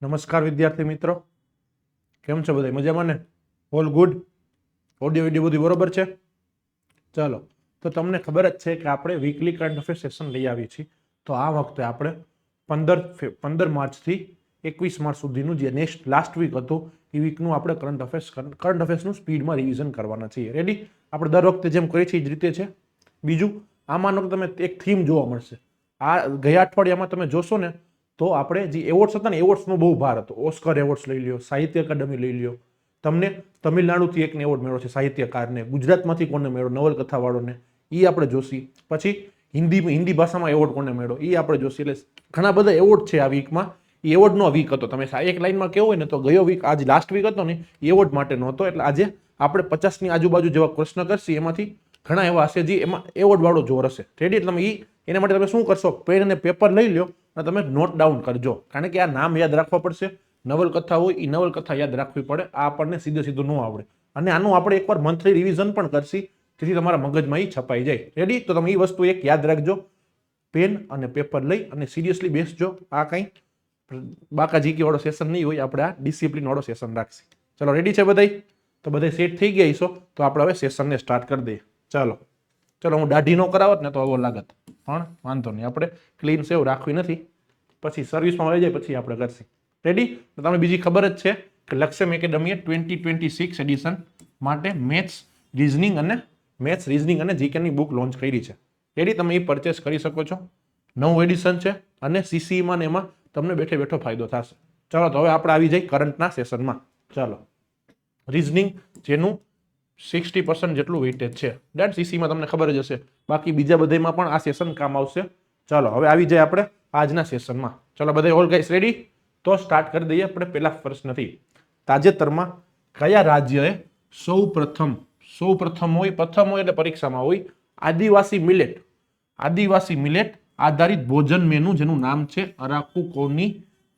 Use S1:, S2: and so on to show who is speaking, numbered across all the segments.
S1: નમસ્કાર વિદ્યાર્થી મિત્રો, કેમ છો બધા? મજામાં ને? All good? ઓડિયો વિડિયો બધું બરોબર છે? ચાલો, તો તમને ખબર જ છે કે આપણે વીકલી કરંટ અફેર સેશન લઈ આવીએ છીએ. તો આ વખતે આપણે 15 માર્ચથી 21 માર્ચ સુધીનું જે લાસ્ટ વીક હતું એ વીકનું આપણે કરંટ અફેર્સનું સ્પીડમાં રિવિઝન કરવાના છીએ. રેડી? આપણે દર વખતે જેમ કરીએ છીએ એ જ રીતે છે. બીજું, આમાંનો તમે એક થીમ જોવા મળશે. આ ગયા અઠવાડિયામાં તમે જોશો ને તો આપણે જે એવોર્ડ્સ હતા ને, એવોર્ડ્સનો બહુ ભાર હતો. ઓસ્કર એવોર્ડ્સ લઈ લ્યો, સાહિત્ય અકાદમી લઈ લ્યો. તમને તમિલનાડુથી એકને એવોર્ડ મળ્યો છે સાહિત્યકારને, ગુજરાતમાંથી કોને મળ્યો નવલકથાવાળોને, એ આપણે જોશી. પછી હિન્દી ભાષામાં એવોર્ડ કોને મળ્યો એ આપણે જોશી. એટલે ઘણા બધા એવોર્ડ છે આ વીકમાં. એ એવોર્ડનો વીક હતો. તમે એક લાઈનમાં કેવું હોય ને તો ગયો વીક, આજ લાસ્ટ વીક હતો ને એ એવોર્ડ માટેનો હતો. એટલે આજે આપણે 50ની આજુબાજુ જેવા પ્રશ્ન કરશી, એમાંથી ઘણા એવા હશે જે એમાં એવોર્ડ વાળો જોર હશે. રેડી? એટલે તમે એના માટે તમે શું કરશો? પેન અને પેપર લઈ લો અને તમે નોટ ડાઉન કરજો. કારણ કે આ નામ યાદ રાખવા પડશે. નવલકથા હોય એ નવલકથા યાદ રાખવી પડે. આ આપણને સીધું ન આવડે. અને આનું આપણે એકવાર મંથલી રિવિઝન પણ કરશી, જેથી તમારા મગજમાં એ છપાઈ જાય. રેડી? તો તમે એ વસ્તુ એક યાદ રાખજો. પેન અને પેપર લઈ અને સિરિયસલી બેસજો. આ કંઈ બાકા જીકી વાળો સેશન નહીં હોય, આપણે આ ડિસિપ્લિન વાળો સેશન રાખશી. ચલો, રેડી છે બધાય? તો બધા સેટ થઈ ગયા છો તો આપણે હવે સેશનને સ્ટાર્ટ કરી દઈએ. ચાલો, હું દાઢી ન કરાવત ને તો આવો લાગત, પણ વાંધો નહીં, આપણે ક્લીન સેવ રાખવી નથી. પછી સર્વિસમાં આવી જાય પછી આપણે કરશી. રેડી? તો તમને બીજી ખબર જ છે કે લક્ષ્યમ એકેડમીએ 2026 એડિશન માટે મેથ્સ રીઝનિંગ અને જીકેની બુક લોન્ચ કરી છે. રેડી? તમે એ પરચેસ કરી શકો છો. નવું એડિશન છે અને સીસીમાં ને એમાં તમને બેઠે બેઠો ફાયદો થશે. ચાલો, તો હવે આપણે આવી જાય કરંટના સેશનમાં. ચાલો, રીઝનિંગ જેનું 60% જેટલું વેઇટેજ છે. ડેટ સીસીમાં તમને ખબર જ હશે. બાકી બીજા બધામાં પણ આ સેશન કામ આવશે. ચાલો, હવે આવી જાય આપણે આજના સેશનમાં. ચાલો બધા ઓલ ગાઈસ રેડી? તો સ્ટાર્ટ કરી દઈએ આપણે પહેલા પ્રશ્નથી. તાજેતરમાં કયા રાજ્યએ પ્રથમ હોય, પ્રથમ હોય એટલે પરીક્ષામાં હોય, આદિવાસી મિલેટ આધારિત ભોજન મેનુ જેનું નામ છે અરાકુ કોની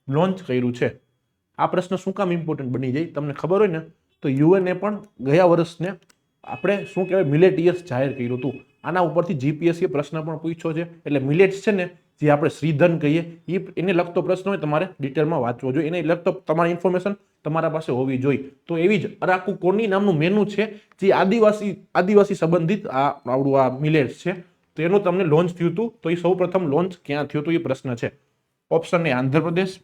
S1: લોન્ચ કર્યું છે? આ પ્રશ્ન શું કામ ઇમ્પોર્ટન્ટ બની જાય? તમને ખબર હોય ને તો યુએનએ પણ ગયા વર્ષને આપણે શું કહેવાય મિલેટ યર્સ જાહેર કર્યું હતું. આના ઉપરથી જીપીએસસી પ્રશ્ન પણ પૂછ્યો છે. એટલે મિલેટ્સ છે ને, જે આપણે શ્રીધન કહીએ, એને લગતો પ્રશ્ન હોય તમારે ડિટેલમાં વાંચવો જોઈએ. એને લગતો તમારી ઇન્ફોર્મેશન તમારા પાસે હોવી જોઈએ. તો એવી જ અરાકુ કોની નામનું મેનુ છે જે આદિવાસી સંબંધિત આવડું આ મિલેટ્સ છે. તો એનું તમને લોન્ચ થયું હતું. તો એ સૌ પ્રથમ લોન્ચ ક્યાં થયું હતું એ પ્રશ્ન છે. Option A Andhra Pradesh,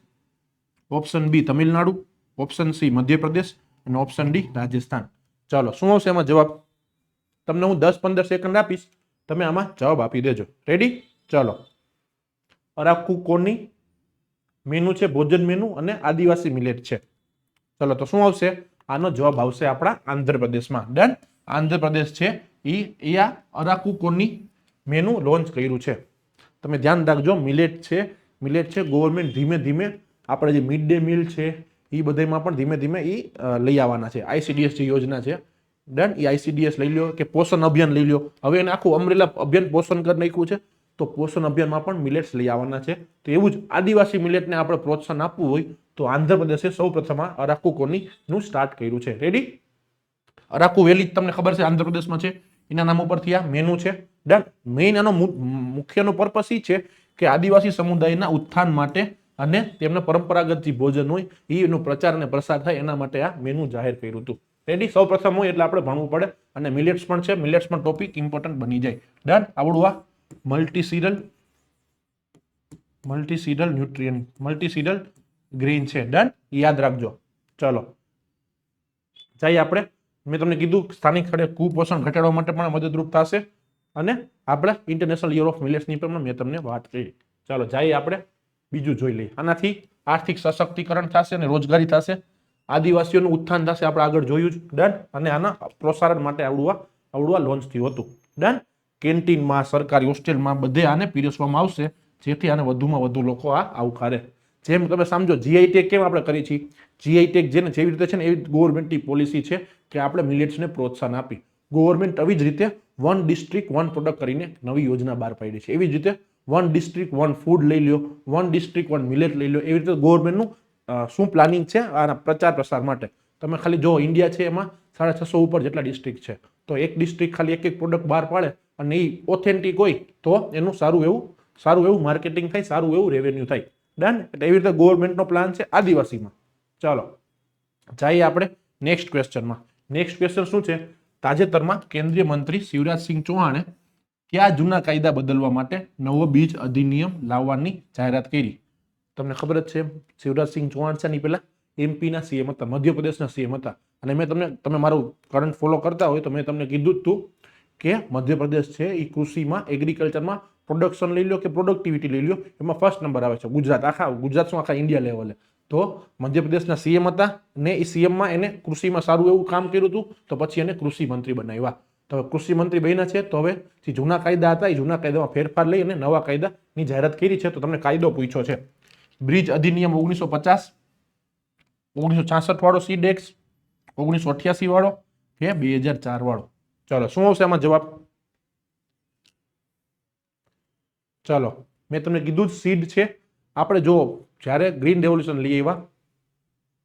S1: option B Tamil Nadu, option C Madhya Pradesh અને ઓપ્શન ડી રાજસ્થાન. ચાલો, શું આવશે એમાં જવાબ? તમને હું 10-15 સેકન્ડ આપીશ, તમે આમાં જવાબ આપી દેજો. રેડી? ચાલો, અરાકુ કોની મેનુ છે ભોજન મેનુ અને આદિવાસી મિલેટ છે. ચલો, તો શું આવશે? આનો જવાબ આવશે આપણા આંધ્રપ્રદેશમાં. ડન? આંધ્રપ્રદેશ છે એ આ અરાકુ કોની મેનુ લોન્ચ કર્યું છે. તમે ધ્યાન રાખજો, મિલેટ છે ગવર્મેન્ટ ધીમે ધીમે આપણે જે મિડ ડે મીલ છે એ બધામાં પણ ધીમે ધીમે એ લઈ આવવાના છે. આઈસીડીએસ જે યોજના છે, ડન, એ આઈસીડીએસ લઈ લો કે પોષણ અભિયાન લઈ લો. હવે એને આખું અમરેલા અભિયાન પોષણ કરી નાખ્યું છે. તો પોષણ અભિયાનમાં પણ મિલેટ્સ લઈ આવવાના છે. તો એવું જ આદિવાસી મિલેટને આપણે પ્રોત્સાહન આપવું હોય તો આંધ્રપ્રદેશે સૌ પ્રથમ અરાકુ કોનીનું સ્ટાર્ટ કર્યું છે. રેડી? અરાકુ વેલી તમને ખબર છે આંધ્રપ્રદેશમાં છે, એના નામ ઉપરથી આ મેનુ છે. ડન? મેઇન આનો મુખ્યનો પર્પસ એ છે કે આદિવાસી સમુદાયના ઉત્થાન માટે અને તેમના પરંપરાગત જે ભોજન હોય એનો પ્રચાર અને પ્રસાર થાય એના માટે આ મેનુ જાહેર કર્યું હતું. રેડી? સૌ પ્રથમ હોય એટલે આપણે ભણવું પડે. અને મિલેટ્સ પણ છે, મિલેટ્સ પણ ટોપિક ઇમ્પોર્ટન્ટ બની જાય. ડન? આવડું આ મલ્ટીસીડલ ન્યુટ્રિયન્ટ, મલ્ટીસીડલ ગ્રેઇન છે. ડન? યાદ રાખજો. ચલો, જઈએ આપણે. મેં તમને કીધું સ્થાનિક સ્થળે કુપોષણ ઘટાડવા માટે પણ મદદરૂપ થશે અને આપણે ઇન્ટરનેશનલ યર ઓફ મિલેટ્સની પણ મેં તમને વાત કરી. ચાલો, જઈએ આપણે બીજું જોઈ લઈએ. આનાથી આર્થિક સશક્તિકરણ થશે અને રોજગારી થશે, આદિવાસીઓનું ઉત્થાન થશે. આપણે આગળ જોયું જ. ડન? અને આના પ્રોત્સાહન માટે આવડું લોન્ચ થયું હતું. ડન? કેન્ટીનમાં, સરકારી હોસ્ટેલમાં બધે આને પીરસવામાં આવશે, જેથી આને વધુમાં વધુ લોકો આ આવકારે. જેમ તમે સમજો જીઆઈ ટેગ કેમ આપણે કરી છીએ? જીઆઈ ટેગ જેને જેવી રીતે છે ને એવી ગવર્મેન્ટની પોલિસી છે કે આપણે મિલેટ્સને પ્રોત્સાહન આપી. ગવર્મેન્ટ આવી જ રીતે વન ડિસ્ટ્રિક્ટ વન પ્રોડક્ટ કરીને નવી યોજના બહાર પાડી છે. એવી જ રીતે વન ડિસ્ટ્રિક્ટ વન ફૂડ લઈ લો, વન ડિસ્ટ્રિક્ટ વન મિલેટ લઈ લો. એવી રીતે ગવર્મેન્ટનું શું પ્લાનિંગ છે આના પ્રચાર પ્રસાર માટે? તમે ખાલી જો ઇન્ડિયા છે એમાં 650 ઉપર જેટલા ડિસ્ટ્રિક્ટ છે. તો એક ડિસ્ટ્રિક્ટ ખાલી એક પ્રોડક્ટ બહાર પાડે અને એ ઓથેન્ટિક હોય તો એનું સારું એવું માર્કેટિંગ થાય, સારું એવું રેવન્યુ થાય. ડન. એટલે એવી રીતે ગવર્મેન્ટનો પ્લાન છે આદિવાસીમાં. ચાલો જઈએ આપણે નેક્સ્ટ ક્વેશ્ચનમાં. નેક્સ્ટ ક્વેશ્ચન શું છે? તાજેતરમાં કેન્દ્રીય મંત્રી શિવરાજસિંહ ચૌહાણે કયા જૂના કાયદા બદલવા માટે નવો બીજ અધિનિયમ લાવવાની જાહેરાત કરી? તમને ખબર જ છે શિવરાજસિંહ ચૌહાણ છે ની પેલા એમપીના સીએમ હતા, મધ્યપ્રદેશના સીએમ હતા. અને તમે મારું કરંટ ફોલો કરતા હોય તો મેં તમને કીધું જ હતું કે મધ્યપ્રદેશ છે એ કૃષિમાં, એગ્રીકલ્ચરમાં પ્રોડક્શન લઈ લો કે પ્રોડક્ટિવિટી લઈ લો, એમાં ફર્સ્ટ નંબર આવે છે. ગુજરાત શું આખા ઇન્ડિયા લેવલે. તો મધ્યપ્રદેશના સીએમ હતા ને એ સીએમમાં એને કૃષિમાં સારું એવું કામ કર્યું હતું, તો પછી એને કૃષિ મંત્રી બનાવ્યા. તો કૃષિ મંત્રી બન્યા છે. તો હવે જે જૂના કાયદા હતા એ જૂના કાયદામાં ફેરફાર લઈ અને નવા કાયદાની જાહેરાત કરી છે. તો તમને કાયદો પૂછ્યો છે બ્રિજ અધિનિયમ 1950, 1966 વાળો સીડ એક્ટ, 1988 વાળો કે 2004 વાળો? ચલો શું આવશે આમાં જવાબ? ચલો મેં તમને કીધું જ સીડ છે. આપણે જો જ્યારે ગ્રીન રેવોલ્યુશન લઈ આવ્યા,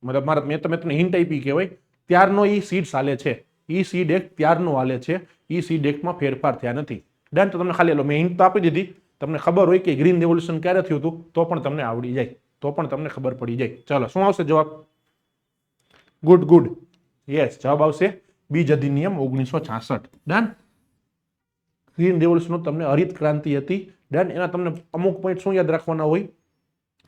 S1: મતલબ મેં તમને હિન્ટ આપી કહેવાય, ત્યારનો એ સીડ ચાલે છે. એ સીડ એક્ટ ત્યારનો હાલે છે. એ સીડ એક્ટમાં ફેરફાર થયા નથી. ડન. તો તમને ખાલી મેં હિન્ટ તો આપી દીધી. તમને ખબર હોય કે ગ્રીન રેવોલ્યુશન ક્યારે થયું હતું તો પણ તમને આવડી જાય, તો પણ તમને ખબર પડી જાય. ચલો શું આવશે જવાબ? ગુડ. યસ, જવાબ આવશે બીજ અધિનિયમ 1966. ડન. ગ્રીન રેવોલ્યુશન તમને હરિત ક્રાંતિ હતી. ડન. એના તમને અમુક પોઈન્ટ શું યાદ રાખવાના હોય?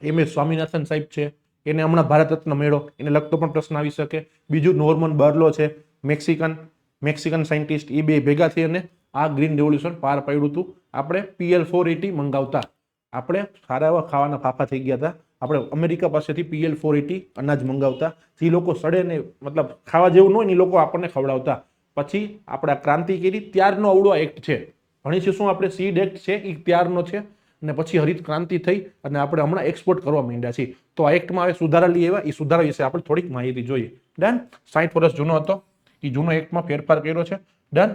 S1: MS સ્વામિનાથન સાહેબ છે, એને હમણાં ભારત રત્ન મેળો, એને લગતો પણ પ્રશ્ન આવી શકે. બીજું નોર્મન બર્લો છે, મેક્સિકન સાયન્ટિસ્ટ, એ બે ભેગા થઈ અને આ ગ્રીન રેવોલ્યુશન પાર પાડ્યું હતું. આપણે PL480 મંગાવતા, આપણે સારા એવા ખાવાના ફાફા થઈ ગયા હતા. આપણે અમેરિકા પાસેથી PL480 અનાજ મંગાવતા. જે લોકો સડે ને મતલબ ખાવા જેવું ન હોય ને એ લોકો આપણને ખવડાવતા. પછી આપણે ક્રાંતિ કરી, ત્યારનો અવળો એક્ટ છે. ભણીશું શું આપણે? સીડ એક્ટ છે એ ત્યારનો છે. અને પછી હરિત ક્રાંતિ થઈ અને આપણે હમણાં એક્સપોર્ટ કરવા માંડ્યા છીએ. તો આ એક્ટમાં હવે સુધારા લઈ આવ્યા, એ સુધારા વિશે આપણે થોડીક માહિતી જોઈએ. ડન. 60 વર્ષ જૂનો હતો, એ જૂનો એક્ટમાં ફેરફાર કર્યો છે. ડન.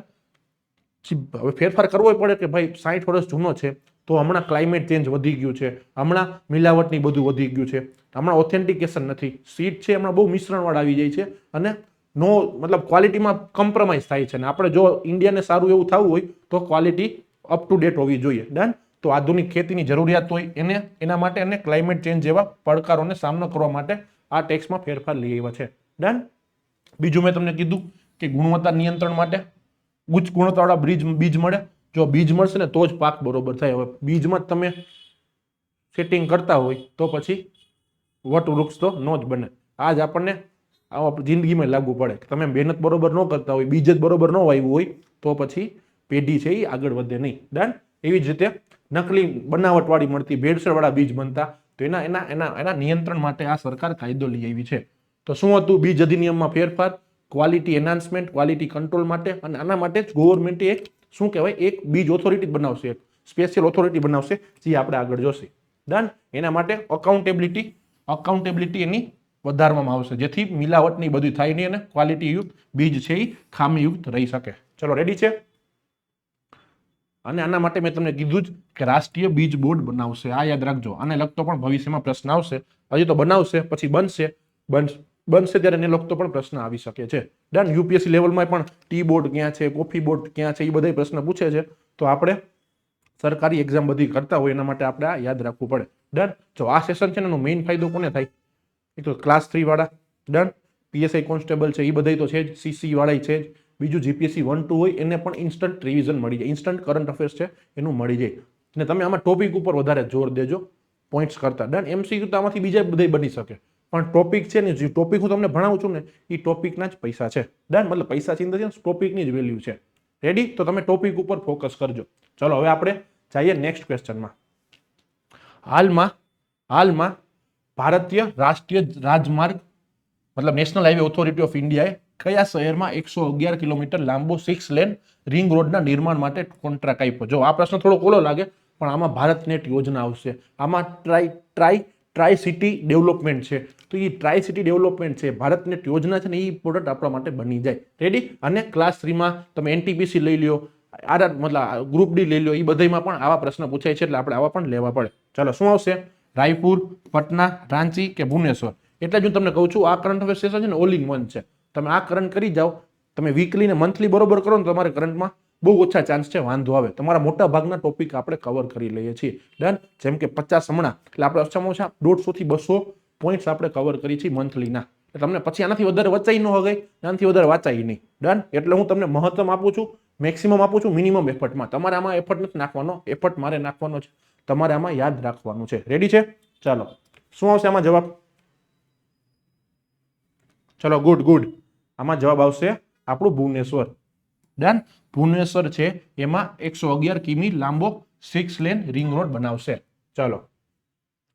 S1: હવે ફેરફાર કરવો પડે કે ભાઈ 60 વર્ષ જૂનો છે તો હમણાં ક્લાઇમેટ ચેન્જ વધી ગયું છે, હમણાં મિલાવટની બધું વધી ગયું છે, હમણાં ઓથેન્ટિકેશન નથી, સીડ છે હમણાં બહુ મિશ્રણવાળા આવી જાય છે અને નો મતલબ ક્વોલિટીમાં કોમ્પ્રોમાઇઝ થાય છે. અને આપણે જો ઇન્ડિયાને સારું એવું થવું હોય તો ક્વોલિટી અપ ટુ ડેટ હોવી જોઈએ. ડન. તો આધુનિક ખેતીની જરૂરિયાત હોય એના માટે અને ક્લાઇમેટ ચેન્જ જેવા પડકારોને સામનો કરવા માટે આ ટેક્સમાં ફેરફાર લઈ આવ્યા છે. ડન. બીજું મેં તમને કીધું કે ગુણવત્તા નિયંત્રણ માટે ઉચ્ચ ગુણવત્તાવાળા બીજ મળે. જો બીજ મળશે ને તો જ પાક બરોબર થાય. હવે બીજમાં તમે સેટિંગ કરતા હોય તો પછી વૃક્ષ તો ન જ બને. આજ આપણને જિંદગીમાં લાગુ પડે. તમે મહેનત બરોબર ન કરતા હોય, બીજ જ બરોબર ન વાવ્યું હોય તો પછી પેઢી છે એ આગળ વધે નહીં. ડન. એવી જ રીતે નકલી બનાવટવાળી મળતી, ભેળસેળવાળા બીજ બનતા, તો એના નિયંત્રણ માટે આ સરકાર કાયદો લઈ આવી છે. તો શું હતું બીજ અધિનિયમમાં ફેરફાર? ક્વોલિટી એન્હાન્સમેન્ટ, ક્વોલિટી કંટ્રોલ માટે. અને આના માટે જ ગવર્મેન્ટે એક શું કહેવાય એક બીજ ઓથોરિટી બનાવશે, એક સ્પેશિયલ ઓથોરિટી બનાવશે, જે આપણે આગળ જોશે. ડન. એના માટે અકાઉન્ટેબિલિટી એની વધારવામાં આવશે, જેથી મિલાવટની બધી થાય નહીં અને ક્વોલિટી યુક્ત બીજ છે એ ખામીયુક્ત રહી શકે. ચલો રેડી છે? અને આના માટે મેં તમને કીધું જ કે રાષ્ટ્રીય બીજ બોર્ડ બનાવશે. આ યાદ રાખજો. આને લગતો પણ ભવિષ્યમાં પ્રશ્ન આવશે. હજી તો બનાવશે, પછી બનશે ત્યારે એને લગતો પણ પ્રશ્ન આવી શકે છે. ડન. યુપીએસસી લેવલમાં પણ ટી બોર્ડ ક્યાં છે, કોફી બોર્ડ ક્યાં છે, એ બધા પ્રશ્ન પૂછે છે. તો આપણે સરકારી એક્ઝામ બધી કરતા હોય એના માટે આપણે આ યાદ રાખવું પડે. ડન. જો આ સેશન છે ને એનો મેઇન ફાયદો કોને થાય? એક તો ક્લાસ 3 વાળા. ડન. પીએસઆઈ કોન્સ્ટેબલ છે એ બધા તો છે જ, સીસી વાળા છે જ. બીજું જીપીએસસી 1-2 હોય એને પણ ઇન્સ્ટન્ટ રિવિઝન મળી જાય, ઇન્સ્ટન્ટ કરંટ અફેર્સ છે એનું મળી જાય. અને તમે આમાં ટોપિક ઉપર વધારે જોર દેજો પોઈન્ટ્સ કરતા. ડન. એમસીક્યુ તો આમાંથી બીજા બધા બની શકે, પણ ટોપિક છે ને, જે ટોપિક હું તમને ભણાવું છું ને એ ટોપિકના જ પૈસા છે. ડન. મતલબ પૈસા ચિંતા છે, ટોપિકની જ વેલ્યુ છે. રેડી? તો તમે ટોપિક ઉપર ફોકસ કરજો. ચલો હવે આપણે જઈએ નેક્સ્ટ ક્વેશ્ચનમાં. હાલમાં ભારતીય રાષ્ટ્રીય રાજમાર્ગ મતલબ નેશનલ હાઈવે ઓથોરિટી ઓફ ઇન્ડિયાએ કયા શહેરમાં 111 કિલોમીટર લાંબો 6 લેન રિંગ રોડના નિર્માણ માટે કોન્ટ્રાક્ટ આપ્યો? જો આ પ્રશ્ન થોડો ઓલો લાગે, પણ આમાં ભારતનેટ યોજના આવશે. આમાં ટ્રાય સિટી ડેવલપમેન્ટ છે. તો એ ટ્રાય સિટી ડેવલપમેન્ટ છે, ભારતનેટ યોજના છે ને, એ પ્રોડક્ટ આપણા માટે બની જાય. રેડી? અને ક્લાસ 3માં તમે એનટીપીસી લઈ લ્યો, મતલબ ગ્રુપ ડી લઈ લો, એ બધામાં પણ આવા પ્રશ્ન પૂછાય છે, એટલે આપણે આવા પણ લેવા પડે. ચલો શું આવશે? રાયપુર, પટના, રાંચી કે ભુવનેશ્વર? એટલે જ હું તમને કહું છું આ કરંટ અફેર છે ને ઓલ ઇન વન છે. તમે આ કરંટ કરી જાઓ, તમે વીકલી ને મંથલી બરોબર કરો ને તમારે કરંટમાં બહુ ઓછા ચાન્સ છે વાંધો આવે. તમારા મોટા ભાગના ટોપિક આપણે કવર કરી લઈએ છીએ. ડન. જેમ કે 50 હમણાં, એટલે આપણે ઓછામાં ઓછા 150 થી 200 પોઈન્ટ્સ આપણે કવર કરી છે મંથલીના. તમને પછી આનાથી વધારે વચાઈ ન હોય, આનાથી વધારે વાંચાઈ નહીં. ડન. એટલે હું તમને મહત્તમ આપું છું, મેક્સિમમ આપું છું મિનિમમ એફર્ટમાં. તમારે આમાં એફર્ટ નથી નાખવાનો, એફર્ટ મારે નાખવાનો છે, તમારે આમાં યાદ રાખવાનું છે. રેડી છે? ચાલો, શું આવશે આમાં જવાબ? ચલો, ગુડ ગુડ. આમાં જવાબ આવશે આપણું ભુવનેશ્વર. ડન. ભુવનેશ્વર છે એમાં 111 કિમી લાંબો 6 લેન રિંગ રોડ બનાવશે. ચલો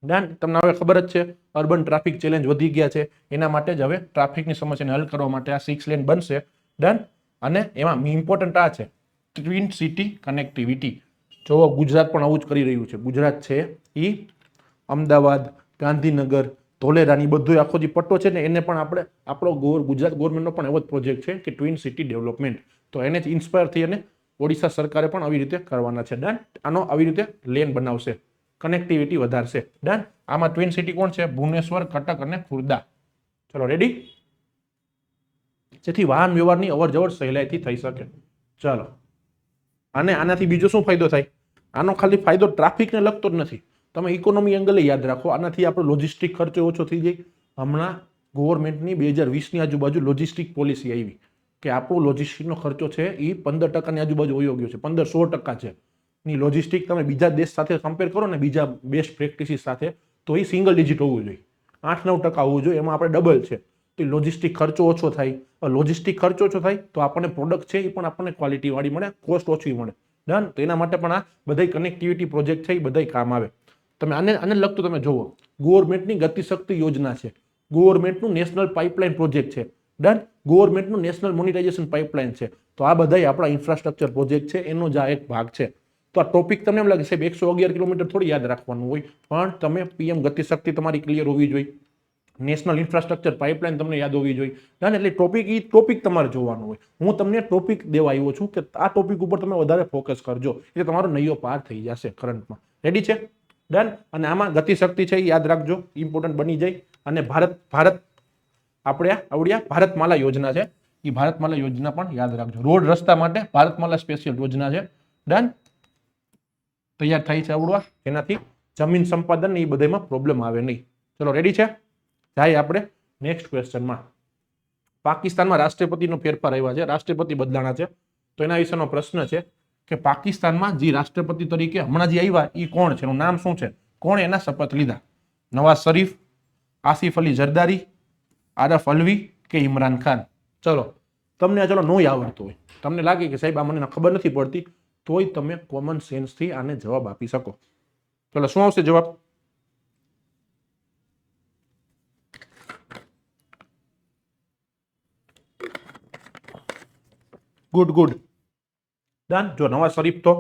S1: ડન. તમને હવે ખબર જ છે અર્બન ટ્રાફિક ચેલેન્જ વધી ગયા છે, એના માટે જ હવે ટ્રાફિકની સમસ્યાને હલ કરવા માટે આ 6 લેન બનશે. ડન. અને એમાં ઇમ્પોર્ટન્ટ આ છે ટ્વિન સિટી કનેક્ટિવિટી. જો ગુજરાત પણ આવું જ કરી રહ્યું છે. ગુજરાત છે એ અમદાવાદ, ગાંધીનગર, ધોલેરાની બધું આખો જે પટ્ટો છે ને એને પણ આપણે આપણો ગુજરાત ગવર્મેન્ટનો પણ એવો જ પ્રોજેક્ટ છે કે ટ્વિન સિટી ડેવલપમેન્ટ. તો એને જ ઇન્સ્પાયર થઈ અને ઓડિશા સરકારે પણ આવી રીતે કરવાના છે. ડન. આનો આવી રીતે લેન બનાવશે, કનેક્ટિવિટી વધારશે. ડન. આમાં ટ્વિન સિટી કોણ છે? ભુવનેશ્વર, કટક અને ખુર્દા. ચલો રેડી, જેથી વાહન વ્યવહારની અવર જવર સહેલાઈથી થઈ શકે. ચલો, અને આનાથી બીજો શું ફાયદો થાય? આનો ખાલી ફાયદો ટ્રાફિકને લગતો જ નથી, તમે ઇકોનોમી એંગલે યાદ રાખો. આનાથી આપણો લોજિસ્ટિક ખર્ચો ઓછો થઈ જાય. હમણાં ગવર્મેન્ટની 2020ની આજુબાજુ લોજિસ્ટિક પોલિસી આવી કે આપણો લોજિસ્ટિકનો ખર્ચો છે એ 15% આજુબાજુ વયો ગયો છે, 15-16% છે. ની લોજિસ્ટિક તમે બીજા દેશ સાથે કમ્પેર કરો ને, બીજા બેસ્ટ પ્રેક્ટિસીસ સાથે, તો એ સિંગલ ડિજિટ હોવું જોઈએ, 8-9% હોવું જોઈએ. એમાં આપણે ડબલ છે. તો લોજિસ્ટિક ખર્ચો ઓછો થાય. લોજિસ્ટિક ખર્ચો ઓછો થાય તો આપણને પ્રોડક્ટ છે એ પણ આપણને ક્વોલિટી વાળી મળે, કોસ્ટ ઓછી મળે. ડન. તો એના માટે પણ આ બધા કનેક્ટિવિટી પ્રોજેક્ટ છે એ બધા કામ આવે. તમે આને લગતું તમે જુઓ, ગવર્મેન્ટની ગતિશક્તિ યોજના છે, ગવર્મેન્ટનું નેશનલ પાઇપલાઇન પ્રોજેક્ટ છે. ડન. ગવર્મેન્ટનું નેશનલ મોનિટાઇઝેશન પાઇપલાઇન છે. તો આ બધા આપણા ઇન્ફ્રાસ્ટ્રક્ચર પ્રોજેક્ટ છે, એનો જ આ એક ભાગ છે. તો આ ટોપિક તમને એમ લાગે સાહેબ 111 કિલોમીટર થોડી યાદ રાખવાનું હોય, પણ તમે પીએમ ગતિશક્તિ તમારી ક્લિયર હોવી જોઈએ, નેશનલ ઇન્ફ્રાસ્ટ્રક્ચર પાઇપલાઇન તમને યાદ હોવી જોઈએ. એટલે ટોપિક તમારે જોવાનું હોય. હું તમને ટોપિક દેવા આવ્યો છું કે આ ટોપિક ઉપર તમે વધારે ફોકસ કરજો, એટલે તમારો નૈયો પાર થઈ જશે કરંટમાં. રેડી છે? ડન. અને આમાં ગતિશક્તિ છે એ યાદ રાખજો, ઇમ્પોર્ટન્ટ બની જાય. અને ભારત આપણે આવડ્યા ભારતમાલા યોજના છે, એ ભારતમાલા યોજના પણ યાદ રાખજો. રોડ રસ્તા માટે ભારતમાલા સ્પેશિયલ યોજના છે. ડન. તૈયાર થાય છે આવડવા, એનાથી જમીન સંપાદન ને એ બધામાં પ્રોબ્લેમ આવે નહીં. ચલો રેડી છે? જાય આપણે નેક્સ્ટ ક્વેશ્ચનમાં. પાકિસ્તાનમાં રાષ્ટ્રપતિનો ફેરફાર આવ્યા છે, રાષ્ટ્રપતિ બદલાણા છે. તો એના વિશેનો પ્રશ્ન છે કે પાકિસ્તાનમાં જે રાષ્ટ્રપતિ તરીકે હમણાં જે આવ્યા એ કોણ છે, એનું નામ શું છે, કોણે એના શપથ લીધા? નવાઝ શરીફ, આસિફ અલી જરદારી, આરફ અલવી કે ઇમરાન ખાન? ચલો, તમને આ ચલો નોય આવડતું હોય, તમને લાગે કે સાહેબ આ મને ખબર નથી પડતી, તોય તમે કોમન સેન્સથી આને જવાબ આપી શકો. ચલો, શું આવશે જવાબ? Good good. ડન. જો નવાઝ શરીફ તો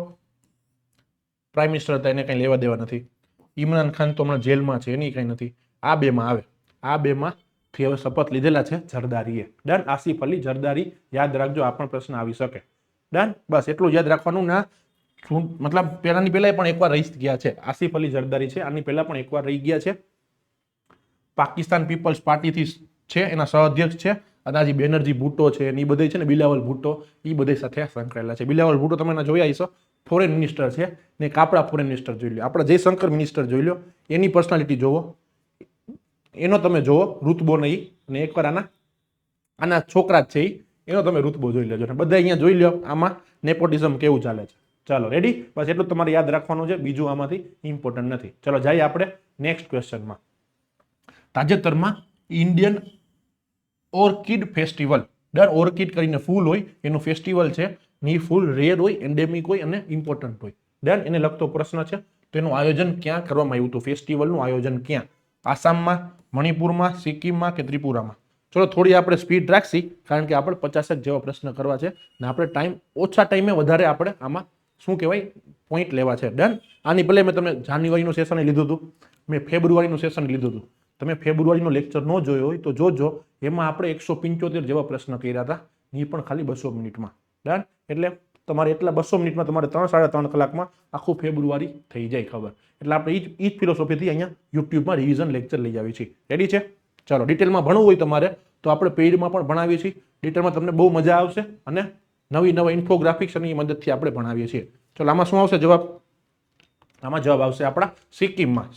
S1: પ્રાઇમ મિનિસ્ટર હતા, એને કઈ લેવા દેવા નથી. ઇમરાન ખાન તો હમણાં જેલમાં છે, એની કઈ નથી. આ બેમાં આવે, આ બેમાં થી હવે શપથ લીધેલા છે જરદારીએ. ડન. આસિફ અલી જરદારી યાદ રાખજો, આ પણ પ્રશ્ન આવી શકે. ડન. બસ એટલું યાદ રાખવાનું. ના મતલબ પેલાની પહેલા પણ એકવાર રહી ગયા છે, આસિફ અલી જરદારી છે, આની પહેલા પણ એકવાર રહી ગયા છે. પાકિસ્તાન પીપલ્સ પાર્ટીથી છે, એના સહઅધ્યક્ષ છે. અને આજે બેનર્જી ભુટ્ટો છે, એ બધે છે ને, બિલાવલ ભુટ્ટો, એ બધા સાથે સંકળાયેલા છે. બિલાવલ ભુટ્ટો તમે જોયા હશો, ફોરેન મિનિસ્ટર છે, ને કાપડા ફોરેન મિનિસ્ટર જોઈ લો, આપણા જયશંકર મિનિસ્ટર જોઈ લો, એની પર્સનાલિટી જોવો, એનો તમે જોવો રૂતબો નહીં. અને એકવાર આના છોકરા જ છે એનો તમે રૂતબો જોઈ લેજો. બધા અહીંયા જોઈ લો આમાં નેપોટિઝમ કેવું ચાલે છે. ચાલો રેડી? બસ એટલું તમારે યાદ રાખવાનું છે, બીજું આમાંથી ઇમ્પોર્ટન્ટ નથી. ચલો જઈએ આપણે નેક્સ્ટ ક્વેશ્ચનમાં. તાજેતરમાં ઇન્ડિયન ઓર્કિડ ફેસ્ટિવલ, દર ઓર્કિડ કરીને ફૂલ હોય એનું ફેસ્ટિવલ છે, ની ફૂલ રેર હોય, એન્ડેમિક હોય અને ઇમ્પોર્ટન્ટ હોય. ડન. એને લગતો પ્રશ્ન છે. તો એનું આયોજન ક્યાં કરવામાં આવ્યું હતું? ફેસ્ટિવલનું આયોજન ક્યાં? આસામમાં, મણિપુરમાં, સિક્કિમમાં કે ત્રિપુરામાં? ચલો થોડી આપણે સ્પીડ રાખશી, કારણ કે આપણે 50 જેવા પ્રશ્ન કરવા છે ને આપણે ઓછા ટાઈમે વધારે આપણે આમાં શું કહેવાય પોઈન્ટ લેવા છે. ડન. આની પહેલા મેં તમે જાન્યુઆરીનું સેશન લીધું હતું, મેં ફેબ્રુઆરીનું સેશન લીધું હતું. તમે ફેબ્રુઆરીનો લેક્ચર ન જોયો હોય તો જોજો, એમાં આપણે 175 જેવા પ્રશ્ન કર્યા હતા, એ પણ ખાલી 200 મિનિટમાં. ડન. એટલે તમારે એટલા 200 મિનિટમાં તમારે 3-3.5 કલાકમાં આખું ફેબ્રુઆરી થઈ જાય ખબર. એટલે આપણે એ જ ફિલોસોફીથી અહીંયા યુટ્યુબમાં રિવિઝન લેક્ચર લઈ આવી છીએ. રેડી છે? ચાલો, ડિટેલમાં ભણવું હોય તમારે તો આપણે પેઇડમાં પણ ભણાવીએ છીએ. ડિટેલમાં તમને બહુ મજા આવશે અને નવી નવા ઇન્ફોગ્રાફિક્સની મદદથી આપણે ભણાવીએ છીએ. ચલો આમાં શું આવશે જવાબ? આમાં જવાબ આવશે આપણા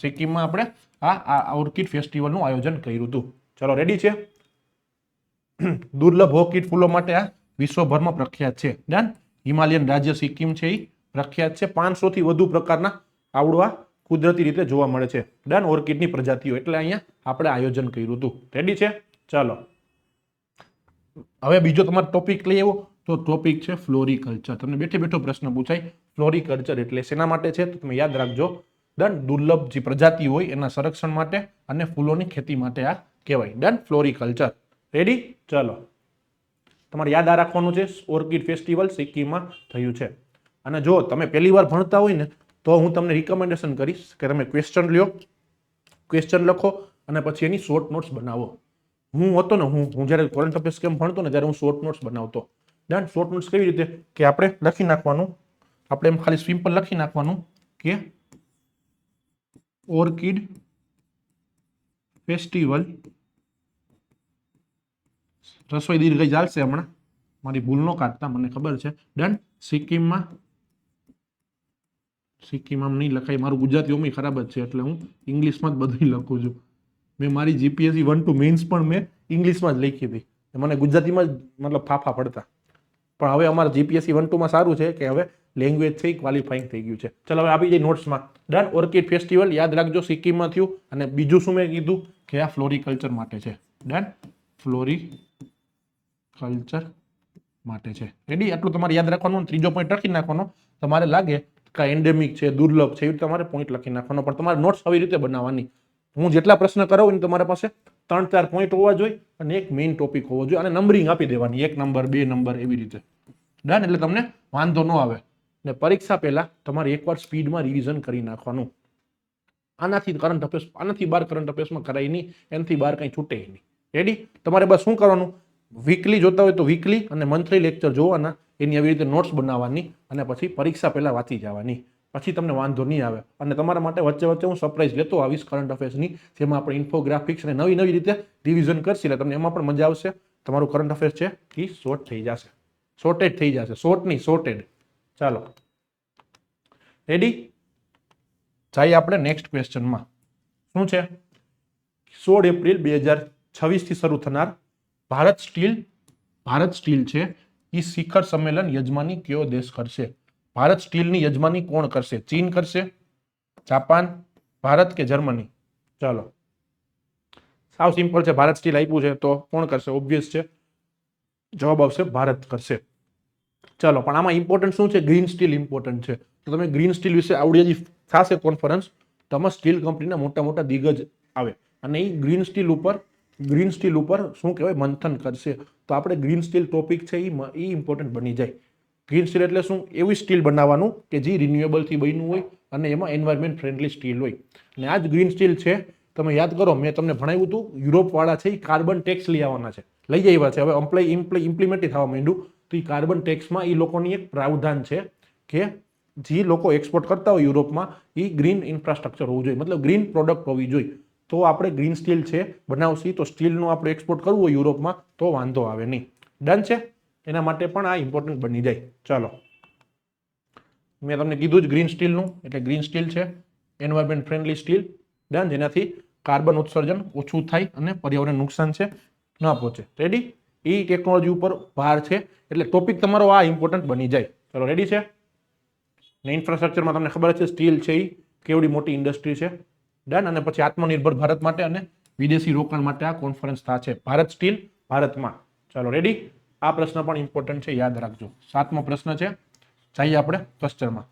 S1: સિક્કિમમાં આપણે આ ઓર્કિડ ફેસ્ટિવલનું આયોજન કર્યું હતું. ચલો રેડી છે? દુર્લભ ઓર્કિડ ફૂલો માટે આ વિશ્વભરમાં પ્રખ્યાત છે. ડન. હિમાલયન રાજ્ય સિક્કિમ છે એ પ્રખ્યાત છે. 500 થી વધુ પ્રકારના આવડવા કુદરતી રીતે જોવા મળે છે. ડન. ઓર્કિડની પ્રજાતિઓ, એટલે અહીંયા આપણે આયોજન કર્યું હતું. રેડી છે? ચાલો હવે બીજો તમારો ટોપિક લઈ આવ્યો તો ટોપિક છે ફ્લોરિકલ્ચર. તમને બેઠે બેઠો પ્રશ્ન પૂછાય ફ્લોરિકલ્ચર એટલે શેના માટે છે? તો તમે યાદ રાખજો. ડન. દુર્લભ જે પ્રજાતિ હોય એના સંરક્ષણ માટે અને ફૂલોની ખેતી માટે આ કહેવાય. ડન. ફ્લોરિકલ્ચર. રેડી? ચલો તમારે યાદ રાખવાનું છે ઓર્કિડ ફેસ્ટિવલ સિક્કિમમાં થયું છે. અને જો તમે પહેલી વાર ભણતા હોય ને તો હું તમને રિકમેન્ડેશન કરીશ કે તમે ક્વેશ્ચન લ્યો, ક્વેશ્ચન લખો અને પછી એની શોર્ટ નોટ્સ બનાવો. હું હતો ને હું જ્યારે કરંટ અફેર્સ કેમ ભણતો ને ત્યારે હું શોર્ટ નોટ્સ બનાવતો. ડન. શોર્ટ નોટ્સ કેવી રીતે કે આપણે લખી નાખવાનું, આપણે એમ ખાલી સિમ્પલ લખી નાખવાનું કે ઓર્કિડ ફેસ્ટિવલ, રસોઈ દીર્ઘ ચાલશે હમણાં, મારી ભૂલ ન કાઢતા, મને ખબર છે. ડન. સિક્કિમમાં નહીં લખાય, મારું ગુજરાતી ઓમી ખરાબ જ છે એટલે હું ઇંગ્લિશમાં જ બધું લખું છું. મેં મારી જીપીએસસી 1 to મેઇન્સ પણ મેં ઇંગ્લિશમાં જ લખી હતી, મને ગુજરાતીમાં જ મતલબ ફાફા પડતા. પણ હવે અમારા જીપીએસસી 1 2 માં સારું છે કે હવે લેંગ્વેજ છે ક્વોલિફાઈંગ થઈ ગયું છે. ચલો હવે આપી જઈએ નોટ્સમાં. ડન. ઓર્કિડ ફેસ્ટિવલ યાદ રાખજો સિક્કિમમાં થયું. અને બીજું શું મેં કીધું કે આ ફ્લોરિકલ્ચર માટે છે. ડન. ફ્લોરિકલ્ચર માટે છે. રેડી? આટલું તમારે યાદ રાખવાનું. ત્રીજો પોઈન્ટ લખી નાખવાનો. તમારે લાગે કે એન્ડેમિક છે, દુર્લભ છે, એ રીતે તમારે પોઈન્ટ લખી નાખવાનો. પણ તમારે નોટ્સ આવી રીતે બનાવવાની. હું જેટલા પ્રશ્ન કરાવું ને તમારા પાસે 3-4 પોઈન્ટ હોવા જોઈએ અને એક મેઇન ટોપિક હોવો જોઈએ અને નંબરિંગ આપી દેવાની, 1 નંબર 2 નંબર એવી રીતે. ડન. એટલે તમને વાંધો ન આવે. ને પરીક્ષા પહેલા તમારે એકવાર સ્પીડમાં રિવિઝન કરી નાખવાનું. આનાથી બહાર કરંટ અફેર્સમાં કરાય નહીં, એનાથી બહાર કંઈ છૂટે નહીં. રેડી? તમારે બસ શું કરવાનું, વીકલી જોતા હોય તો વીકલી અને મંથલી લેક્ચર જોવાના, એની આવી રીતે નોટ્સ બનાવવાની અને પછી પરીક્ષા પહેલા વાંચી જવાની. પછી તમને વાંધો નહીં આવે. અને તમારા માટે વચ્ચે વચ્ચે હું સરપ્રાઈઝ લેતો આવીશ કરંટ અફેર્સની, જેમાં આપણે ઇન્ફોગ્રાફિક્સ અને નવી નવી રીતે રિવિઝન કરશે એટલે તમને એમાં પણ મજા આવશે. તમારું કરંટ અફેર્સ છે એ શોર્ટ થઈ જશે, શોર્ટેડ થઈ જશે, શોર્ટ નહીં શોર્ટેડ. ચાલો રેડી? જઈએ આપણે નેક્સ્ટ ક્વેશ્ચનમાં. શું છે? 16 એપ્રિલ 2026 થી શરૂ થનાર ભારત સ્ટીલ છે એ શિખર સંમેલન યજમાની કયો દેશ કરશે? ભારત સ્ટીલની યજમાની કોણ કરશે? ચીન કરશે, જાપાન, ભારત કે જર્મની? ચાલો સાવ સિમ્પલ છે. ભારત સ્ટીલ આપ્યું છે તો કોણ કરશે? ઓબ્વિયસ છે, જવાબ આવશે ભારત કરશે. ચાલો પણ આમાં ઇમ્પોર્ટન્ટ શું છે? ગ્રીન સ્ટીલ ઇમ્પોર્ટન્ટ છે. તો તમે ગ્રીન સ્ટીલ વિશે આવડી થશે કોન્ફરન્સ, તો આમાં સ્ટીલ કંપનીના મોટા મોટા દિગ્ગજ આવે અને એ ગ્રીન સ્ટીલ ઉપર શું કહેવાય મંથન કરશે. તો આપણે ગ્રીન સ્ટીલ ટોપિક છે એ ઇમ્પોર્ટન્ટ બની જાય. ગ્રીન સ્ટીલ એટલે શું? એવી સ્ટીલ બનાવવાનું કે જે રિન્યુએબલથી બન્યું હોય અને એમાં એન્વાયરમેન્ટ ફ્રેન્ડલી સ્ટીલ હોય. અને આ જ ગ્રીન સ્ટીલ છે. તમે યાદ કરો, મેં તમને ભણાવ્યું હતું, યુરોપવાળા છે એ કાર્બન ટેક્સ લઈ આવવાના છે, લઈ આવ્યા છે. હવે ઇમ્પ્લિમેન્ટ થવા માંડ્યું. તો એ કાર્બન ટેક્સમાં એ લોકોની એક પ્રાવધાન છે કે જે લોકો એક્સપોર્ટ કરતા હોય યુરોપમાં એ ગ્રીન ઇન્ફ્રાસ્ટ્રક્ચર હોવું જોઈએ, મતલબ ગ્રીન પ્રોડક્ટ હોવી જોઈએ. તો આપણે ગ્રીન સ્ટીલ છે બનાવશી તો સ્ટીલનું આપણે એક્સપોર્ટ કરવું હોય યુરોપમાં તો વાંધો આવે નહીં. ડન છે? એના માટે પણ આ ઇમ્પોર્ટન્ટ બની જાય. ચાલો મેં તમને કીધું જ ગ્રીન સ્ટીલનું, એટલે ગ્રીન સ્ટીલ છે એન્વાયરમેન્ટ ફ્રેન્ડલી સ્ટીલ. ડન. જેનાથી કાર્બન ઉત્સર્જન ઓછું થાય અને પર્યાવરણ નુકસાન છે ન પહોંચે. રેડી? એ ટેકનોલોજી ઉપર ભાર છે એટલે ટોપિક તમારો આ ઇમ્પોર્ટન્ટ બની જાય. ચલો રેડી છે? ને ઇન્ફ્રાસ્ટ્રક્ચરમાં તમને ખબર છે સ્ટીલ છે એ કેવડી મોટી ઇન્ડસ્ટ્રી છે. ડન. અને પછી આત્મનિર્ભર ભારત માટે અને વિદેશી રોકાણ માટે આ કોન્ફરન્સ થશે. ભારત સ્ટીલ ભારતમાં. ચાલો રેડી? આ પ્રશ્ન પણ ઇમ્પોર્ટન્ટ છે, યાદ રાખજો. 7મો પ્રશ્ન છે. જઈએ આપણે ક્વેશ્ચનમાં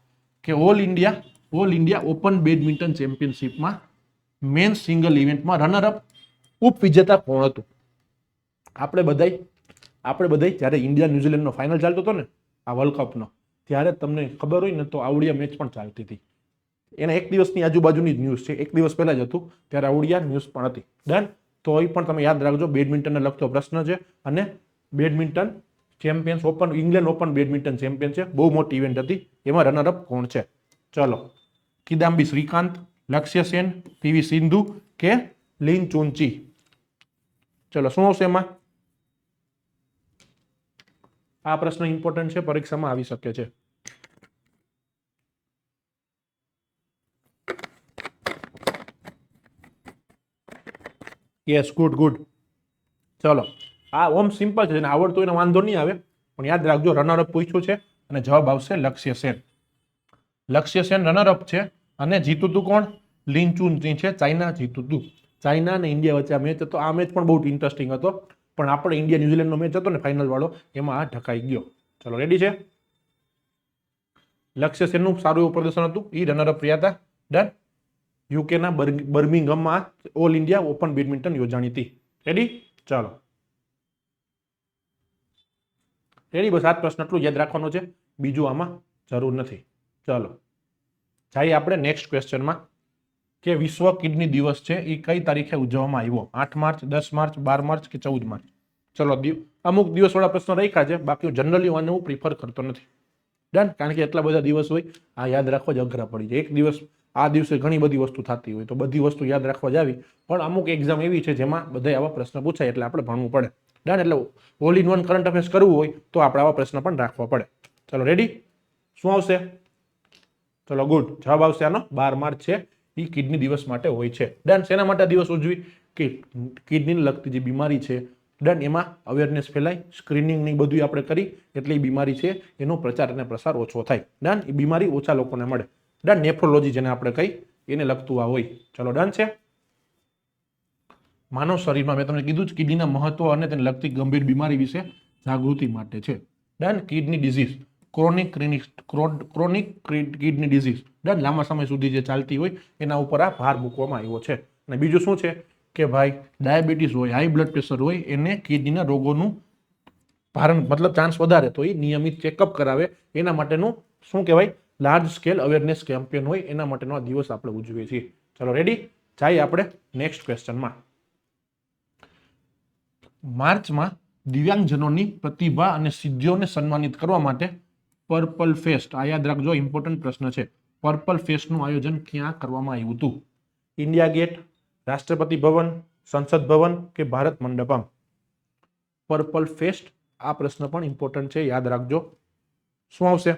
S1: કે ઓલ ઇન્ડિયા ઓપન બેડમિન્ટન ચેમ્પિયનશિપમાં મેન સિંગલ ઇવેન્ટમાં રનરઅપ ઉપવિજેતા કોણ હતું? આપણે બધાય જ્યારે ઇન્ડિયા ન્યુઝીલેન્ડનો ફાઇનલ ચાલતો હતો ને આ વર્લ્ડ કપનો, ત્યારે તમને ખબર હોય ને તો આવડિયા મેચ પણ ચાલતી હતી. એના એક દિવસની આજુબાજુની જ ન્યૂઝ છે, એક દિવસ પહેલા જ હતું ત્યારે આવડિયા ન્યૂઝ પણ હતી. ડન. તો એ પણ તમે યાદ રાખજો, બેડમિન્ટનને લગતો પ્રશ્ન છે. અને badminton champions open, England open badminton champion છે, બહુ મોટી ઇવેન્ટ હતી. એમાં રનરઅપ કોણ છે? ચલો કિદામ્બી શ્રીકાંત, લક્ષ્ય સેન, પીવી સિંધુ કે લીન ચુનચી? ચલો શું આવશે એમાં? આ પ્રશ્ન ઇમ્પોર્ટન્ટ છે, પરીક્ષામાં આવી શકે છે. Yes, good good. ચલો, આ ઓમ સિમ્પલ છે, જેને આવડતું એને વાંધો નહીં આવે, પણ યાદ રાખજો રનરઅપ પૂછ્યું છે અને જવાબ આવશે લક્ષ્ય સેન. લક્ષ્ય સેન રનરઅપ છે અને જીતું તું કોણ? લિન ચુન છે, ચાઇના જીતું તું. ચાઇના અને ઇન્ડિયા વચ્ચે આ મેચ હતો. આ મેચ પણ બહુ ઇન્ટરેસ્ટિંગ હતો, પણ આપણે ઇન્ડિયા ન્યુઝીલેન્ડનો મેચ હતો ને ફાઇનલ વાળો, એમાં આ ઢકાઈ ગયો. ચલો, રેડી છે? લક્ષ્ય સેનનું સારું એવું પ્રદર્શન હતું, એ રનરઅપ રહ્યા હતા. ડન. યુકેના બર્મિંગહામમાં ઓલ ઇન્ડિયા ઓપન બેડમિન્ટન યોજાણી હતી. રેડી? ચાલો, રેડી. બસ આ પ્રશ્ન એટલું યાદ રાખવાનો છે, બીજું આમાં જરૂર નથી. ચાલો, જઈએ આપણે નેક્સ્ટ ક્વેશ્ચનમાં કે વિશ્વ કિડની દિવસ છે એ કઈ તારીખે ઉજવવામાં આવ્યો? 8 માર્ચ, 10 માર્ચ, 12 માર્ચ કે 14 માર્ચ? ચલો, અમુક દિવસવાળા પ્રશ્નો રાખ્યા છે, બાકી જનરલી આને હું પ્રિફર કરતો નથી. ડન. કારણ કે એટલા બધા દિવસ હોય, આ યાદ રાખવા જ અઘરા પડી જાય. એક દિવસ આ દિવસે ઘણી બધી વસ્તુ થતી હોય, તો બધી વસ્તુ યાદ રાખવા જ આવી. પણ અમુક એક્ઝામ એવી છે જેમાં બધા આવા પ્રશ્ન પૂછાય, એટલે આપણે ભણવું પડે. ડન. એટલે all in one current affairs કરવું હોય તો આપણે આવા પ્રશ્ન પણ રાખવા પડે. ચલો, રેડી? શું આવશે? ચલો, ગુડ. જવાબ આવશે આનો 12 માર્ચ છે, એ કિડની દિવસ માટે હોય છે. ડન. શેના માટે આ દિવસ ઉજવી? કે કિડનીને લગતી જે બીમારી છે, ડન, એમાં અવેરનેસ ફેલાય, સ્ક્રીનિંગ ની બધું આપણે કરી, એટલે એ બીમારી છે એનો પ્રચાર અને પ્રસાર ઓછો થાય. ડન. એ બીમારી ઓછા લોકોને મળે. ડન. નેફ્રોલોજી જેને આપણે કહી, એને લગતું આ હોય. ચલો, ડન છે? માનવ શરીરમાં મેં તમને કીધું જ કિડનીના મહત્વ અને તેને લગતી ગંભીર બીમારી વિશે જાગૃતિ માટે છે. Done. Kidney disease, chronic kidney disease, done, લાંબા સમય સુધી જે ચાલતી હોય એના ઉપર આ ભાર મૂકવામાં આવ્યો છે. અને બીજું શું છે કે ભાઈ ડાયાબિટીસ હોય, હાઈ બ્લડ પ્રેશર હોય, એને કિડનીના રોગોનું ભારણ મતલબ ચાન્સ વધારે, તો એ નિયમિત ચેકઅપ કરાવે, એના માટેનું શું કહેવાય? લાર્જ સ્કેલ અવેરનેસ કેમ્પેન હોય, એના માટેનો આ દિવસ આપણે ઉજવીએ છીએ. ચલો, રેડી? જઈએ આપણે નેક્સ્ટ ક્વેશ્ચનમાં. માર્ચમાં દિવ્યાંગજનોની પ્રતિભા અને સિદ્ધિઓને સન્માનિત કરવા માટે પર્પલ ફેસ્ટ, આ યાદ રાખજો, ઇમ્પોર્ટન્ટ પ્રશ્ન છે. પર્પલ ફેસ્ટનું આયોજન ક્યાં કરવામાં આવ્યું હતું? ઇન્ડિયા ગેટ, રાષ્ટ્રપતિ ભવન, સંસદ ભવન કે ભારત મંડપમ? પર્પલ ફેસ્ટ, આ પ્રશ્ન પણ ઇમ્પોર્ટન્ટ છે, યાદ રાખજો. શું આવશે?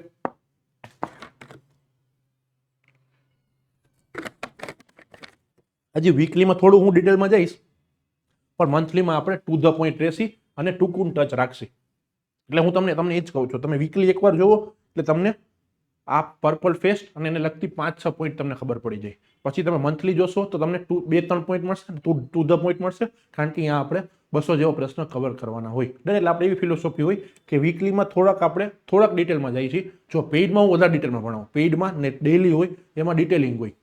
S1: હજી વીકલીમાં થોડું હું ડિટેલમાં જઈશ, પણ મંથલીમાં આપણે ટુ ધ પોઈન્ટ રહેશી અને ટૂંકું ટચ રાખશી. એટલે હું તમને એ જ કહું છું, તમે વીકલી એકવાર જોવો એટલે તમને આ પર્પલ ફેસ્ટ અને એને લગતી 5-6 પોઈન્ટ તમને ખબર પડી જાય. પછી તમે મંથલી જોશો તો તમને 2-3 પોઈન્ટ મળશે, ટુ ધ પોઈન્ટ મળશે, કારણ કે અહીંયા આપણે 200 જેવો પ્રશ્ન કવર કરવાના હોય. એટલે આપણે એવી ફિલોસોફી હોય કે વીકલીમાં થોડાક ડિટેલમાં જાય છે. જો પેઇડમાં હું વધારે ડિટેલમાં ભણાવું, પેઇડમાં ને ડેઇલી હોય એમાં ડિટેલિંગ હોય,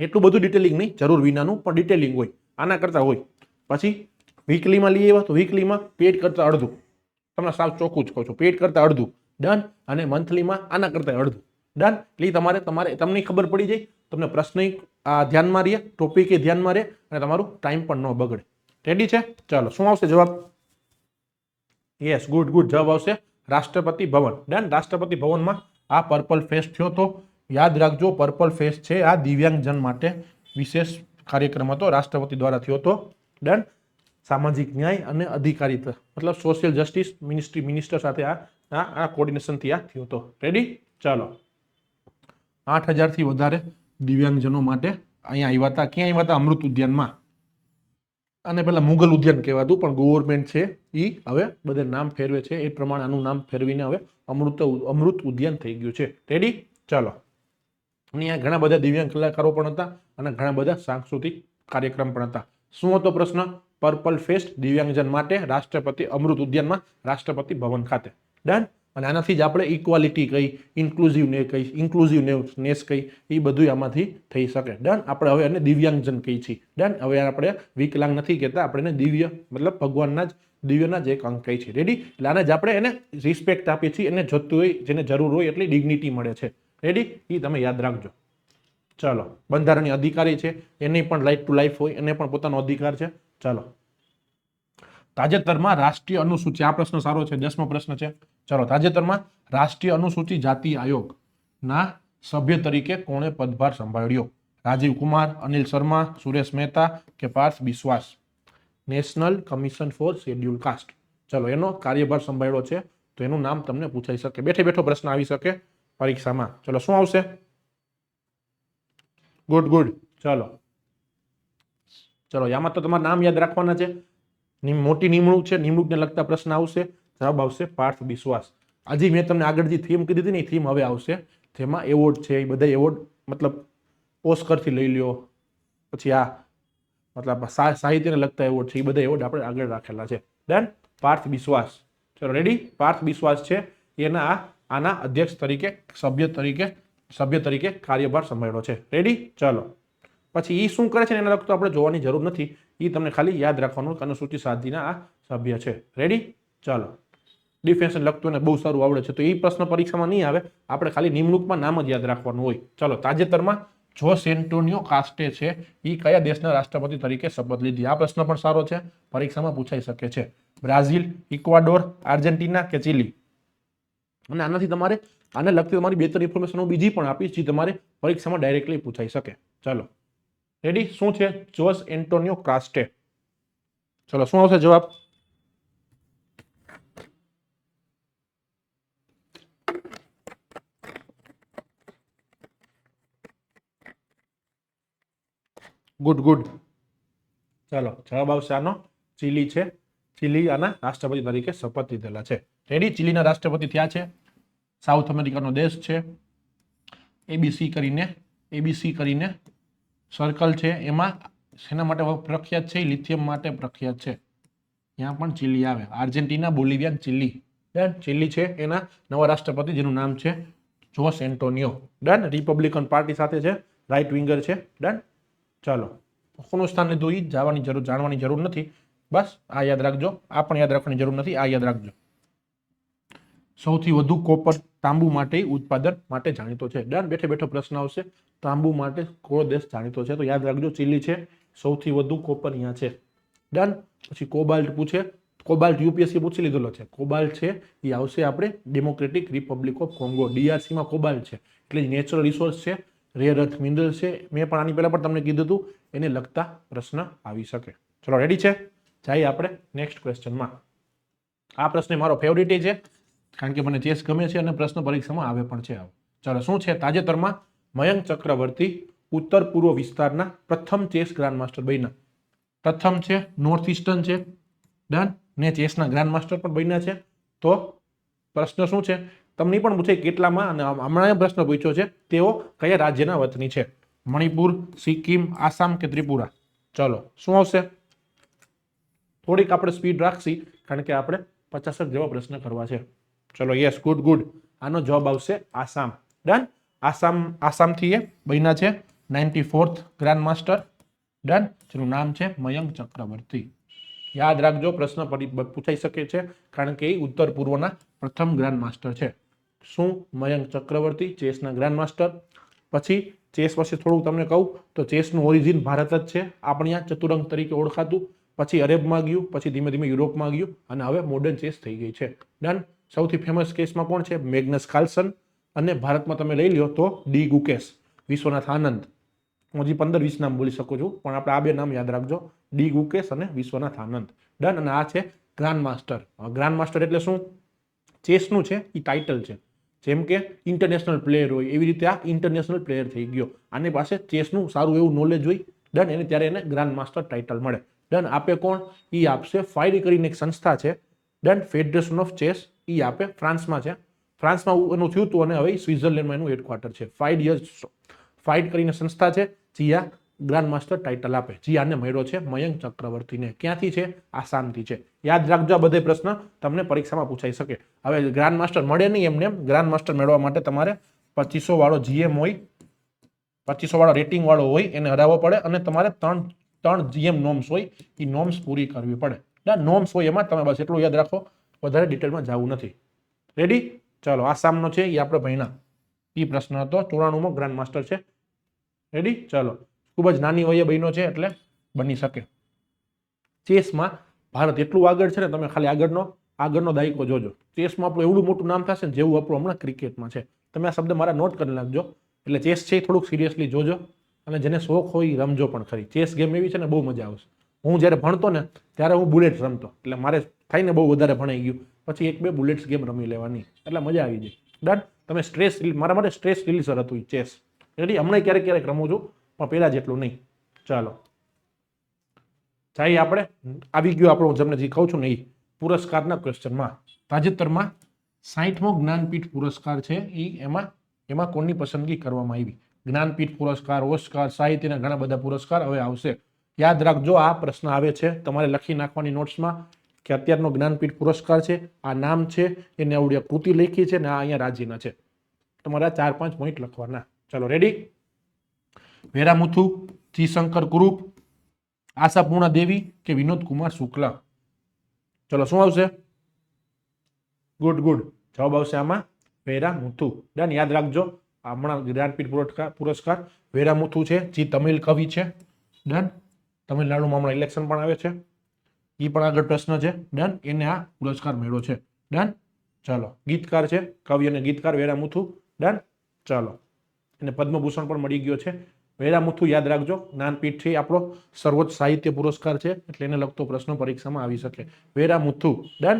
S1: એટલું બધું ડિટેલિંગ નહીં, જરૂર વિનાનું, પણ ડિટેલિંગ હોય, આના કરતાં હોય. પછી વીકલીમાં લઈએ તો વીકલીમાં પેડ કરતાં અડધું, તમને સાવ ચોખ્ખું જ કહું છું, પેડ કરતાં અડધું. ડન. અને મંથલીમાં આના કરતાં અડધું. ડન. એટલે તમને ખબર પડી જાય, તમને પ્રશ્ન ધ્યાનમાં રહે, ટોપિક ધ્યાનમાં રહે, અને તમારું ટાઈમ પણ ન બગડે. રેડી છે? ચાલો, શું આવશે જવાબ? Yes, good good. જવાબ આવશે રાષ્ટ્રપતિ ભવન. ડન. રાષ્ટ્રપતિ ભવનમાં આ પર્પલ ફેસ્ટ થયો તો. યાદ રાખજો, પર્પલ ફેસ્ટ છે આ દિવ્યાંગજન માટે વિશેષ કાર્યક્રમ હતો, રાષ્ટ્રપતિ દ્વારા થયો હતો. ડન. સામાજિક ન્યાય અને અધિકારીતા મતલબ સોશિયલ જસ્ટિસ મિનિસ્ટર સાથે આ કોર્ડિનેશનથી આ થયો હતો. રેડી? ચાલો, 8000 થી વધારે દિવ્યાંગજનો માટે અહીંયા આવ્યા હતા. ક્યાં આવ્યા હતા? અમૃત ઉદ્યાનમાં. અને પેલા મુગલ ઉદ્યાન કહેવાતું, પણ ગવર્મેન્ટ છે એ હવે બધે નામ ફેરવે છે, એ પ્રમાણે આનું નામ ફેરવીને હવે અમૃત ઉદ્યાન થઈ ગયું છે. રેડી? ચાલો. અહીંયા ઘણા બધા દિવ્યાંગ કલાકારો પણ હતા અને ઘણા બધા સાંસ્કૃતિક કાર્યક્રમ પણ હતા. શું હતો પ્રશ્ન? પર્પલ ફેસ્ટ દિવ્યાંગજન માટે રાષ્ટ્રપતિ અમૃત ઉદ્યાનમાં રાષ્ટ્રપતિ ભવન ખાતે. ડન. અને આનાથી જ આપણે ઇક્વાલિટી કઈ, ઇન્ક્લુઝિવનેસ કઈ, એ બધું આમાંથી થઈ શકે. ડન. આપણે હવે એને દિવ્યાંગજન કહી છીએ. ડન. હવે આપણે વિકલાંગ નથી કહેતા, આપણે એને દિવ્ય મતલબ ભગવાનના જ દિવ્યના જ એક અંગ કહી છીએ. રેડી? એટલે આને જ આપણે એને રિસ્પેક્ટ આપીએ છીએ, એને જોતું હોય, જેને જરૂર હોય એટલી ડિગ્નિટી મળે છે. રેડી? એ તમે યાદ રાખજો. ચાલો, બંધારણીય અધિકારી છે, એની પણ રાઈટ ટુ લાઈફ હોય, એને પણ પોતાનો અધિકાર છે. ચાલો, તાજેતરમાં રાષ્ટ્રીય અનુસૂચિ, આ પ્રશ્ન સારો છે, 10મો પ્રશ્ન છે. ચાલો, તાજેતરમાં રાષ્ટ્રીય અનુસૂચિ જાતિ આયોગના સભ્ય તરીકે કોણે પદભાર સંભાળ્યો? રાજીવ કુમાર, અનિલ શર્મા, સુરેશ મહેતા કે Parth Biswas? National Commission for Scheduled Caste. ચલો, એનો કાર્યભાર સંભાળ્યો છે તો એનું નામ તમને પૂછાઈ શકે, બેઠે બેઠો પ્રશ્ન આવી શકે પરીક્ષામાં. ચલો શું આવશે? Good good. ચલો ચલો આમાં તો તમારે નામ યાદ રાખવાના છે. મોટી નિમણૂક છે, નિમણૂકને લગતા પ્રશ્ન આવશે. જવાબ આવશે પાર્થ બિસ્વાસ. આજે મેં તમને આગળ જે થીમ કીધી હતી ને એ થીમ હવે આવશે. જેમાં એવોર્ડ છે, એ બધા એવોર્ડ મતલબ ઓસ્કરથી લઈ લ્યો, પછી આ મતલબ સાહિત્યને લગતા એવોર્ડ છે, એ બધા એવોર્ડ આપણે આગળ રાખેલા છે. ડન. પાર્થ બિસ્વાસ. ચલો રેડી. પાર્થ બિસ્વાસ છે એના આના અધ્યક્ષ તરીકે સભ્ય તરીકે કાર્યભાર સંભાળ્યો છે. રેડી. ચલો પછી એ શું કરે છે એના લગતું આપણે જોવાની જરૂર નથી, એ તમને ખાલી યાદ રાખવાનું. અનુસૂચિત જાતિના આ સભ્ય છે. રેડી. ચાલો ડિફેન્સને લગતું એને બહુ સારું આવડે છે, તો એ પ્રશ્ન પરીક્ષામાં નહીં આવે. આપણે ખાલી નિમણૂકમાં નામ જ યાદ રાખવાનું હોય. ચલો તાજેતરમાં જોસ એન્ટોનિયો કાસ્ટે છે એ કયા દેશના રાષ્ટ્રપતિ તરીકે શપથ લીધી? આ પ્રશ્ન પણ સારો છે, પરીક્ષામાં પૂછાઈ શકે છે. બ્રાઝિલ, ઇક્વાડોર, આર્જેન્ટિના કે ચીલી? અને આનાથી તમારે આને લગતી તમારી 2-3 ઇન્ફોર્મેશન હું બીજી પણ આપીશ, જે તમારે પરીક્ષામાં ડાયરેક્ટલી પૂછાઈ શકે. ચલો રેડી. શું છે? જોસ એન્ટોનિયો કાસ્ટે. ચલો શું આવશે જવાબ? Good good. ચાલો જવાબ આવશે આનો ચીલી છે. ચીલી આના રાષ્ટ્રપતિ તરીકે શપથ લીધેલા છે. રેડી. ચીલીના રાષ્ટ્રપતિ થયા છે. સાઉથ અમેરિકાનો દેશ છે. એબીસી કરીને સર્કલ છે. એમાં શેના માટે પ્રખ્યાત છે? લિથિયમ માટે પ્રખ્યાત છે. ત્યાં પણ ચીલી આવે. Argentina, Bolivia, chilli. Done. Chilli છે એના નવા રાષ્ટ્રપતિ જેનું નામ છે જોસ એન્ટોનિયો. ડન. રિપબ્લિકન પાર્ટી સાથે છે, રાઇટ વિંગર છે. ડન. ચાલો કોનું સ્થાન લીધું એ જાણવાની જરૂર નથી. બસ આ યાદ રાખજો. આ પણ યાદ રાખવાની જરૂર નથી, આ યાદ રાખજો. સૌથી વધુ કોપર તાંબુ માટે ઉત્પાદન માટે જાણીતો છે. ડન. બેઠે બેઠો પ્રશ્ન આવશે. તાંબુ માટે કયો દેશ જાણીતો છે? તો યાદ રાખજો ચીલી છે. સૌથી વધુ કોપર અહીંયા છે. ડન. પછી કોબાલ્ટ પૂછે. કોબાલ્ટ યુપીએસસી પૂછી લીધેલો છે. કોબાલ્ટ છે એ આવશે આપણે ડેમોક્રેટિક રિપબ્લિક ઓફ કોંગો, ડીઆરસીમાં કોબાલ્ટ છે. એટલે નેચરલ રિસોર્સ છે, રેર અર્થ મિનરલ છે. મેં પણ આની પહેલા પણ તમને કીધું હતું, એને લગતા પ્રશ્ન આવી શકે. ચલો રેડી છે. જઈએ આપણે નેક્સ્ટ ક્વેશ્ચનમાં. આ પ્રશ્ન મારો ફેવરિટ છે, કારણ કે મને ચેસ ગમે છે અને પ્રશ્ન પરીક્ષામાં આવે પણ છે. ચાલો શું છે? તાજેતરમાં મયંક ચક્રવર્તી ઉત્તર પૂર્વ વિસ્તારના પ્રથમ ચેસ ગ્રાન્ડ માસ્ટર બન્યા. પ્રથમ છે, નોર્થ ઇસ્ટર્ન છે. ડન. ને ચેસના ગ્રાન્ડ માસ્ટર પણ બન્યા છે. તો પ્રશ્ન શું છે તમને પણ પૂછે કેટલામાં, અને હમણાં પ્રશ્ન પૂછ્યો છે તેઓ કયા રાજ્યના વતની છે? મણિપુર, સિક્કિમ, આસામ કે ત્રિપુરા? ચલો શું આવશે? થોડીક આપણે સ્પીડ રાખશી, કારણ કે આપણે 50 જેવા પ્રશ્ન કરવા છે. ચલો યસ, ગુડ ગુડ. આનો જવાબ આવશે આસામ. ડન. આસામથી એ બન્યા છે 94th ગ્રાન્ડ માસ્ટર. ડન. જેનું નામ છે મયંક ચક્રવર્તી. યાદ રાખજો, પ્રશ્ન પૂછાઈ શકે છે, કારણ કે એ ઉત્તર પૂર્વના પ્રથમ ગ્રાન્ડ માસ્ટર છે. શું? મયંક ચક્રવર્તી, ચેસના ગ્રાન્ડ માસ્ટર. પછી ચેસ પછી થોડું તમને કહું તો ચેસનું ઓરિજિન ભારત જ છે. આપણે અહીંયા ચતુરંગ તરીકે ઓળખાતું, પછી અરેબમાં ગયું, પછી ધીમે ધીમે યુરોપમાં ગયું, અને હવે મોડર્ન ચેસ થઈ ગઈ છે. ડન. સૌથી ફેમસ કેસમાં કોણ છે? મેગ્નસ કાર્લસન. અને ભારતમાં તમે લઈ લ્યો તો ડી ગુકેશ, વિશ્વનાથ આનંદ. હું હજી 15-20 નામ બોલી શકું છું, પણ આપણે આ 2 નામ યાદ રાખજો, ડી ગુકેશ અને વિશ્વનાથ આનંદ. ડન. અને આ છે ગ્રાન્ડ માસ્ટર. ગ્રાન્ડ માસ્ટર એટલે શું? ચેસનું છે એ ટાઇટલ છે. જેમ કે ઇન્ટરનેશનલ પ્લેયર હોય એવી રીતે આ ઇન્ટરનેશનલ પ્લેયર થઈ ગયો. આની પાસે ચેસનું સારું એવું નોલેજ હોય. ડન. એને ત્યારે એને ગ્રાન્ડ માસ્ટર ટાઇટલ મળે. ડન. આપે કોણ? એ આપશે ફાયરી કરીને એક સંસ્થા છે. ડન. Federation of chess. એ આપે ફ્રાન્સમાં છે. ફ્રાન્સમાં એનું થયું હતું, અને હવે સ્વિટ્ઝરલેન્ડમાં એનું હેડક્વાર્ટર છે. ફાઇટ કરીને સંસ્થા છે જે આ ગ્રાન્ડ માસ્ટર ટાઇટલ આપે. જે આને મળ્યો છે મયંક ચક્રવર્તીને. ક્યાંથી છે? આસામથી છે. યાદ રાખજો, આ બધે પ્રશ્ન તમને પરીક્ષામાં પૂછાઈ શકે. હવે ગ્રાન્ડ માસ્ટર મળે નહીં એમને. ગ્રાન્ડ માસ્ટર મેળવવા માટે તમારે 2500 વાળો જીએમ હોય, 2500 વાળો રેટિંગ વાળો હોય, એને હરાવવો પડે, અને તમારે ત્રણ જીએમ નોમ્સ હોય, એ નોમ્સ પૂરી કરવી પડે. નોમ્સ હોય એમાં તમે બસ એટલું યાદ રાખો, વધારે ડિટેલમાં જવું નથી. રેડી? ચાલો આસામનો છે એ આપણે ભણ્યા. એ પ્રશ્ન હતો. 94મો ગ્રાન્ડ માસ્ટર છે. રેડી? ચાલો ખૂબ જ નાની વયે બન્યો છે એટલે બની શકે. ચેસમાં ભારત એટલું આગળ છે ને, તમે ખાલી આગળનો દાયકો જોજો. ચેસમાં આપણું એવડું મોટું નામ થશે ને જેવું આપણું હમણાં ક્રિકેટમાં છે. તમે આ શબ્દ મારા નોટ કરી નાખજો. એટલે ચેસ છે એ થોડુંક સિરિયસલી જોજો, અને જેને શોખ હોય એ રમજો પણ ખરી. ચેસ ગેમ એવી છે ને, બહુ મજા આવશે. હું જ્યારે ભણતો ને ત્યારે હું બુલેટ રમતો, એટલે મારે થાય ને બહુ વધારે ભણાઈ ગયું. પછી 1-2 બુલેટ્સ ગેમ રમી લેવાની, એટલે મજા આવી જાય. ડન. તમે સ્ટ્રેસ, મારા માટે સ્ટ્રેસ રિલીઝર હતું ચેસ. રેડી? હમણાં ક્યારેક ક્યારેક રમું છું, પણ પહેલા જેટલું નહીં. ચાલો જાય આપણે. આવી ગયો આપણો, હું તમને જે કહું છું ને એ પુરસ્કારના ક્વેશ્ચનમાં. તાજેતરમાં 60મો જ્ઞાનપીઠ પુરસ્કાર છે, એમાં કોની પસંદગી કરવામાં આવી? જ્ઞાનપીઠ પુરસ્કાર, ઓસ્કાર, સાહિત્યના ઘણા બધા પુરસ્કાર હવે આવશે. યાદ રાખજો, આ પ્રશ્ન આવે છે, તમારે લખી નાખવાની નોટ્સમાં કે અત્યારનો જ્ઞાનપીઠ પુરસ્કાર છે, આ નામ છે, એને આવડી કૃતિ લખી છે ને આ અહીંયા રાજીના છે. તમારે 4-5 પોઈન્ટ લખવાના. ચાલો રેડી? વેરામુથુ, જી શંકર કુરૂપ, આશાપૂર્ણા દેવી કે વિનોદ કુમાર શુક્લા? ચલો શું આવશે? Good good. જવાબ આવશે આમાં વેરામુથુ. ડન. યાદ રાખજો, હમણાં જ્ઞાનપીઠ પુરસ્કાર વેરામુથુ છે, જે તમિલ કવિ છે. ડન. તમિલનાડુમાં હમણાં ઇલેક્શન પણ આવે છે, એ પણ આગળ પ્રશ્ન છે. ડન. એને આ પુરસ્કાર મળ્યો છે. ડન. ચાલો. ગીતકાર છે, કવિ અને ગીતકાર વેરામુથુ. ડન. ચાલો. એને પદ્મભૂષણ પણ મળી ગયો છે. વેરામુથુ યાદ રાખજો, જ્ઞાનપીઠ છે, આપણો સર્વોચ્ચ સાહિત્ય પુરસ્કાર છે, એટલે એને લગતો પ્રશ્ન પરીક્ષામાં આવી શકે. વેરામુથુ. ડન.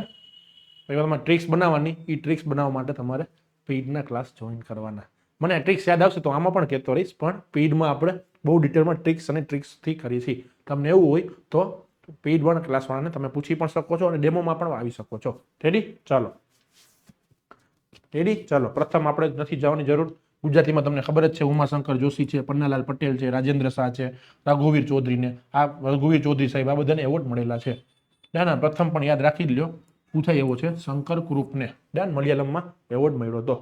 S1: તમારે ટ્રિક્સ બનાવવાની, એ ટ્રિક્સ બનાવવા માટે તમારે પેઇડના ક્લાસ જોઈન કરવાના. મને ટ્રિક્સ યાદ આવશે તો આમાં પણ કહેતો રહીશ, પણ પેઇડમાં આપણે બહુ ડિટેલમાં ટ્રિક્સ અને ટ્રિક્સથી કરીએ છીએ. તમને એવું હોય તો પેઇડ 1 ક્લાસવાળાને તમે પૂછી પણ શકો છો અને ડેમોમાં પણ આવી શકો છો. રેડી? ચાલો રેડી? ચાલો. પ્રથમ આપણે નથી જવાની જરૂર. ગુજરાતીમાં તમને ખબર જ છે, ઉમાશંકર જોશી છે, પન્નાલાલ પટેલ છે, રાજેન્દ્ર શાહ છે, રઘુવીર ચૌધરીને, આ રઘુવીર ચૌધરી સાહેબ, આ બધાને એવોર્ડ મળેલા છે. ના પ્રથમ પણ યાદ રાખી જ લ્યો, પૂછાય એવો છે, શંકર કુરૂપને. ડન. મલયાલમમાં એવોર્ડ મળ્યો હતો.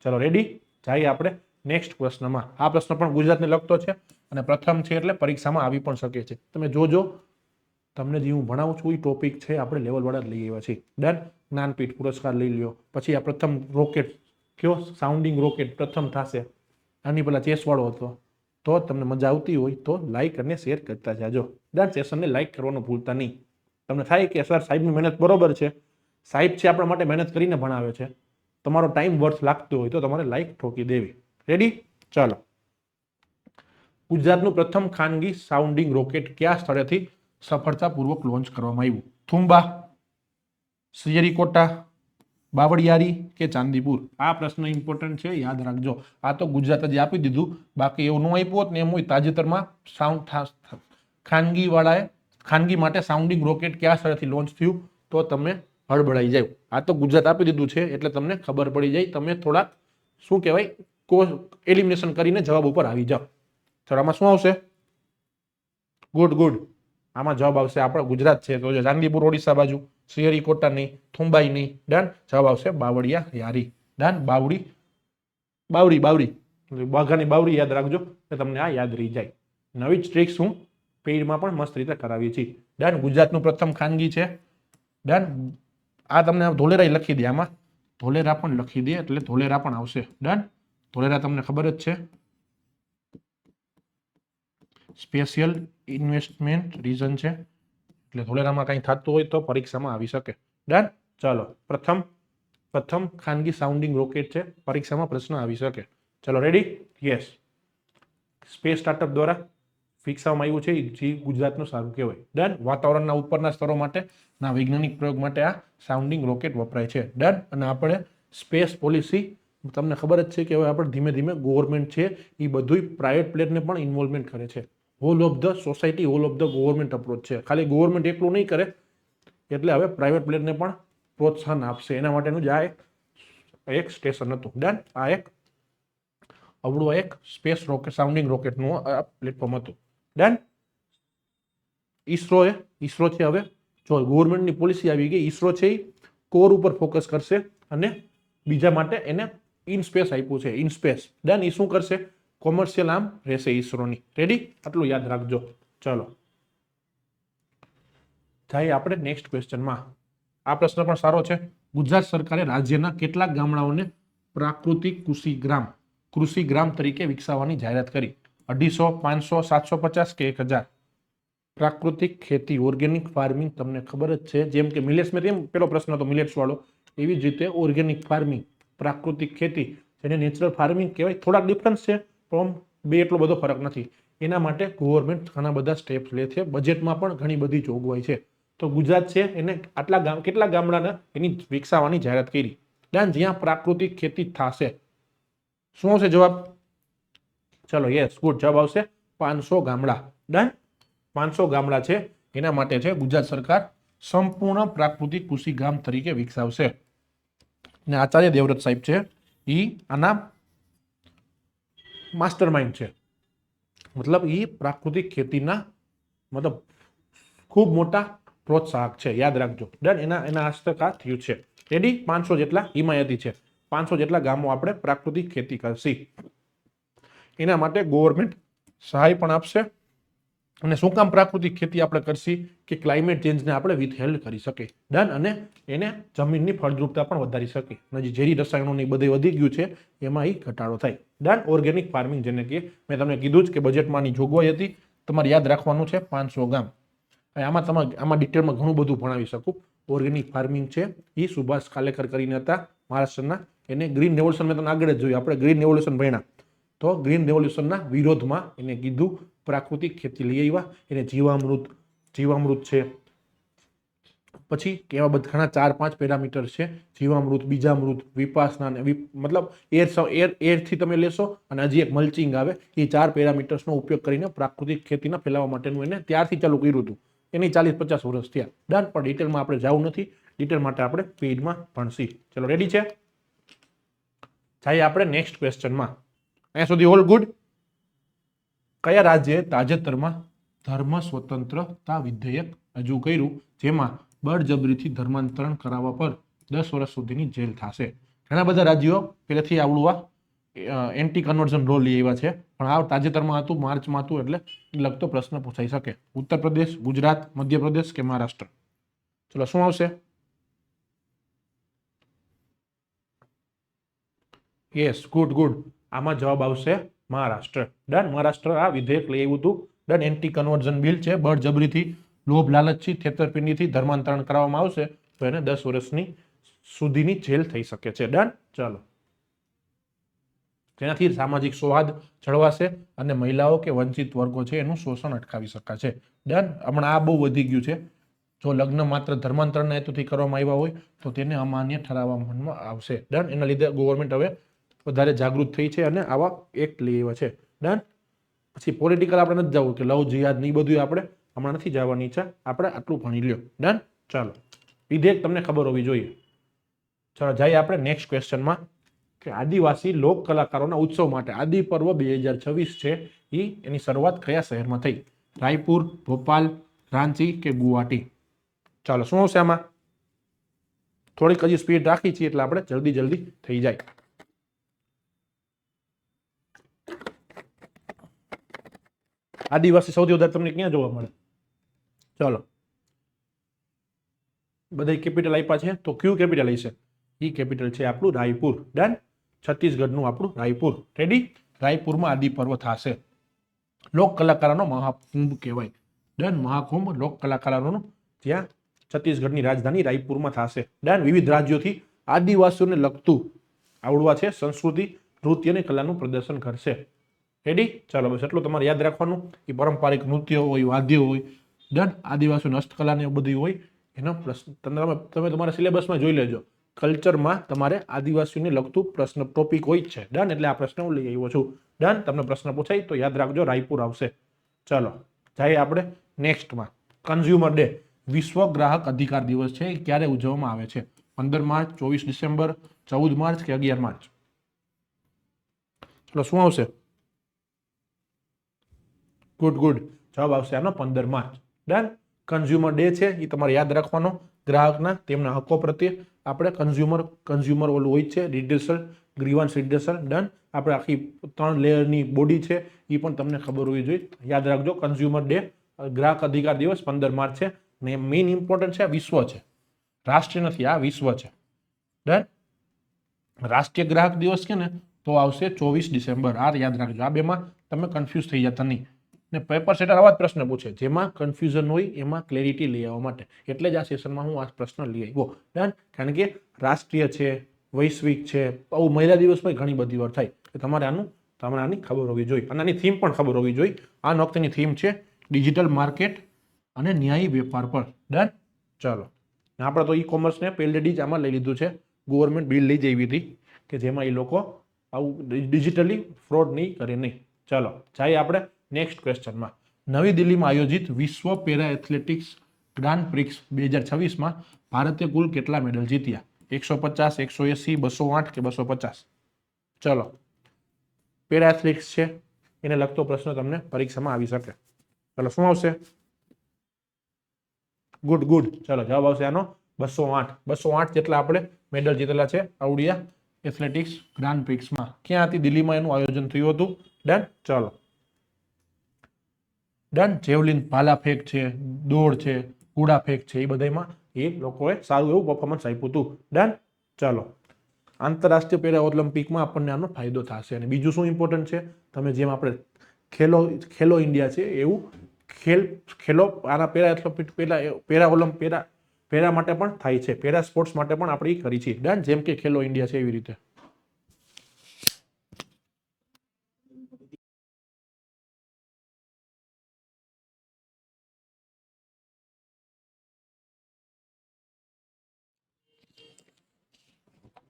S1: ચલો રેડી? જઈએ આપણે નેક્સ્ટ પ્રશ્નમાં. આ પ્રશ્ન પણ ગુજરાતને લગતો છે અને પ્રથમ છે એટલે પરીક્ષામાં આવી પણ શકે છે. તમે જોજો, તમને જે હું ભણાવું છું એ ટોપિક છે, આપણે લેવલવાળા જ લઈ આવ્યા છીએ. ડન. જ્ઞાનપીઠ પુરસ્કાર લઈ લ્યો, પછી આ પ્રથમ રોકેટ, કયો સાઉન્ડિંગ રોકેટ પ્રથમ થશે, આની પેલા ચેસવાળો હતો. તો તમને મજા આવતી હોય તો લાઇક અને શેર કરતા જાજો. ડન. સેશનને લાઇક કરવાનું ભૂલતા નહીં. તમને થાય કે સર સાહેબની મહેનત બરોબર છે, સાહેબ છે આપણા માટે મહેનત કરીને ભણાવે છે, તમારો ટાઈમ વર્થ લાગતો હોય તો તમારે લાઇક ઠોકી દેવી. રેડી? ચાલો. ગુજરાતનું પ્રથમ ખાનગી સાઉન્ડિંગ રોકેટ કયા સ્થળેથી સફળતાપૂર્વક લોન્ચ કરવામાં આવ્યું? થુંબા, શ્રીહરિકોટા, બાવળિયારી કે ચાંદીપુર? આ પ્રશ્ન ઇમ્પોર્ટન્ટ છે, યાદ રાખજો. આ તો ગુજરાત જ આપી દીધું, બાકી એવું ન આપ્યું હોત ને એમ હોય તાજેતરમાં ખાનગી માટે સાઉન્ડિંગ રોકેટ કયા સ્થળેથી લોન્ચ થયું તો તમે હળબળાઈ જાય. આ તો ગુજરાત આપી દીધું છે એટલે તમને ખબર પડી જાય, તમે થોડાક શું કહેવાય એલિમિનેશન કરીને જવાબ ઉપર આવી જાઓ. ચલો આમાં શું આવશે? Good good. આમાં જવાબ આવશે આપણો ગુજરાત છે તો ચાંદીપુર ઓડિશા બાજુ, શ્રીહરિકોટા નહીં, થુંબાઈ નહીં. ડન. જવાબ આવશે બાવળિયા યારી. ડન. બાવરી બાઘાની બાવરી યાદ રાખજો કે તમને આ યાદ રહી જાય. નવી જ ટ્રિક્સ હું પેઇડમાં પણ મસ્ત રીતે કરાવી છે. ડન. ગુજરાતનું પ્રથમ ખાનગી છે. ડન. આ તમને ધોલેરા લખી દે, આમાં ધોલેરા પણ લખી દે એટલે ધોલેરા પણ આવશે. ડન. ધોલેરા તમને ખબર જ છે, સ્પેશિયલ ઇન્વેસ્ટમેન્ટ રીઝન છે, એટલે ધોલેરામાં કંઈ થતું હોય તો પરીક્ષામાં આવી શકે. ડન. ચાલો. પ્રથમ ખાનગી સાઉન્ડિંગ રોકેટ છે, પરીક્ષામાં પ્રશ્ન આવી શકે. ચલો રેડી? યસ. સ્પેસ સ્ટાર્ટઅપ દ્વારા વિકસાવવામાં આવ્યું છે, જે ગુજરાતનું સારું કહેવાય. ડન. વાતાવરણના ઉપરના સ્તરો માટે ના વૈજ્ઞાનિક પ્રયોગ માટે આ સાઉન્ડિંગ રોકેટ વપરાય છે. ડન. અને આપણે સ્પેસ પોલિસી તમને ખબર જ છે કે હવે આપણે ધીમે ધીમે ગવર્મેન્ટ છે એ બધું પ્રાઇવેટ પ્લેયરને પણ ઇન્વોલ્વમેન્ટ કરે છે. Whole of the society, whole of the government approach છે. ખાલી ગવર્મેન્ટ એકલું નહીં કરે, એટલે હવે પ્રાઇવેટ પ્લેયરને પણ પ્રોત્સાહન આપશે. એના માટેનું જ આ એક સ્ટેશન હતું. ડન. આ એક સ્પેસ રોકેટ સાઉન્ડિંગ રોકેટનું પ્લેટફોર્મ હતું. ડન. ઈસરો છે, હવે જો ગવર્મેન્ટની પોલિસી આવી ગઈ, ઈસરો છે એ કોર ઉપર ફોકસ કરશે અને બીજા માટે એને ઇન સ્પેસ આપ્યું છે, ઇન સ્પેસ. ડન. એ શું કરશે? કોમર્શિયલ આમ રહેશે ઈસરોની. રેડી? આટલું યાદ રાખજો. ચલો જઈએ આપણે નેક્સ્ટ ક્વેશ્ચનમાં. આ પ્રશ્ન પણ સારો છે. ગુજરાત સરકારે રાજ્યના કેટલાક ગામડાઓને પ્રાકૃતિક કૃષિ ગ્રામ તરીકે વિકસાવવાની જાહેરાત કરી? 250, 500, 750 કે 1000? પ્રાકૃતિક ખેતી, ઓર્ગેનિક ફાર્મિંગ તમને ખબર જ છે, જેમ કે મિલેટ્સ મેં તેમ પેલો પ્રશ્ન હતો મિલેટ્સ વાળો, એવી જ રીતે ઓર્ગેનિક ફાર્મિંગ, પ્રાકૃતિક ખેતી, જેને નેચરલ ફાર્મિંગ કહેવાય. થોડાક ડિફરન્સ છે પણ બે એટલો બધો ફરક નથી. એના માટે ગવર્મેન્ટ ઘણા બધા સ્ટેપ્સ લે છે, બજેટમાં પણ ઘણી બધી જોગવાઈ છે. તો ગુજરાત છે એને આટલા કેટલા ગામડાને એની વિકસાવવાની જાહેરાત કરી ડન જ્યાં પ્રાકૃતિક ખેતી થશે શું આવશે જવાબ ચલો યસ ગુડ જવાબ આવશે 500 ગામડા ડન 500 ગામડા છે એના માટે છે ગુજરાત સરકાર સંપૂર્ણ પ્રાકૃતિક કૃષિ ગામ તરીકે વિકસાવશે ને આચાર્ય દેવવ્રત સાહેબ છે એ આના માસ્ટર માઇન્ડ છે મતલબ એ પ્રાકૃતિક ખેતીના મતલબ ખૂબ મોટા પ્રોત્સાહક છે યાદ રાખજો ડન એના હસ્તક આ થયું છે રેડી 500 જેટલા હિમાયતી છે 500 જેટલા ગામો આપણે પ્રાકૃતિક ખેતી કરશી એના માટે ગવર્મેન્ટ સહાય પણ આપશે અને શું કામ પ્રાકૃતિક ખેતી આપણે કરશી કે ક્લાઇમેટ ચેન્જને આપણે વિથહેલ્ડ કરી શકીએ ડન અને એને જમીનની ફળદ્રુપતા પણ વધારી શકીએ અને જે ઝેરી રસાયણોની બધે વધી ગયું છે એમાં એ ઘટાડો થાય ડન ઓર્ગેનિક ફાર્મિંગ જેને કે મેં તમને કીધું જ કે બજેટમાંની જોગવાઈ હતી તમારે યાદ રાખવાનું છે 500 ગામ આમાં ડિટેલમાં ઘણું બધું ભણાવી શકું ઓર્ગેનિક ફાર્મિંગ છે એ સુભાષ કાલેકર કરીને હતા મહારાષ્ટ્રના એને ગ્રીન રેવોલ્યુશન મેં તમને આગળ જ જોયું આપણે ગ્રીન રેવોલ્યુશન ભણ્યા તો ગ્રીન રેવોલ્યુશનના વિરોધમાં એને કીધું પ્રાકૃતિક ખેતી લઈ આવ્યા એને જીવામૃત છે પછી એવા બધા ઘણા 4-5 પેરામીટર છે જીવામૃત બીજામૃત વિપાસના મતલબ એરથી તમે લેશો અને હજી એક મલ્ચિંગ આવે એ 4 પેરામીટર્સનો ઉપયોગ કરીને પ્રાકૃતિક ખેતીના ફેલાવવા માટેનું એને ત્યારથી ચાલુ કર્યું હતું એની 40-50 વર્ષ થયા ડન પણ ડિટેલમાં આપણે જવું નથી ડિટેલ માટે આપણે પેઇડમાં ભણશી ચલો રેડી છે જઈએ આપણે નેક્સ્ટ ક્વેશ્ચનમાં અહીંયા સુધી ઓલ ગુડ કયા રાજ્યે તાજેતરમાં ધર્મ સ્વતંત્રતા વિધેયક રજૂ કર્યું જેમાં બળજબરીથી ધર્માંતરણ કરાવવા પર 10 વર્ષ સુધીની જેલ થશે ઘણા બધા રાજ્યો પહેલેથી આવડું એન્ટી કન્વર્ઝન લો લઈ આવ્યા છે પણ આ તાજેતરમાં હતું માર્ચમાં હતું એટલે લગતો પ્રશ્ન પૂછાઈ શકે ઉત્તર પ્રદેશ ગુજરાત મધ્યપ્રદેશ કે મહારાષ્ટ્ર ચલો શું આવશે યસ ગુડ આમાં જવાબ આવશે મહારાષ્ટ્ર ડન મહારાષ્ટ્ર આ વિધેયક લઈ આવ્યું હતું ડન એન્ટી કન્વર્ઝન બિલ છે બળજબરીથી લોભ લાલચથી છેતરપિંડીથી ધર્માંતરણ કરવામાં આવશે તો એને 10 વર્ષની સુધીની જેલ થઈ શકે છે ડન ચાલો તેનાથી સામાજિક સૌહાર્દ જળવાશે અને મહિલાઓ કે વંચિત વર્ગો છે એનું શોષણ અટકાવી શકાશે ડન હમણાં આ બહુ વધી ગયું છે જો લગ્ન માત્ર ધર્માંતરણના હેતુથી કરવામાં આવ્યા હોય તો તેને અમાન્ય ઠરાવવામાં આવશે ડન એના લીધે ગવર્મેન્ટ હવે વધારે જાગૃત થઈ છે અને આવા એક્ટ લઈ આવ્યા છે ડન પછી પોલિટિકલ આપણે નથી જવું કે લવ જિહાદ ને બધું આપણે હમણાં નથી જવાની ઈચ્છા આપણે આટલું ભણી લ્યો ડન ચાલો વિધેયક તમને ખબર હોવી જોઈએ ચાલો જઈએ આપણે નેક્સ્ટ ક્વેશ્ચનમાં કે આદિવાસી લોક કલાકારોના ઉત્સવ માટે આદિ પર્વ 2026 છે એની શરૂઆત કયા શહેરમાં થઈ રાયપુર ભોપાલ રાંચી કે ગુવાહાટી ચાલો શું આવશે આમાં થોડીક હજી સ્પીડ રાખી છીએ એટલે આપણે જલ્દી થઈ જાય આદિવાસી સૌથી વધારે તમને ક્યાં જોવા મળે ચાલો બધા કેપિટલ આપ્યા છે તો કયું કેપિટલ હશે એ કેપિટલ છે આપણું રાયપુર ડન છત્તીસગઢનું આપણું રાયપુર રેડી રાયપુરમાં આદિ પર્વ થશે લોક કલાકારોનો મહાકુંભ કહેવાય ડન મહાકુંભ લોક કલાકારોનો ત્યાં છત્તીસગઢની રાજધાની રાયપુરમાં થશે ડન વિવિધ રાજ્યોથી આદિવાસીઓને લગતું આવડવા છે સંસ્કૃતિ નૃત્ય અને કલાનું પ્રદર્શન કરશે રેડી ચાલો બસ એટલું તમારે યાદ રાખવાનું એ પારંપરિક નૃત્ય હોય વાદ્ય હોય ડન આદિવાસીઓની હસ્તકલા ને બધું હોય એનો પ્રશ્ન તમે તમારા સિલેબસમાં જોઈ લેજો કલ્ચરમાં તમારે આદિવાસીઓને લગતું પ્રશ્ન ટોપિક હોય જ છે ડન એટલે આ પ્રશ્ન હું લઈ આવ્યો છું ડન તમને પ્રશ્ન પૂછાય તો યાદ રાખજો રાયપુર આવશે ચલો જઈએ આપણે નેક્સ્ટમાં કન્ઝ્યુમર ડે વિશ્વ ગ્રાહક અધિકાર દિવસ છે એ ક્યારે ઉજવવામાં આવે છે 15 માર્ચ 24 ડિસેમ્બર 14 માર્ચ કે 11 માર્ચ ચલો શું આવશે ગુડ જવાબ આવશે આનો 15 માર્ચ ડન કન્ઝ્યુમર ડે છે એ તમારે યાદ રાખવાનો ગ્રાહકના તેમના હકો પ્રત્યે આપણે કન્ઝ્યુમર ઓલું હોય છે રિડ્યુસલ ગ્રીવાન્સ રિડ્યુસલ ડન આપણે આખી 3 લેયરની બોડી છે એ પણ તમને ખબર હોવી જોઈએ યાદ રાખજો કન્ઝ્યુમર ડે ગ્રાહક અધિકાર દિવસ 15 માર્ચ છે ને મેઇન ઇમ્પોર્ટન્ટ છે વિશ્વ છે રાષ્ટ્રીય નથી આ વિશ્વ છે ડન રાષ્ટ્રીય ગ્રાહક દિવસ છે ને તો આવશે 24 ડિસેમ્બર આ યાદ રાખજો આ બેમાં તમે કન્ફ્યુઝ થઈ જતા નહીં ને પેપર સેટર આવા જ પ્રશ્ન પૂછે જેમાં કન્ફ્યુઝન હોય એમાં ક્લેરિટી લઈ આવવા માટે એટલે જ આ સેશનમાં હું આ પ્રશ્ન લઈ આવ્યો ડન કારણ કે રાષ્ટ્રીય છે વૈશ્વિક છે આવું મહિલા દિવસમાં ઘણી બધી વાર થાય તમારે આની ખબર હોવી જોઈએ અને આની થીમ પણ ખબર હોવી જોઈએ આ વખતેની થીમ છે ડિજિટલ માર્કેટ અને ન્યાયી વેપાર પર ડન ચાલો, આપણે તો ઈ કોમર્સને પહેલેથી જ આમાં લઈ લીધું છે, ગવર્મેન્ટ બિલ લઈ જઈ હતી કે જેમાં એ લોકો આવું ડિજિટલી ફ્રોડ નહીં કરે નહીં. ચાલો જઈએ આપણે નેક્સ્ટ ક્વેશ્ચનમાં. નવી દિલ્હીમાં આયોજિત વિશ્વ પેરા એથ્લેટિક્સ ગ્રાન્ડ પ્રિક્સ 2026માં ભારતે કુલ કેટલા મેડલ જીત્યા? 150, 180, 208 કે 250? ચલો, પેરા એથ્લેટિક્સ છે એને લગતો પ્રશ્ન તમને પરીક્ષામાં આવી શકે. ચલો શું આવશે? Good good. ચલો જવાબ આવશે આનો 208. 208 જેટલા આપણે મેડલ જીતેલા છે આવડિયા એથ્લેટિક્સ ગ્રાન્ડ પ્રિક્સમાં. ક્યાં હતી? દિલ્હીમાં એનું આયોજન થયું હતું. ડન. ચલો ડન. જેવલિન ભાલા ફેંક છે, દોડ છે, કુડા ફેંક છે, એ બધામાં એ લોકોએ સારું એવું પરફોર્મન્સ આપ્યું હતું. ડન. ચલો, આંતરરાષ્ટ્રીય પેરા ઓલિમ્પિકમાં આપણને આનો ફાયદો થશે. અને બીજું શું ઇમ્પોર્ટન્ટ છે, તમે જેમ આપણે ખેલો ઇન્ડિયા છે એવું ખેલો આના પેરા માટે પણ થાય છે, પેરા સ્પોર્ટ્સ માટે પણ આપણે કરી છે. ડન. જેમ કે ખેલો ઇન્ડિયા છે એવી રીતે.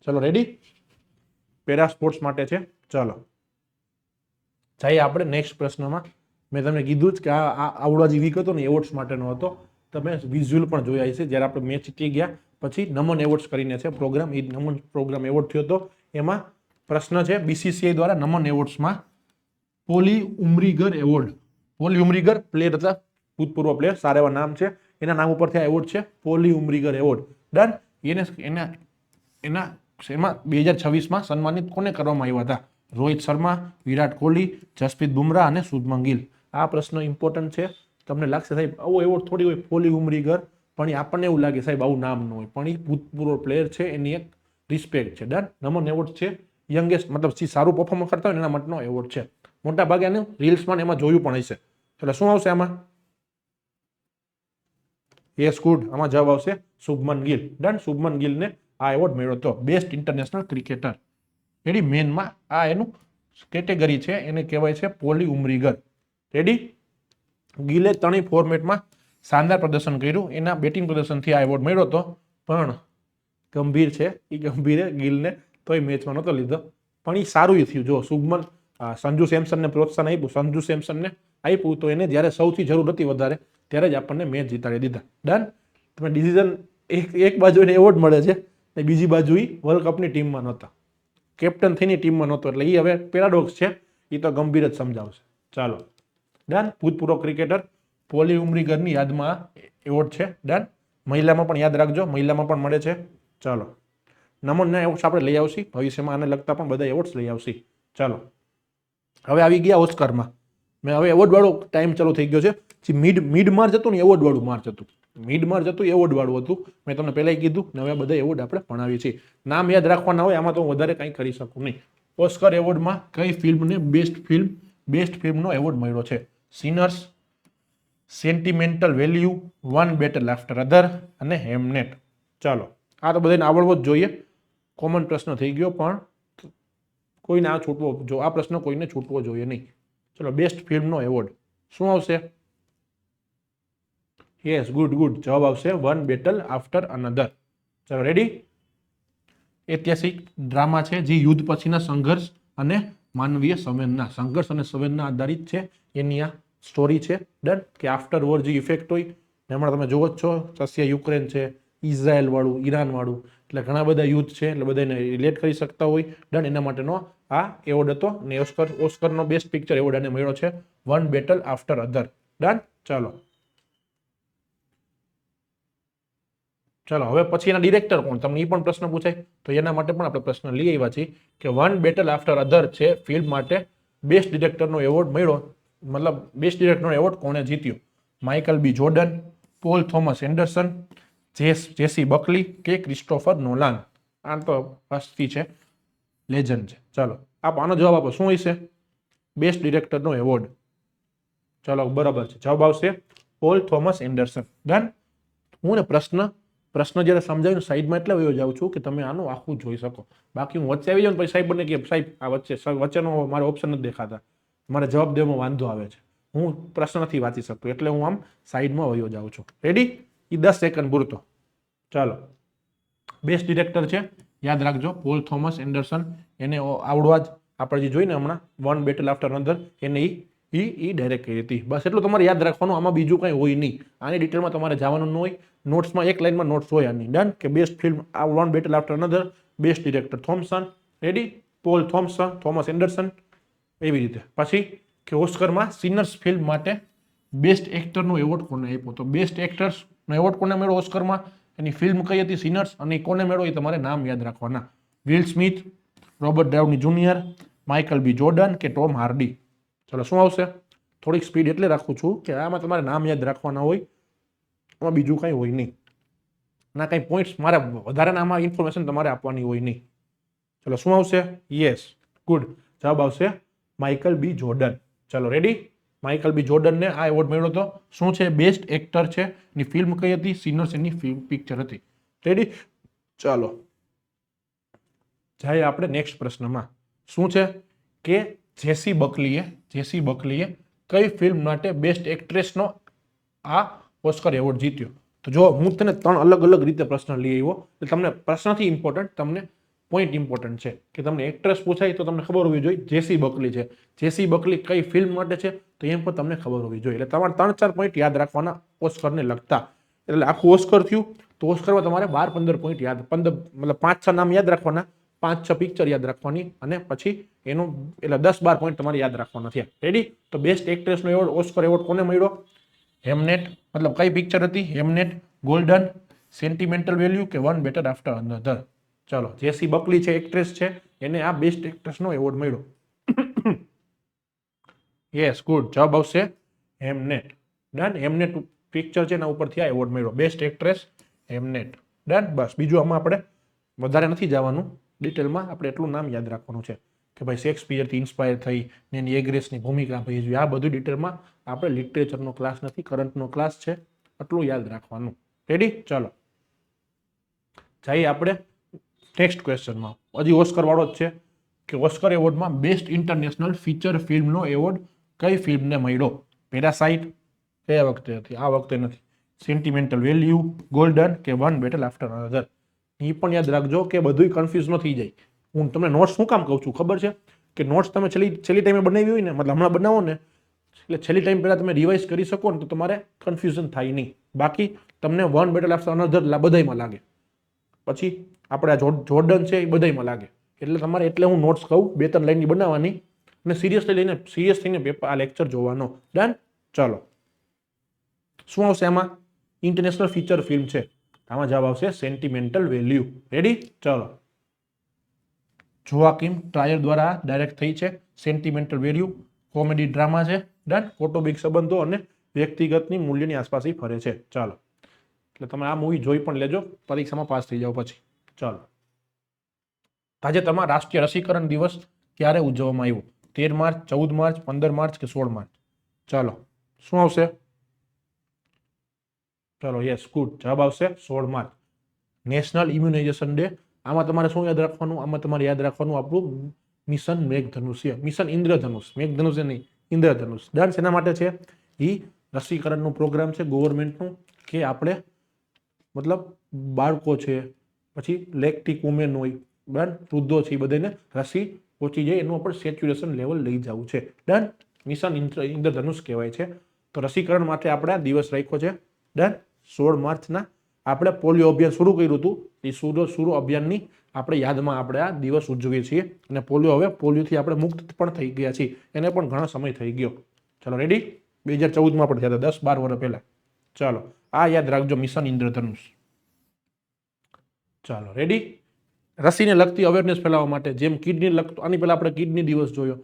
S1: ચલો રેડી? પેરા સ્પોર્ટ્સ માટે છે. ચલો જઈએ આપણે નેક્સ્ટ પ્રશ્નમાં. મેં તમને કીધું જ કે આ આવડો જે વીક હતો ને એવોર્ડ્સ માટેનો હતો. તમે વિઝ્યુઅલ પણ જોયા છે. જ્યારે આપણે મેચ જીતી ગયા પછી નમન એવોર્ડ્સ કરીને છે પ્રોગ્રામ, એ નમન પ્રોગ્રામ એવોર્ડ થયો હતો. એમાં પ્રશ્ન છે બીસીસીઆઈ દ્વારા નમન એવોર્ડ્સમાં પોલી ઉમરીગર એવોર્ડ. પોલી ઉમરીગર પ્લેયર હતા, ભૂતપૂર્વ પ્લેયર, સારા એવા નામ છે, એના નામ ઉપરથી આ એવોર્ડ છે પોલી ઉમરીગર એવોર્ડ. ડન. એમાં 2026માં સન્માનિત કોને કરવામાં આવ્યા હતા? રોહિત શર્મા, વિરાટ કોહલી, જસપ્રીત બુમરાહ અને શુભમન ગિલ. આ પ્રશ્ન ઇમ્પોર્ટન્ટ છે. તમને લાગશે સાહેબ આવો એવોર્ડ થોડી હોય પોલી ઉમરીગર, પણ એ આપણને એવું લાગે સાહેબ આવું નામ ન હોય, પણ એ ભૂતપૂર્વ પ્લેયર છે, એની એક રિસ્પેક્ટ છે. ડન. નમન એવોર્ડ છે યંગેસ્ટ, મતલબ જે સારું પરફોર્મન્સ કરતા હોય એના માટેનો એવોર્ડ છે. મોટા ભાગે આને રીલ્સમાં એમાં જોયું પણ હશે. એટલે શું આવશે આમાં? Yes good. આમાં જવાબ આવશે શુભમન ગિલ. ડન. શુભમન ગિલને આ એવોર્ડ મળ્યો હતો બેસ્ટ ઇન્ટરનેશનલ ક્રિકેટર. રેડી? મેનમાં આ એનું કેટેગરી છે, એને કહેવાય છે પોલી ઉમરીગર. રેડી? ગિલે ત્રણેય ફોર્મેટમાં શાનદાર પ્રદર્શન કર્યું. એના બેટિંગ પ્રદર્શનથી આ એવોર્ડ મળ્યો હતો. પણ ગંભીર છે, એ ગંભીરે ગિલને તોય મેચમાં નહોતો લીધો, પણ એ સારું થયું. જો સંજુ સેમસનને પ્રોત્સાહન આપ્યું, સંજુ સેમસનને આપ્યું તો એને જ્યારે સૌથી જરૂર હતી વધારે ત્યારે જ આપણને મેચ જીતાડી દીધા. ડન. તમે ડિસિઝન એક બાજુ એને એવોર્ડ મળે છે ને બીજી બાજુ એ વર્લ્ડ કપની ટીમમાં નહોતા, કેપ્ટન થઈને ટીમમાં નહોતો. એટલે એ હવે પેરાડોક્સ છે, એ તો ગંભીર જ સમજાવશે. ચાલો ડન. ભૂતપૂર્વ ક્રિકેટર પોલી ઉમરીગરની યાદમાં એવોર્ડ છે. ડન. મહિલામાં પણ યાદ રાખજો, મહિલામાં પણ મળે છે. ચાલો, નમનના એવોર્ડ્સ આપણે લઈ આવશી ભવિષ્યમાં, આને લગતા પણ બધા એવોર્ડ્સ લઈ આવશી. ચાલો હવે આવી ગયા ઓસ્કરમાં. મેં હવે એવોર્ડ વાળો ટાઈમ ચાલુ થઈ ગયો છે. જે મિડ માર્ચ હતું ને એવોર્ડ વાળું માર્ચ હતું, મિડ માર્ચ હતું એવોર્ડ વાળું હતું. મેં તમને પહેલાં કીધું ને હવે બધા એવોર્ડ આપણે ભણાવીએ છીએ. નામ યાદ રાખવાના હોય, આમાં તો હું વધારે કંઈ કરી શકું નહીં. ઓસ્કર એવોર્ડમાં કઈ ફિલ્મને બેસ્ટ ફિલ્મનો એવોર્ડ મળ્યો છે? સિનર્સ, sentimental value, one battle after અધર અને હેમનેટ. ચાલો આ તો બધાને આવડવો જ જોઈએ, કોમન પ્રશ્ન થઈ ગયો, પણ કોઈને આ પ્રશ્ન કોઈને છૂટવો જોઈએ નહીં. ચલો, બેસ્ટ ફિલ્મનો એવોર્ડ શું આવશે? Yes good. જવાબ આવશે વન બેટલ આફ્ટર અનધર. ચલો રેડી? ઐતિહાસિક ડ્રામા છે જે યુદ્ધ પછીના સંઘર્ષ અને માનવીય સંવેદના આધારિત છે. એની આ સ્ટોરી છે. ડન. કે આફ્ટર વોર જે ઇફેક્ટ હોય, હમણાં તમે જોવો જ છો, રશિયા યુક્રેન છે, ઇઝરાયલ વાળું, ઈરાન વાળું, એટલે ઘણા બધા યુદ્ધ છે, એટલે બધાને રિલેટ કરી શકતા હોય. ડન. એના માટેનો આ એવોર્ડ હતો ને ઓસ્કરનો બેસ્ટ પિક્ચર એવોર્ડ આને મળ્યો છે, વન બેટલ આફ્ટર અધર. ડન. ચલો હવે પછી એના ડિરેક્ટર કોણ, તમને એ પણ પ્રશ્ન પૂછાય, તો એના માટે પણ આપણે પ્રશ્ન લઈ આવ્યા છીએ કે વન બેટલ આફ્ટર અધર છે ફિલ્મ માટે બેસ્ટ ડિરેક્ટરનો એવોર્ડ મળ્યો, મતલબ બેસ્ટ ડિરેક્ટરનો એવોર્ડ કોણે જીત્યો? Michael B Jordan, pole Thomas Anderson, જેસી બકલી કે ક્રિસ્ટોફર નોલાન. આ તો હસ્તી છે, લેજન્ડ છે. ચાલો આનો જવાબ આપો, શું હશે બેસ્ટ ડિરેક્ટરનો એવોર્ડ? ચાલો બરાબર છે, જવાબ આવશે પોલ થોમસ એન્ડરસન. ડન. હું ને પ્રશ્ન જ્યારે સમજાવીને સાઈડમાં એટલે વયો જાઉં છું કે તમે આનું આખું જોઈ શકો. બાકી હું વચ્ચે આવી જાઉં પછી સાહેબ બને કે સાહેબ આ વચ્ચેનો મારે ઓપ્શન નથી દેખાતા, મારે જવાબ દેવામાં વાંધો આવે છે, હું પ્રશ્ન નથી વાંચી શકતો, એટલે હું આમ સાઈડમાં વયો જાઉં છું. રેડી? એ 10 સેકન્ડ પૂરતો. ચાલો, બેસ્ટ ડિરેક્ટર છે, યાદ રાખજો, પોલ થોમસ એન્ડરસન. એને આવડવા જ આપણે જે જોઈને હમણાં વન બેટલ આફ્ટર અનધર, એને ઈ ડાયરેક્ટ કરી હતી. બસ એટલું તમારે યાદ રાખવાનું, આમાં બીજું કંઈ હોય નહીં. આની ડિટેલમાં તમારે જવાનું ન હોય. નોટ્સમાં એક લાઇનમાં નોટ્સ હોય આની. ડન કે બેસ્ટ ફિલ્મ આ one battle after another, best director Thomson, ready, Paul Thomson, Thomas Anderson, એવી રીતે. પછી કે ઓસ્કરમાં સિનર્સ ફિલ્મ માટે બેસ્ટ એક્ટરનો એવોર્ડ કોને આપ્યો? તો બેસ્ટ એક્ટર્સનો એવોર્ડ કોને મળ્યો ઓસ્કરમાં? એની ફિલ્મ કઈ હતી? સિનર્સ. અને કોને મળ્યો એ તમારે નામ યાદ રાખવાના. Will Smith, Robert Downey junior, Michael B Jordan કે ટોમ હાર્ડી. ચલો, શું આવશે? થોડીક સ્પીડ એટલે રાખું છું કે આમાં તમારે નામ યાદ રાખવાના હોય, આમાં બીજું કંઈ હોય નહીં. ના કંઈ પોઈન્ટ્સ મારે વધારે આમાં ઇન્ફોર્મેશન તમારે આપવાની હોય નહીં. ચલો, શું આવશે? Yes, good. જવાબ આવશે માઇકલ બી જોર્ડન. ચલો, રેડી. માઇકલ બી જોર્ડનને આ એવોર્ડ મળ્યો હતો. શું છે? બેસ્ટ એક્ટર છે. એની ફિલ્મ કઈ હતી? સિનર્સ એની ફિલ્મ પિક્ચર હતી. રેડી. ચાલો, જાય આપણે નેક્સ્ટ પ્રશ્નમાં. શું છે કે જેસી બકલીએ કઈ ફિલ્મ માટે બેસ્ટ એક્ટ્રેસનો આ ઓસ્કર એવોર્ડ જીત્યો? તો જો હું તને 3 અલગ અલગ રીતે પ્રશ્ન લઈ આવ્યો, એટલે તમને પ્રશ્નથી ઇમ્પોર્ટન્ટ, તમને પોઈન્ટ ઇમ્પોર્ટન્ટ છે કે તમને એક્ટ્રેસ પૂછાય તો તમને ખબર હોવી જોઈએ જેસી બકલી છે. જેસી બકલી કઈ ફિલ્મ માટે છે તો એમ પણ તમને ખબર હોવી જોઈએ. એટલે તમારે 3-4 પોઈન્ટ યાદ રાખવાના ઓસ્કરને લગતા. એટલે આખું ઓસ્કર થયું તો ઓસ્કરમાં તમારે 12-15 પોઈન્ટ યાદ, 15 મતલબ 5-6 નામ યાદ રાખવાના, 5-6 પિક્ચર યાદ રાખવાની, અને પછી એનું એટલે 10-12 પોઈન્ટ તમારે યાદ રાખવાના થયા. રેડી. તો બેસ્ટ એક્ટ્રેસનો એવોર્ડ, ઓસ્કર એવોર્ડ કોને મળ્યો? હેમનેટ, મતલબ કઈ પિક્ચર હતી? હેમનેટ, ગોલ્ડન, સેન્ટિમેન્ટલ વેલ્યુ કે વન બેટર આફ્ટર અનધર. ચલો, જેસી બકલી છે, એક્ટ્રેસ છે, એને આ બેસ્ટ એક્ટ્રેસનો એવોર્ડ મળ્યો. Yes, good. જવાબ આવશે હેમનેટ. ડન. હેમનેટ પિક્ચર છે એના ઉપરથી આ એવોર્ડ મળ્યો, બેસ્ટ એક્ટ્રેસ હેમનેટ. ડન. બસ, બીજું આમાં આપણે વધારે નથી જવાનું ડિટેલમાં, આપણે એટલું નામ યાદ રાખવાનું છે કે ભાઈ શેક્સપિયરથી ઇન્સ્પાયર થઈ ને એની એગ્રેસની ભૂમિકા ભજવી. આ બધું ડિટેલમાં, આપણે લિટરેચરનો ક્લાસ નથી, કરંટનો ક્લાસ છે, એટલું યાદ રાખવાનું. રેડી. ચાલો, જઈએ આપણે નેક્સ્ટ ક્વેશ્ચનમાં. હજી ઓસ્કર વાળો જ છે કે ઓસ્કર એવોર્ડમાં બેસ્ટ ઇન્ટરનેશનલ ફીચર ફિલ્મનો એવોર્ડ કઈ ફિલ્મને મળ્યો? પેરાસાઇટ કયા વખતે હતી? આ વખતે નથી. સેન્ટિમેન્ટલ વેલ્યુ, ગોલ્ડન કે વન બેટલ આફ્ટર અનધર. એ પણ યાદ રાખજો કે બધું કન્ફ્યુઝ ન થઈ જાય. હું તમને નોટ્સ શું કામ કહું છું ખબર છે? કે નોટ્સ તમે છેલ્લી ટાઈમે બનાવી હોય ને, મતલબ હમણાં બનાવો ને, એટલે છેલ્લી ટાઈમ પહેલાં તમે રિવાઇઝ કરી શકો ને તો તમારે કન્ફ્યુઝન થાય નહીં. બાકી તમને વન બેટલ આફ્ટર અનધર બધામાં લાગે, પછી આપણે આ જોર્ડન છે એ બધામાં લાગે. એટલે તમારે, એટલે હું નોટ્સ કહું 2-3 લાઈનની બનાવવાની અને સિરિયસ થઈને પેપર આ લેક્ચર જોવાનો. ડન. ચલો, શું આવશે આમાં? ઇન્ટરનેશનલ ફીચર ફિલ્મ છે, આમાં જવાબ આવશે સેન્ટિમેન્ટલ વેલ્યુ. રેડી. ચલો, જોઆકિમ ટ્રાયર દ્વારા ડાયરેક્ટ થઈ છે. સેન્ટિમેન્ટલ વેલ્યુ કોમેડી ડ્રામા છે. ડન. કૌટુંબિક સંબંધો અને વ્યક્તિગતની મૂલ્યની આસપાસ ફરે છે. ચાલો, એટલે તમે આ મૂવી જોઈ પણ લેજો, પરીક્ષામાં પાસ થઈ જાવ પછી. ચાલો, તાજેતરમાં રાષ્ટ્રીય રસીકરણ દિવસ ક્યારે ઉજવવામાં આવ્યો? 13 માર્ચ, 14 માર્ચ, 15 માર્ચ કે 16 માર્ચ? ચાલો, શું આવશે? ચલો, યસ, ગુડ. જવાબ આવશે 16 માર્ચ. National immunisation day. આમાં તમારે શું યાદ રાખવાનું? આમાં તમારે યાદ રાખવાનું આપણું મિશન મેઘધનુષ્ય, મિશન ઇન્દ્રધનુષ, મેઘધનુષ્ય નહીં, ઇન્દ્રધનુષ. ડન. શેના માટે છે? એ રસીકરણનું પ્રોગ્રામ છે ગવર્મેન્ટનું, કે આપણે મતલબ બાળકો છે, પછી લેક્ટિક વુમેન હોય, ડન, વૃદ્ધો છે, એ બધાને રસી પહોંચી જાય એનું આપણે સેચ્યુરેશન લેવલ લઈ જવું છે. ડન. મિશન ઇન્દ્રધનુષ કહેવાય છે. તો રસીકરણ માટે આપણે આ દિવસ રાખ્યો છે. ડન. 16 માર્ચના આપણે પોલિયો અભિયાન શરૂ કર્યું હતું, એ શરૂ અભિયાનની આપણે યાદમાં આપણે આ દિવસ ઉજવીએ છીએ. અને પોલિયોથી આપણે મુક્ત પણ થઈ ગયા છીએ, એને પણ ઘણો સમય થઈ ગયો. ચલો, રેડી. 2014માં પણ થયા હતા, 10-12 વર્ષ પહેલા. ચાલો, આ યાદ રાખજો, મિશન ઇન્દ્રધનુષ. ચાલો, રેડી. રસીને લગતી અવેરનેસ ફેલાવવા માટે, જેમ કિડની લગતો, આની પહેલા આપણે કિડની દિવસ જોયો,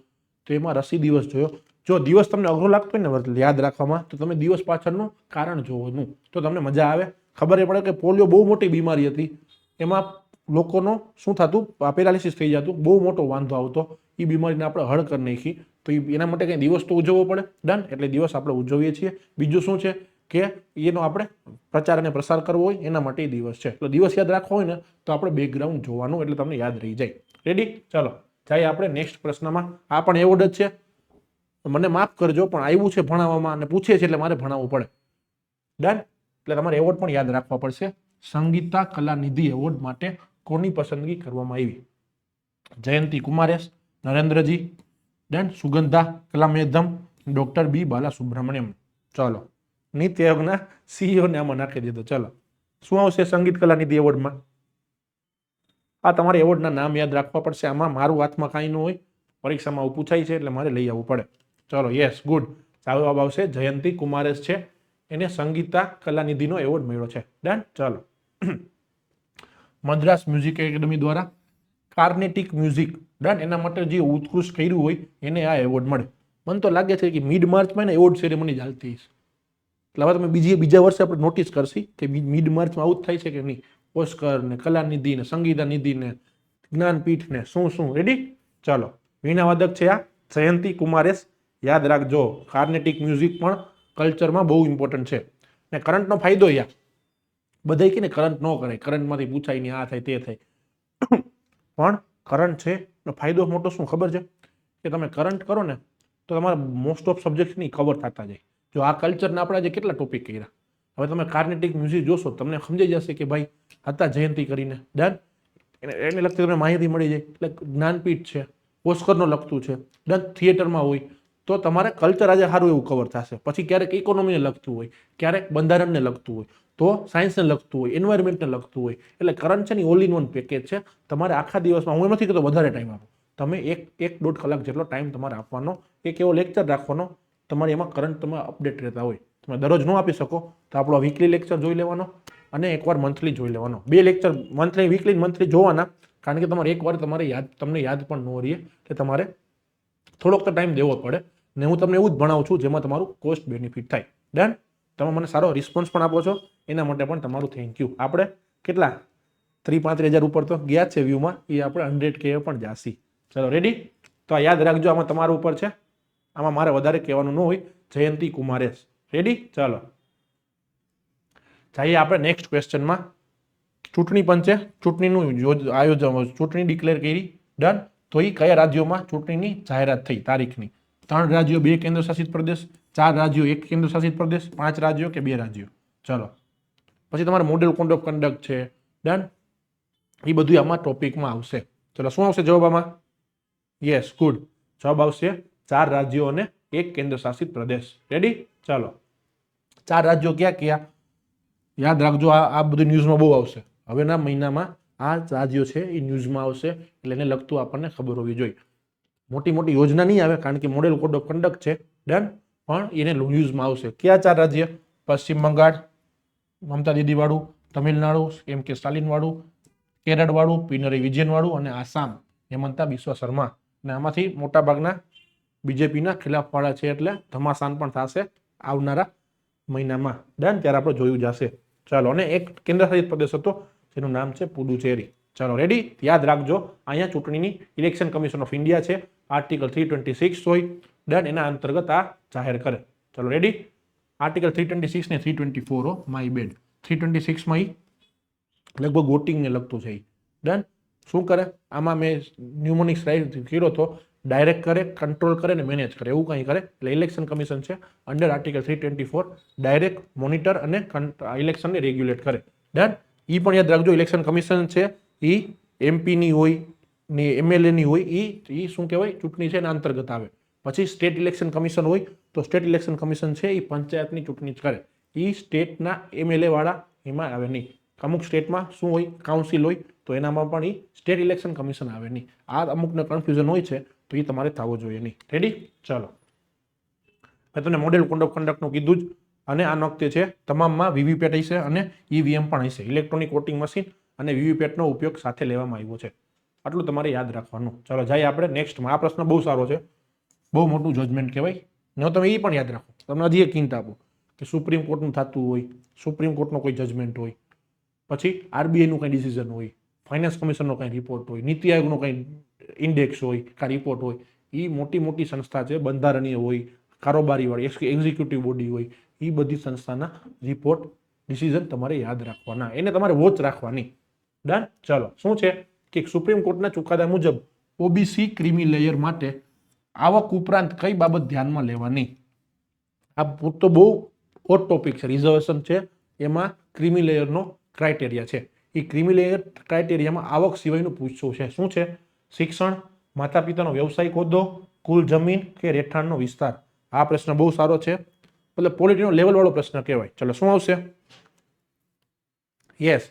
S1: તો એમાં રસી દિવસ જોયો. જો દિવસ તમને અઘરો લાગતો હોય ને યાદ રાખવામાં, તો તમે દિવસ પાછળનું કારણ જોવાનું, તો તમને મજા આવે. ખબર પડે કે પોલિયો બહુ મોટી બીમારી હતી, એમાં લોકોનો શું થતું? પેરાલિસિસ થઈ જતું, બહુ મોટો વાંધો આવતો. એ બીમારીને આપણે હળ કરી નાખી, તો એના માટે કંઈ દિવસ તો ઉજવવો પડે. ડન. એટલે દિવસ આપણે ઉજવીએ છીએ. બીજું શું છે કે એનો આપણે પ્રચાર અને પ્રસાર કરવો હોય એના માટે દિવસ છે. એટલે દિવસ યાદ રાખવો હોય ને તો આપણે બેકગ્રાઉન્ડ જોવાનું, એટલે તમને યાદ રહી જાય. રેડી. ચાલો, જાય આપણે નેક્સ્ટ પ્રશ્નમાં. આ પણ એવોર્ડ જ છે, મને માફ કરજો પણ આવ્યું છે ભણાવવામાં અને પૂછે છે એટલે મારે ભણાવવું પડે. ડન. એટલે તમારે એવોર્ડ પણ યાદ રાખવા પડશે. સંગીતા કલાનિધિ એવોર્ડ માટે કોની પસંદગી કરવામાં આવી? જયંતી કુમારેશ, નરેન્દ્રજી, દેન સુગંધા કલામેધમ, ડોક્ટર બી બાલાસુબ્રમણ્યમ. ચલો, નીતિ આયોગના સીઈઓ ને આમાં નાખી દીધો. ચલો, શું આવશે સંગીત કલાનિધિ એવોર્ડમાં? આ તમારે એવોર્ડના નામ યાદ રાખવા પડશે. આમાં મારું હાથમાં કાંઈ ન હોય, પરીક્ષામાં આવું પૂછાય છે એટલે મારે લઈ આવવું પડે. ચલો, યસ, ગુડ. જવાબ આવશે જયંતી કુમારેશ છે, એને સંગીતા કલાનિધિનો એવોર્ડ મળ્યો છે. ડન. ચલો, મદ્રાસ મ્યુઝિક એકેડમી દ્વારા કાર્નેટિક મ્યુઝિક, ડન, એના માટે જે ઉત્કૃષ્ટ કર્યું હોય એને આ એવોર્ડ મળે. મને તો લાગે છે કે મિડ માર્ચમાં ને એવોર્ડ સેરેમની ચાલતી છે, એટલે હવે તમે બીજા વર્ષે આપણે નોટિસ કરશી કે મિડ માર્ચમાં આવું જ થાય છે કે નહીં. ઓસ્કર ને કલાનિધિ ને સંગીતા નિધિ ને જ્ઞાનપીઠ ને શું. રેડી? ચલો, વીણાવાદક છે આ જયંતી કુમારેશ. યાદ રાખજો, કાર્નેટિક મ્યુઝિક પણ કલ્ચરમાં બહુ ઇમ્પોર્ટન્ટ છે. ને કરંટનો ફાયદો યાર, બધાય કે ને કરંટ ન કરાય, કરંટમાંથી પૂછાય નહીં, આ થાય તે થાય. પણ કરંટ છે એનો ફાયદો મોટો શું ખબર છે? કે તમે કરંટ કરો ને તો તમારા મોસ્ટ ઓફ સબ્જેક્ટની કવર થતા જાય. જો આ કલ્ચરના આપણે આજે કેટલા ટોપિક કર્યા, હવે તમે કાર્નેટિક મ્યુઝિક જોશો તમને સમજાઈ જશે કે ભાઈ હતા જયંતી કરીને. ડન. એને લગતી તમને માહિતી મળી જાય. એટલે જ્ઞાનપીઠ છે, ઓસ્કરનો લગતું છે, ડન, થિયેટરમાં હોય તો તમારે કલ્ચર આજે સારું એવું કવર થશે. પછી ક્યારેક ઇકોનોમીને લગતું હોય, ક્યારેક બંધારણને લગતું હોય, તો સાયન્સને લગતું હોય, એન્વાયરમેન્ટને લગતું હોય. એટલે કરંટ છે ને ઓલ ઇન વન પેકેજ છે. તમારે આખા દિવસમાં, હું એમ નથી કહેતો વધારે ટાઈમ આપો, તમે 1-1.5 કલાક જેટલો ટાઈમ તમારે આપવાનો, એક એવો લેક્ચર રાખવાનો, તમારે એમાં કરંટ તમે અપડેટ રહેતા હોય. તમે દરરોજ ન આપી શકો તો આપણો વીકલી લેક્ચર જોઈ લેવાનો અને એકવાર મંથલી જોઈ લેવાનો. 2 લેક્ચર મંથલી, વીકલી મંથલી જોવાના, કારણ કે તમારે એકવાર તમને યાદ પણ ન રહે, એટલે તમારે થોડોક તો ટાઈમ દેવો પડે. ને હું તમને એવું જ ભણાવું છું જેમાં તમારું કોસ્ટ બેનિફિટ થાય. ડન. તમે મને સારો રિસ્પોન્સ પણ આપો છો, એના માટે પણ તમારું થેન્ક યુ. આપણે કેટલા 30-35 હજાર ઉપર તો ગયા છે વ્યૂમાં, એ આપણે 100K પણ જાસી. ચલો, રેડી? તો આ યાદ રાખજો, આમાં તમારા ઉપર છે, આમાં મારે વધારે કહેવાનું ન હોય. જયંતી કુમારેશ. રેડી? ચાલો, જઈએ આપણે નેક્સ્ટ ક્વેશ્ચનમાં. ચૂંટણી પંચે ચૂંટણીનું આયોજન, ચૂંટણી ડિક્લેર કરી. ડન. તો એ કયા રાજ્યોમાં ચૂંટણીની જાહેરાત થઈ તારીખની? 3 રાજ્યો, 2 કેન્દ્ર શાસિત પ્રદેશ, 4 રાજ્યો, 1 કેન્દ્ર શાસિત પ્રદેશ, 5 રાજ્યો કે 2 રાજ્યો? ચલો, પછી તમારે મોડેલ કોડ ઓફ કન્ડક્ટ છે. ડન. એ બધું આમાં ટોપિકમાં આવશે. ચલો, શું આવશે જવાબ આમાં? Yes, good. જવાબ આવશે 4 રાજ્યો અને 1 કેન્દ્ર શાસિત પ્રદેશ. રેડી? ચાલો, 4 રાજ્યો ક્યાં ક્યાં યાદ રાખજો. આ બધું ન્યૂઝમાં બહુ આવશે હવેના મહિનામાં. આ રાજ્યો છે એ ન્યૂઝમાં આવશે, એટલે એને લગતું આપણને ખબર હોવી જોઈએ. મોટી મોટી યોજના નહીં આવે કારણ કે મોડેલ કોડ ઓફ કન્ડક્ટ છે. ડન. પણ એને ન્યૂઝમાં આવશે. ક્યાં 4 રાજ્ય? પશ્ચિમ બંગાળ, મમતા દીદી વાળું, તમિલનાડુ, એમ કે સ્ટાલિન વાળું, કેરળ વાળું, પિનરી વિજયન વાળું, અને આસામ હેમંતા બિસ્વા શર્મા. અને આમાંથી મોટા ભાગના બીજેપીના ખિલાફ વાળા છે, એટલે ધમાસાન પણ થશે આવનારા મહિનામાં. ડન. ત્યારે આપણે જોયું જશે. ચાલો, અને એક કેન્દ્ર શાસિત પ્રદેશ હતો જેનું નામ છે પુડુચેરી. ચાલો, રેડી? યાદ રાખજો, અહીંયા ચૂંટણીની ઇલેક્શન કમિશન ઓફ ઇન્ડિયા છે, આર્ટિકલ 326 હોય. ડન. એના અંતર્ગત આ જાહેર કરે. ચલો, રેડી? આર્ટિકલ 326 ને 324 હો, માય બેડ. 326માં લગભગ વોટિંગને લગતું છે. ડન. શું કરે આમાં? મેં ન્યુમોનિક્સ કર્યો તો ડાયરેક્ટ કરે, કંટ્રોલ કરે ને મેનેજ કરે, એવું કંઈ કરે. એટલે ઇલેક્શન કમિશન છે અંડર આર્ટિકલ 324, ડાયરેક્ટ મોનિટર અને ઇલેક્શનને રેગ્યુલેટ કરે. ડન. એ પણ યાદ રાખજો, ઇલેક્શન કમિશન છે એ એમપીની હોય ને એમએલએની હોય, એ શું કહેવાય, ચૂંટણી છે એના અંતર્ગત આવે. પછી સ્ટેટ ઇલેક્શન કમિશન હોય તો સ્ટેટ ઇલેક્શન કમિશન છે એ પંચાયતની ચૂંટણી જ કરે. એ સ્ટેટના એમએલએ વાળા એમાં આવે નહીં. અમુક સ્ટેટમાં શું હોય, કાઉન્સિલ હોય, તો એનામાં પણ એ સ્ટેટ ઇલેક્શન કમિશન આવે નહીં. આ અમુકને કન્ફ્યુઝન હોય છે, તો એ તમારે થવો જોઈએ નહીં. રેડી? ચાલો, મેં તમને મોડેલ કોડ ઓફ કન્ડક્ટનું કીધું જ. અને આ વખતે છે તમામમાં વીવીપેટ હશે અને ઈવીએમ પણ હશે. ઇલેક્ટ્રોનિક વોટિંગ મશીન અને વીવીપેટનો ઉપયોગ સાથે લેવામાં આવ્યો છે. આટલું તમારે યાદ રાખવાનું. ચાલો, જઈએ આપણે નેક્સ્ટમાં. આ પ્રશ્ન બહુ સારો છે, બહુ મોટું જજમેન્ટ કહેવાય. ને તમે એ પણ યાદ રાખો, તમને હજી એક હિન્ટ આપો કે સુપ્રીમ કોર્ટનું થતું હોય, સુપ્રીમ કોર્ટનો કોઈ જજમેન્ટ હોય, પછી આરબીઆઈનું કંઈ ડિસિઝન હોય, ફાઇનાન્સ કમિશનનો કંઈ રિપોર્ટ હોય, નીતિ આયોગનો કંઈ ઇન્ડેક્સ હોય, કાં રિપોર્ટ હોય, એ મોટી મોટી સંસ્થા છે, બંધારણીય હોય, કારોબારીવાળી, એક્ઝિક્યુટિવ બોડી હોય, એ બધી સંસ્થાના રિપોર્ટ, ડિસિઝન તમારે યાદ રાખવાના, એને તમારે વોચ રાખવાની. ડન. ચાલો, શું છે કે સુપ્રીમ કોર્ટના ચુકાદા મુજબ ઓબીસી ક્રીમી લેયર માટે આવક ઉપરાંત કઈ બાબત ધ્યાનમાં લેવાની? આ તો બહુ હોટ ટોપિક છે. રિઝર્વેશન છે, એમાં ક્રિમી લેયરનો ક્રાઇટેરિયા છે. એ ક્રિમી લેયર ક્રાઇટેરિયામાં આવક સિવાયનું પૂછવું છે. શું છે? શિક્ષણ, માતા પિતાનો વ્યવસાયિક હોદ્દો, કુલ જમીન કે રહેઠાણનો વિસ્તાર. આ પ્રશ્ન બહુ સારો છે, એટલે પોલિટીનો લેવલ વાળો પ્રશ્ન કહેવાય. ચલો શું આવશે? યસ,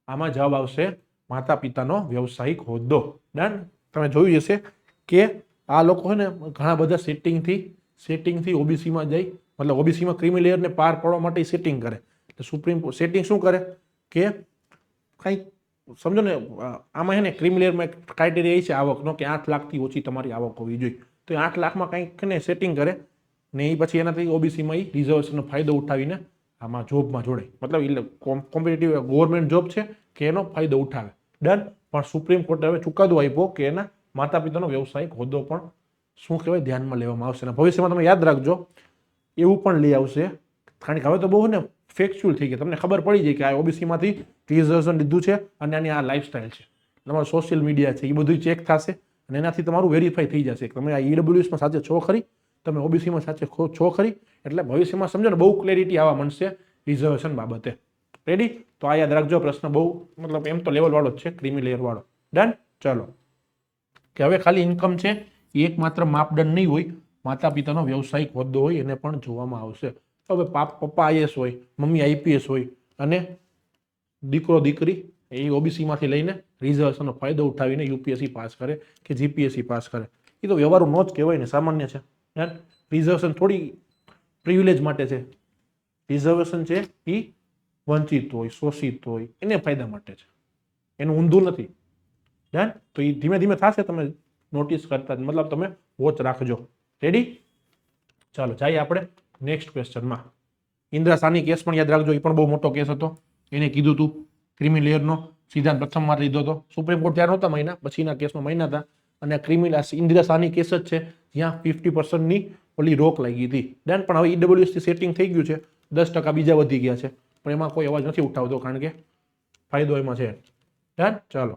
S1: આમાં જવાબ આવશે માતા પિતાનો વ્યવસાયિક હોદ્દો. ડન. તમે જોયું હશે કે આ લોકો છે ને ઘણા બધા સેટિંગથી ઓબીસીમાં જાય, મતલબ ઓબીસીમાં ક્રિમી લેયરને પાર પાડવા માટે સેટિંગ કરે. એટલે સુપ્રીમ કોર્ટ સેટિંગ શું કરે કે કંઈક સમજો ને, આમાં છે ને ક્રિમી લેયરમાં ક્રાઇટેરિયા એ છે આવકનો કે 8 લાખથી ઓછી તમારી આવક હોવી જોઈએ. તો 8 લાખમાં કંઈક ને સેટિંગ કરે ને એ પછી એનાથી ઓબીસીમાં એ રિઝર્વેશનનો ફાયદો ઉઠાવીને આમાં જોબમાં જોડે. મતલબ કોમ્પિટિટિવ ગવર્મેન્ટ જોબ છે કે એનો ફાયદો ઉઠાવે. ડન. પણ સુપ્રીમ કોર્ટે હવે ચુકાદો આપ્યો કે એના માતા પિતાનો વ્યવસાયિક હોદ્દો પણ શું કહેવાય ધ્યાનમાં લેવામાં આવશે. અને ભવિષ્યમાં તમે યાદ રાખજો એવું પણ લઈ આવશે, કારણ કે હવે તો બહુ ને ફેક્ચ્યુઅલ થઈ ગયા, તમને ખબર પડી જાય કે આ ઓબીસીમાંથી રિઝર્વેશન લીધું છે અને આની આ લાઈફસ્ટાઈલ છે, તમારું સોશિયલ મીડિયા છે, એ બધું ચેક થશે અને એનાથી તમારું વેરીફાઈ થઈ જશે કે તમે આ ઈડબ્લ્યુએસમાં સાચે છો ખરી, તમે ઓબીસીમાં સાચે છો ખરી. એટલે ભવિષ્યમાં સમજો ને બહુ ક્લેરિટી આવવા મળશે રિઝર્વેશન બાબતે. રેડી? તો આ યાદ રાખજો, પ્રશ્ન બહુ મતલબ એમ તો લેવલ વાળો જ છે, ક્રિમી લેયર વાળો. ડન. ચલો, કે હવે ખાલી ઇન્કમ છે એ એકમાત્ર માપદંડ નહીં હોય, માતા પિતાનો વ્યવસાયિક હોદ્દો હોય એને પણ જોવામાં આવશે. હવે પપ્પા આઈએસ હોય, મમ્મી આઈપીએસ હોય અને દીકરો દીકરી એ ઓબીસીમાંથી લઈને રિઝર્વેશનનો ફાયદો ઉઠાવીને યુપીએસસી પાસ કરે કે જીપીએસસી પાસ કરે, એ તો વ્યવહારુ નો જ કહેવાય ને, સામાન્ય છે. રિઝર્વેશન થોડી પ્રિવિલેજ માટે છે, રિઝર્વેશન છે એ વંચિત હોય, શોષિત હોય એને ફાયદા માટે છે, એનું ઊંધું નથી. ડન. તો એ ધીમે ધીમે થશે, તમે નોટિસ કરતા મતલબ તમે વોચ રાખજો. રેડી? ચાલો જઈએ આપણે નેક્સ્ટ ક્વેશ્ચનમાં. ઇન્દિરા સાની કેસ પણ યાદ રાખજો, એ પણ બહુ મોટો કેસ હતો. એને કીધું હતું ક્રિમી લેયરનો સિદ્ધાંત પ્રથમ વાર લીધો હતો. સુપ્રીમ કોર્ટ ત્યાં નહોતા મહિના, પછીના કેસમાં મહિના હતા. અને ઇન્દિરા સાની કેસ જ છે જ્યાં 50%ની ઓલી રોક લાગી હતી. ડન. પણ હવે ઈડબ્લ્યુએસથી સેટિંગ થઈ ગયું છે, 10% બીજા વધી ગયા છે, પણ એમાં કોઈ અવાજ નથી ઉઠાવતો કારણ કે ફાયદો એમાં છે. ડન. ચાલો,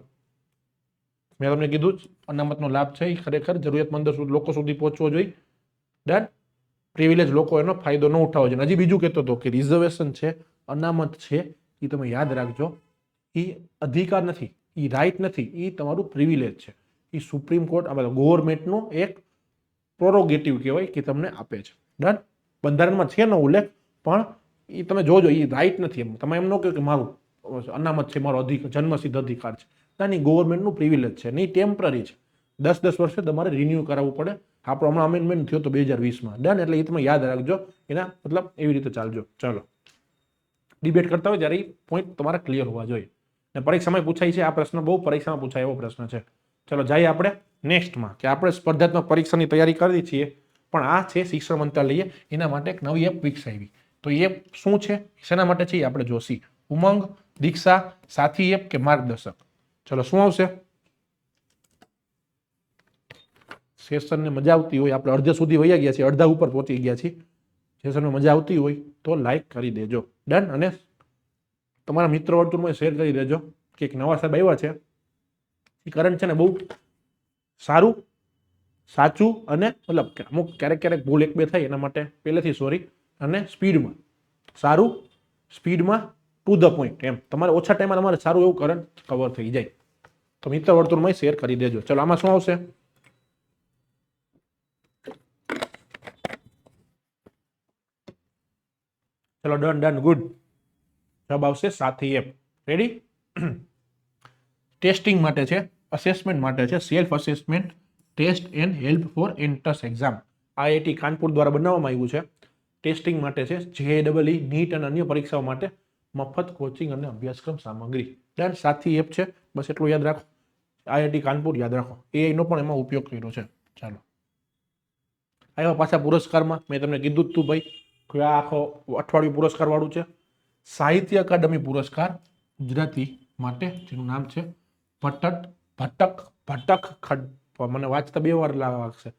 S1: મેં તમને કીધું જ અનામતનો લાભ છે એ ખરેખર જરૂરિયાતમંદ લોકો સુધી પહોંચવો જોઈએ. ડન. પ્રિવિલેજ લોકો એનો ફાયદો ન ઉઠાવવો જોઈએ. હજી બીજું કહેતો હતો કે રિઝર્વેશન છે, અનામત છે, એ તમે યાદ રાખજો, એ અધિકાર નથી, એ રાઈટ નથી, એ તમારું પ્રિવિલેજ છે. એ સુપ્રીમ કોર્ટ ગવર્મેન્ટનો એક પ્રોરોગેટિવ કહેવાય કે તમને આપે છે. ડન. બંધારણમાં છે નો ઉલ્લેખ, પણ એ તમે જોજો, એ રાઈટ નથી. એમ તમે એમ ન કહો કે મારું અનામત છે, મારો અધિકાર, જન્મસિદ્ધ અધિકાર છે. નહીં, ગવર્મેન્ટનું પ્રિવિલેજ છે, નહીં ટેમ્પરરી છે. 10-10 વર્ષે તમારે રિન્યુ કરાવવું પડે. આપણો હમણાં અમેન્ડમેન્ટ થયો તો 2020માં. ડન. એટલે એ તમે યાદ રાખજો, એના મતલબ એવી રીતે ચાલજો. ચાલો, ડિબેટ કરતા હોય ત્યારે એ પોઈન્ટ તમારા ક્લિયર હોવા જોઈએ. ને પરીક્ષામાં પૂછાય છે આ પ્રશ્ન, બહુ પરીક્ષામાં પૂછાય એવો પ્રશ્ન છે. ચલો જઈએ આપણે નેક્સ્ટમાં, કે આપણે સ્પર્ધાત્મક પરીક્ષાની તૈયારી કરી છીએ, પણ આ છે શિક્ષણ મંત્રાલયે એના માટે એક નવી એપ વિકસાવી. તો એ શું છે, શેના માટે છે એ આપણે જોશી. ઉમંગ, દીક્ષા, સાથી એપ કે માર્ગદર્શક. ચલો શું આવશે? સેશનને મજા આવતી હોય, આપણે અડધા સુધી વયા ગયા છીએ, અડધા ઉપર પહોંચી ગયા છીએ. સેશનમાં મજા આવતી હોય તો લાઈક કરી દેજો. ડન. અને તમારા મિત્ર વર્તુળમાં શેર કરી દેજો કે એક નવા સાહેબ આવ્યા છે, એ કરંટ છે ને બહુ સારું, સાચું અને મતલબ અમુક ક્યારેક ભૂલ 1-2 થાય એના માટે પહેલેથી સોરી. અને સ્પીડમાં સારું, સ્પીડમાં ટુ ધ પોઈન્ટ, એમ તમારે ઓછા ટાઈમમાં તમારે સારું એવું કરંટ કવર થઈ જાય. તો મિત્ર વર્તુળમાં શેર કરી દેજો. ચલો આમાં શું આવશે? ચલો ડન, ગુડ. જવાબ આવશે સાથી એપ. રેડી? ટેસ્ટિંગ માટે છે, અસેસમેન્ટ માટે છે, self assessment test and help for entrance exam. IIT Kanpur દ્વારા બનાવવામાં આવ્યું છે. ટેસ્ટિંગ માટે છે, જેઈઈ, નીટ અને અન્ય પરીક્ષાઓ માટે મફત કોચિંગ અને અભ્યાસક્રમ સામગ્રી. ડન. સાથી એપ છે, બસ એટલું યાદ રાખો. આઈઆઈટી કાનપુર યાદ રાખો, એઆઈનો પણ એમાં ઉપયોગ કર્યો છે. ચાલો, આવ્યા પાછા પુરસ્કારમાં. મેં તમને કીધું જ તું ભાઈ કે આ આખો અઠવાડિયું પુરસ્કાર વાળું છે. સાહિત્ય અકાદમી પુરસ્કાર ગુજરાતી માટે, જેનું નામ છે ભટક, મને વાંચતા 2 વાર લાગશે,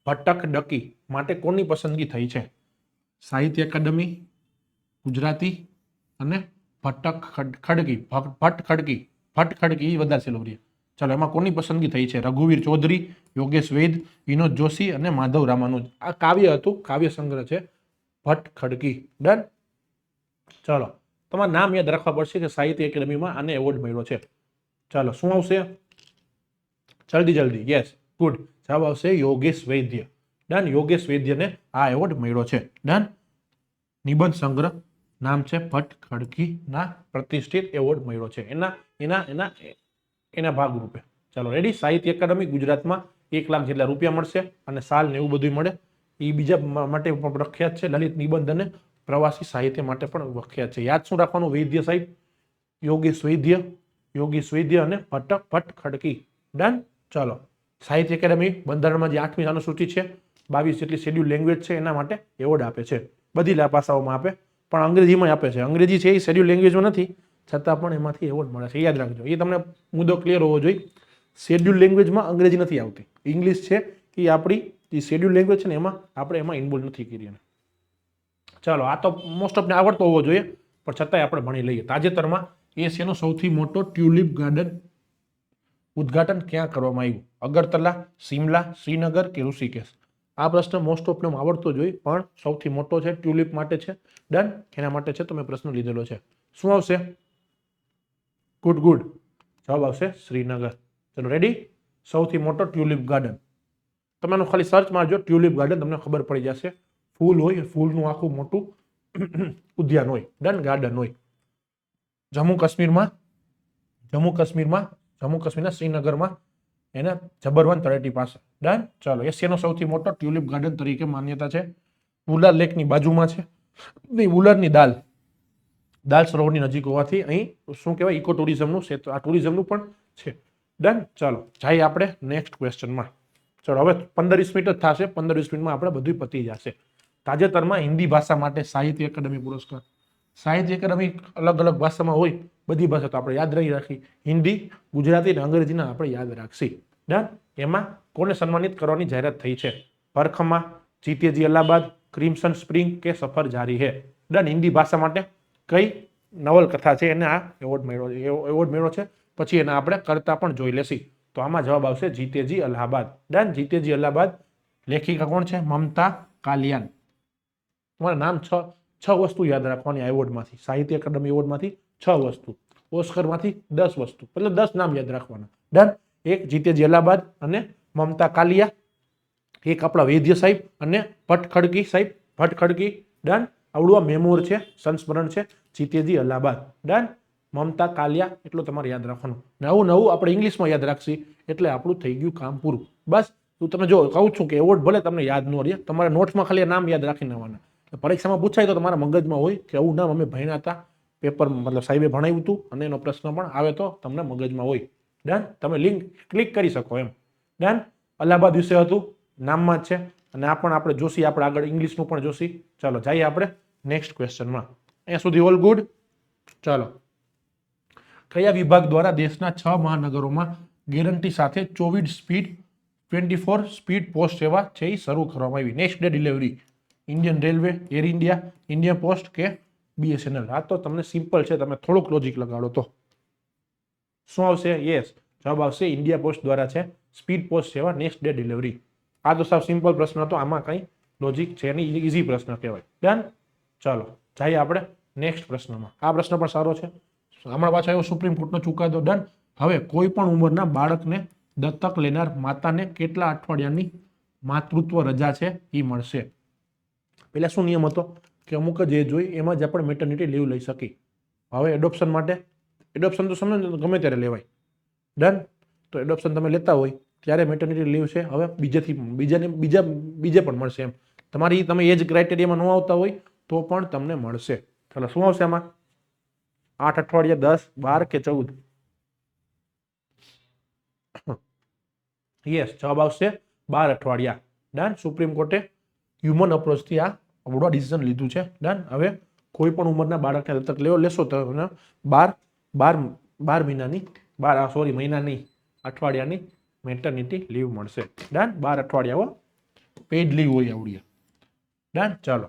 S1: ભટકડકી માટે કોની પસંદગી થઈ છે? સાહિત્ય અકાદમી ગુજરાતી અને ભટખડકી વધારે છે લોકપ્રિય. ચાલો, એમાં કોની પસંદગી થઈ છે? રઘુવીર ચૌધરી, યોગેશ વૈદ, વિનોદ જોશી અને માધવ રામાનુજ. આ કાવ્ય હતું, કાવ્ય સંગ્રહ છે ભટ્ટ ખડકી. ડન. ચાલો તમારે નામ યાદ રાખવા પડશે કે સાહિત્ય એકેડમીમાં આને એવોર્ડ મળ્યો છે. ચાલો શું આવશે જલ્દી યસ ગુડ જવાબ આવશે યોગેશ વૈદ્ય. ડન. યોગેશ વૈદ્યને આ એવોર્ડ મળ્યો છે. ડન. નિબંધ સંગ્રહ નામ છે ભટ્ટ ખડકીના પ્રતિષ્ઠિત એવોર્ડ મળ્યો છે એના એના એના એના ભાગરૂપે. ચાલો રેડી. સાહિત્ય એકેડમી ગુજરાતમાં 1 લાખ જેટલા રૂપિયા મળશે અને સાલ ને એવું બધું મળે. એ બીજા માટે પણ પ્રખ્યાત છે. લલિત નિબંધ અને પ્રવાસી સાહિત્ય માટે પણ પ્રખ્યાત છે. યાદ શું રાખવાનું વૈદ્ય સાહેબ યોગેશ વૈદ્ય અને ભટ્ટ ખડકી. ડન. ચાલો સાહિત્ય એકેડમી બંધારણમાં જે 8મી અનુસૂચિ છે 22 જેટલી શેડ્યુલ લેંગ્વેજ છે એના માટે એવોર્ડ આપે છે. બધી ભાષાઓમાં આપે પણ અંગ્રેજીમાં આપે છે. અંગ્રેજી છે એ શેડ્યુલ લેંગ્વેજમાં નથી છતાં પણ એમાંથી એવોર્ડ મળે છે. યાદ રાખજો એ તમને મુદ્દો ક્લિયર હોવો જોઈએ. શેડ્યુલ લેંગ્વેજમાં અંગ્રેજી નથી આવતી. ઇંગ્લિશ છે એ આપણી જે શેડ્યુલ લેંગ્વેજ છે ને એમાં આપણે એમાં ઇન્વોલ્વ નથી કરી. ચાલો આ તો મોસ્ટ ઓફને આવડતો હોવો જોઈએ પણ છતાંય આપણે ભણી લઈએ. તાજેતરમાં એશિયાનો સૌથી મોટો ટ્યુલિપ ગાર્ડન ઉદ્ઘાટન ક્યાં કરવામાં આવ્યું? અગરતલા, સિમલા, શ્રીનગર કે ઋષિકેશ? આ પ્રશ્ન મોસ્ટ ઓફને આવડતો જોઈએ પણ સૌથી મોટો છે ટ્યુલિપ માટે છે. ડન. એના માટે છે તો મેં પ્રશ્ન લીધેલો છે. શું આવશે? ગુડ જવાબ આવશે શ્રીનગર. ચલો રેડી. સૌથી મોટો ટ્યુલિપ ગાર્ડન તમે એનું ખાલી સર્ચ મારજો ટ્યુલિપ ગાર્ડન તમને ખબર પડી જશે. ફૂલ હોય ફૂલનું આખું મોટું ઉદ્યાન હોય. ડન. ગાર્ડન હોય. જમ્મુ કાશ્મીરના શ્રીનગરમાં એના જબરવન તળેટી પાસે. ડન. ચાલો એશિયાનો સૌથી મોટો ટ્યુલિપ ગાર્ડન તરીકે માન્યતા છે. વુલર લેકની બાજુમાં છે. નહીં વુલરની દાલ સરોવરની નજીક હોવાથી અહીં શું કહેવાય ઇકો ટુરિઝમનું ક્ષેત્ર આ ટુરિઝમનું પણ છે. ડન. ચાલો જઈએ આપણે નેક્સ્ટ ક્વેશ્ચનમાં. ચલો હવે 15-20 મિનિટ જ થશે. 15-20 મિનિટમાં આપણે બધું પતી જશે. તાજેતરમાં હિન્દી ભાષા માટે સાહિત્ય એકેડમી પુરસ્કાર. સાહિત્ય એકેડમી અલગ અલગ ભાષામાં હોય બધી ભાષા તો આપણે યાદ રહી રાખી. હિન્દી, ગુજરાતી અને અંગ્રેજીના આપણે યાદ રાખશી. ડન. એમાં કોને સન્માનિત કરવાની જાહેરાત થઈ છે? પરખમા, જીતેજી અલ્હાબાદ, ક્રિમ્સન સ્પ્રિંગ કે સફર જારી હે? ડન. હિન્દી ભાષા માટે કઈ નવલકથા છે એને આ એવોર્ડ મળ્યો છે. પછી એના આપણે કરતા પણ જોઈ લેશી. તો આમાં જવાબ આવશે જીતેજી અલ્હાબાદ. ડન. જીતેજી અલ્હાબાદ. લેખિકા કોણ છે? મમતા કાલિયાન. તમારા નામ છ વસ્તુ યાદ રાખવાની આ એવોર્ડમાંથી. સાહિત્ય એકેડમી એવોર્ડમાંથી 6 વસ્તુ. ઓસ્કરમાંથી 10 વસ્તુ. એટલે 10 નામ યાદ રાખવાના. ડન. એક જીતેજી અલ્હાબાદ અને મમતા કાલિયા. એક આપણા વૈદ્ય સાહેબ અને ભટ્ટ ખડકી. ડન. આવડું મેમોર છે સંસ્મરણ છે જીતેજી અલ્હાબાદ. ડન. મમતા કાલિયા એટલું તમારે યાદ રાખવાનું. નવું આપણે ઇંગ્લિશમાં યાદ રાખશી એટલે આપણું થઈ ગયું કામ પૂરું. બસ તું તમે જો કહું છું કે એવોર્ડ ભલે તમને યાદ ન રહે તમારા નોટ્સમાં ખાલી નામ યાદ રાખીને આવવાના. પરીક્ષામાં પૂછાય તો તમારા મગજમાં હોય કે આવું નામ અમે ભણ્યા હતા પેપર મતલબ સાહેબે ભણાવ્યું હતું અને એનો પ્રશ્ન પણ આવે તો તમને મગજમાં હોય. ડન. તમે લિંક ક્લિક કરી શકો એમ. ડન. અલ્હાબાદ વિશે હતું નામમાં જ છે અને આ પણ આપણે જોશી. આપણે આગળ ઇંગ્લિશનું પણ જોશી. ચાલો જઈએ આપણે નેક્સ્ટ ક્વેશ્ચનમાં. અહીંયા સુધી ઓલ ગુડ. ચાલો કયા વિભાગ દ્વારા દેશના 6 મહાનગરોમાં ગેરંટી સાથે 24 સ્પીડ પોસ્ટ સેવા છે એ શરૂ કરવામાં આવી? Next day delivery, Indian railway, air India, India post કે BSNL? આ તો તમને સિમ્પલ છે. તમે થોડુંક લોજિક લગાડો તો શું આવશે? યસ જવાબ આવશે ઇન્ડિયા પોસ્ટ દ્વારા છે સ્પીડ પોસ્ટ સેવા નેક્સ્ટ ડે ડિલિવરી. આ તો સાવ સિમ્પલ પ્રશ્ન હતો. આમાં કંઈ લોજિક છે નહીં. ઇઝી પ્રશ્ન કહેવાય. ડન. ચાલો જઈએ આપણે નેક્સ્ટ પ્રશ્નમાં. આ પ્રશ્ન પણ સારો છે. હમણાં પાછો આવ્યો સુપ્રીમ કોર્ટનો ચુકાદો. ડન. હવે કોઈ પણ ઉંમરના બાળકને દત્તક લેનાર માતાને કેટલા અઠવાડિયાની માતૃત્વ રજા છે એ મળશે? પેલા શું નિયમ હતો કે અમુક જ એજ હોય એમાં જ આપણે મેટર્નિટી લીવ લઈ શકીએ. હવે એડોપ્શન માટે એડોપ્શન તો સમજો ગમે ત્યારે લેવાય. ડન. તો એડોપ્શન તમે લેતા હોય ત્યારે મેટર્નિટી લીવ છે હવે બીજે પણ મળશે એમ. તમારી તમે એજ ક્રાઇટેરિયામાં ન આવતા હોય તો પણ તમને મળશે. ચાલો શું આવશે આમાં? 8 અઠવાડિયા, 10, 12 કે 14? યસ જવાબ આવશે 12 અઠવાડિયા. ડન. સુપ્રીમ કોર્ટે હ્યુમન અપ્રોચથી આ અવડો ડિસિઝન લીધું છે. ડન. હવે કોઈ પણ ઉંમરના બાળકને દત્તક લેશો તો 12 મહિનાની અઠવાડિયાની મેટર્નિટી લીવ મળશે. ડન. 12 અઠવાડિયા પેઇડ લીવ હોય આવડી. ડન. ચાલો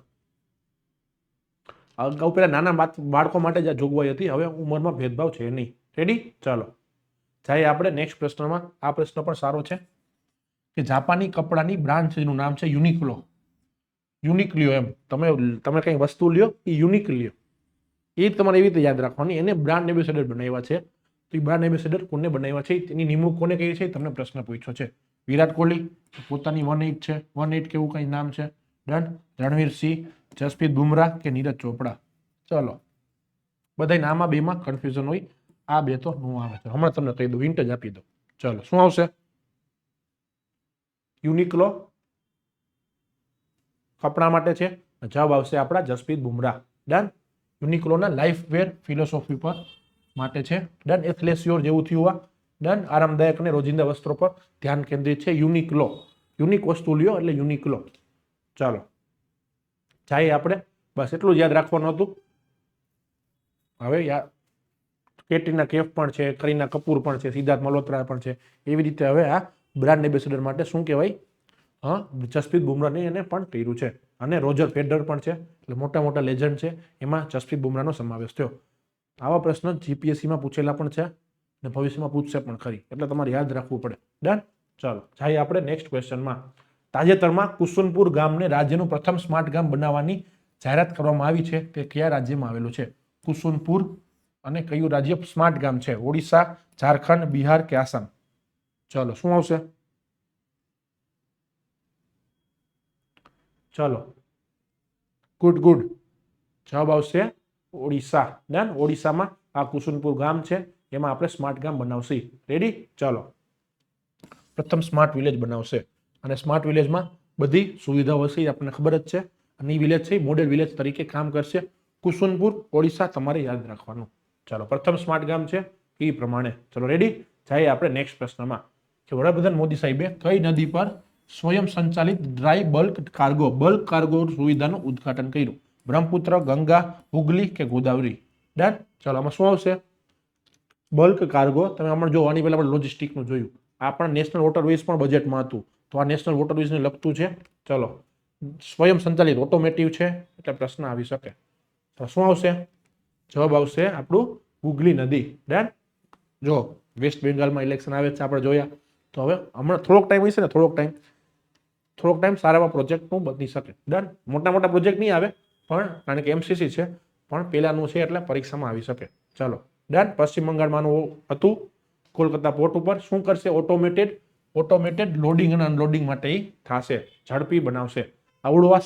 S1: અગાઉ પેલા નાના બાળકો માટે જ આ જોગવાઈ હતી. હવે ઉંમરમાં ભેદભાવ છે નહીં. રેડી. ચાલો જઈએ આપણે નેક્સ્ટ પ્રશ્નમાં. આ પ્રશ્ન પણ સારો છે કે જાપાની કપડાની બ્રાન્ડ નું નામ છે યુનિક્લો. યુનિક લ્યો એમ, તમે કઈ વસ્તુ લ્યો એ યુનિક લ્યો, એ તમારે એવી રીતે યાદ રાખવાની. એને બ્રાન્ડ એમ્બેસેડર બનાવ્યા છે, તો એ બ્રાન્ડ એમ્બેસેડર કોને બનાવ્યા છે, તેની નિમણૂક કોને કરી છે, તમને પ્રશ્ન પૂછ્યો છે. વિરાટ કોહલી પોતાની 1-8 છે, 1-8 કેવું કઈ નામ છે, ડન. રણવીર સિંહ, જસપ્રીત બુમરાહ કે નીરજ ચોપડા. ચલો, બધા નામમાં બેમાં કન્ફ્યુઝન હોય, આ બે તો નો આવે છે. હમણાં તમને કહી દઉં, હિન્ટ જ આપી દઉં. ચલો, શું આવશે? યુનિક્લો કપડા માટે છે, જવાબ આવશે આપણા જસપ્રીત બુમરાહ. ડન. યુનિક્લોના લાઈફ વેર ફિલોસોફી પર માટે છે. ડન. એથ્લેસિયોર જેવું થયું આ. ડન. આરામદાયક અને રોજિંદા વસ્ત્રો પર ધ્યાન કેન્દ્રિત છે. યુનિક્લો, યુનિક વસ્તુ લ્યો એટલે યુનિક્લો. ચાલો, જાય આપણે, બસ એટલું જ યાદ રાખવાનું હતું. હવે કેટરીના કૈફ પણ છે, કરીના કપૂર પણ છે, સિદ્ધાર્થ મલ્હોત્રા પણ છે. એવી રીતે હવે આ બ્રાન્ડ એમ્બેસેડર માટે શું કહેવાય, જસપ્રીત બુમરાહને એને પણ કર્યું છે. અને રોજર ફેડરર પણ છે, એટલે મોટા મોટા લેજન્ડ છે, એમાં જસપ્રીત બુમરાહનો સમાવેશ થયો. આવા પ્રશ્ન જીપીએસસીમાં પૂછેલા પણ છે અને ભવિષ્યમાં પૂછશે પણ ખરી, એટલે તમારે યાદ રાખવું પડે. ડન. ચાલો, જાય આપણે નેક્સ્ટ ક્વેશ્ચનમાં. તાજેતરમાં કુસુનપુર ગામને રાજ્યનું પ્રથમ સ્માર્ટ ગામ બનાવવાની જાહેરાત કરવામાં આવી છે, તે કયા રાજ્યમાં આવેલું છે? કુસુનપુર અને કયું રાજ્ય સ્માર્ટ ગામ છે? ઓડિશા, ઝારખંડ, બિહાર કે આસામ? ચલો, શું આવશે? ચલો, ગુડ. જવાબ આવશે ઓડિશા. ડન. ઓડિશામાં આ કુસુનપુર ગામ છે, એમાં આપણે સ્માર્ટ ગામ બનાવશે. રેડી? ચલો, પ્રથમ સ્માર્ટ વિલેજ બનાવશે, અને સ્માર્ટ વિલેજમાં બધી સુવિધાઓ હશે, આપણને ખબર જ છે. અને એ વિલેજ છે મોડેલ વિલેજ તરીકે કામ કરશે. કુસુનપુર, ઓડિશા તમારે યાદ રાખવાનું. ચાલો, પ્રથમ સ્માર્ટ ગામ છે એ પ્રમાણે. ચલો, રેડી? જાય આપણે નેક્સ્ટ પ્રશ્નમાં. કે વડાપ્રધાન મોદી સાહેબે કઈ નદી પર સ્વયં સંચાલિત ડ્રાય બલ્ક કાર્ગો સુવિધાનું ઉદ્ઘાટન કર્યું? બ્રહ્મપુત્ર, ગંગા, હુગલી કે ગોદાવરી? ડન. ચાલો, આમાં શું આવશે? Bulk cargo. તમે હમણાં જો આની પહેલા આપણે લોજિસ્ટિકનું જોયું, આ પણ નેશનલ વોટરવેઝ પણ બજેટમાં હતું, તો આ નેશનલ વોટરવેઝને લગતું છે. ચલો, સ્વયં સંચાલિત ઓટોમેટિવ છે, એટલે પ્રશ્ન આવી શકે. તો શું આવશે? જવાબ આવશે આપણું હુગલી નદી. ડન. જો વેસ્ટ બેંગાલમાં ઇલેક્શન આવે છે, આપણે જોયા, તો હવે હમણાં થોડોક ટાઈમ હશે ને, થોડોક ટાઈમ સારા એવા પ્રોજેક્ટનું બની શકે. ડન. મોટા પ્રોજેક્ટ નહીં આવે, પણ કારણ કે એમસીસી છે, પણ પેલાનું છે એટલે પરીક્ષામાં આવી શકે. ચાલો, ડન. પશ્ચિમ બંગાળમાંનું હતું, કોલકાતા પોર્ટ ઉપર શું કરશે? ઓટોમેટેડ લોડિંગ અને અનલોડિંગ માટે થશે, ઝડપી બનાવશે. આવડવા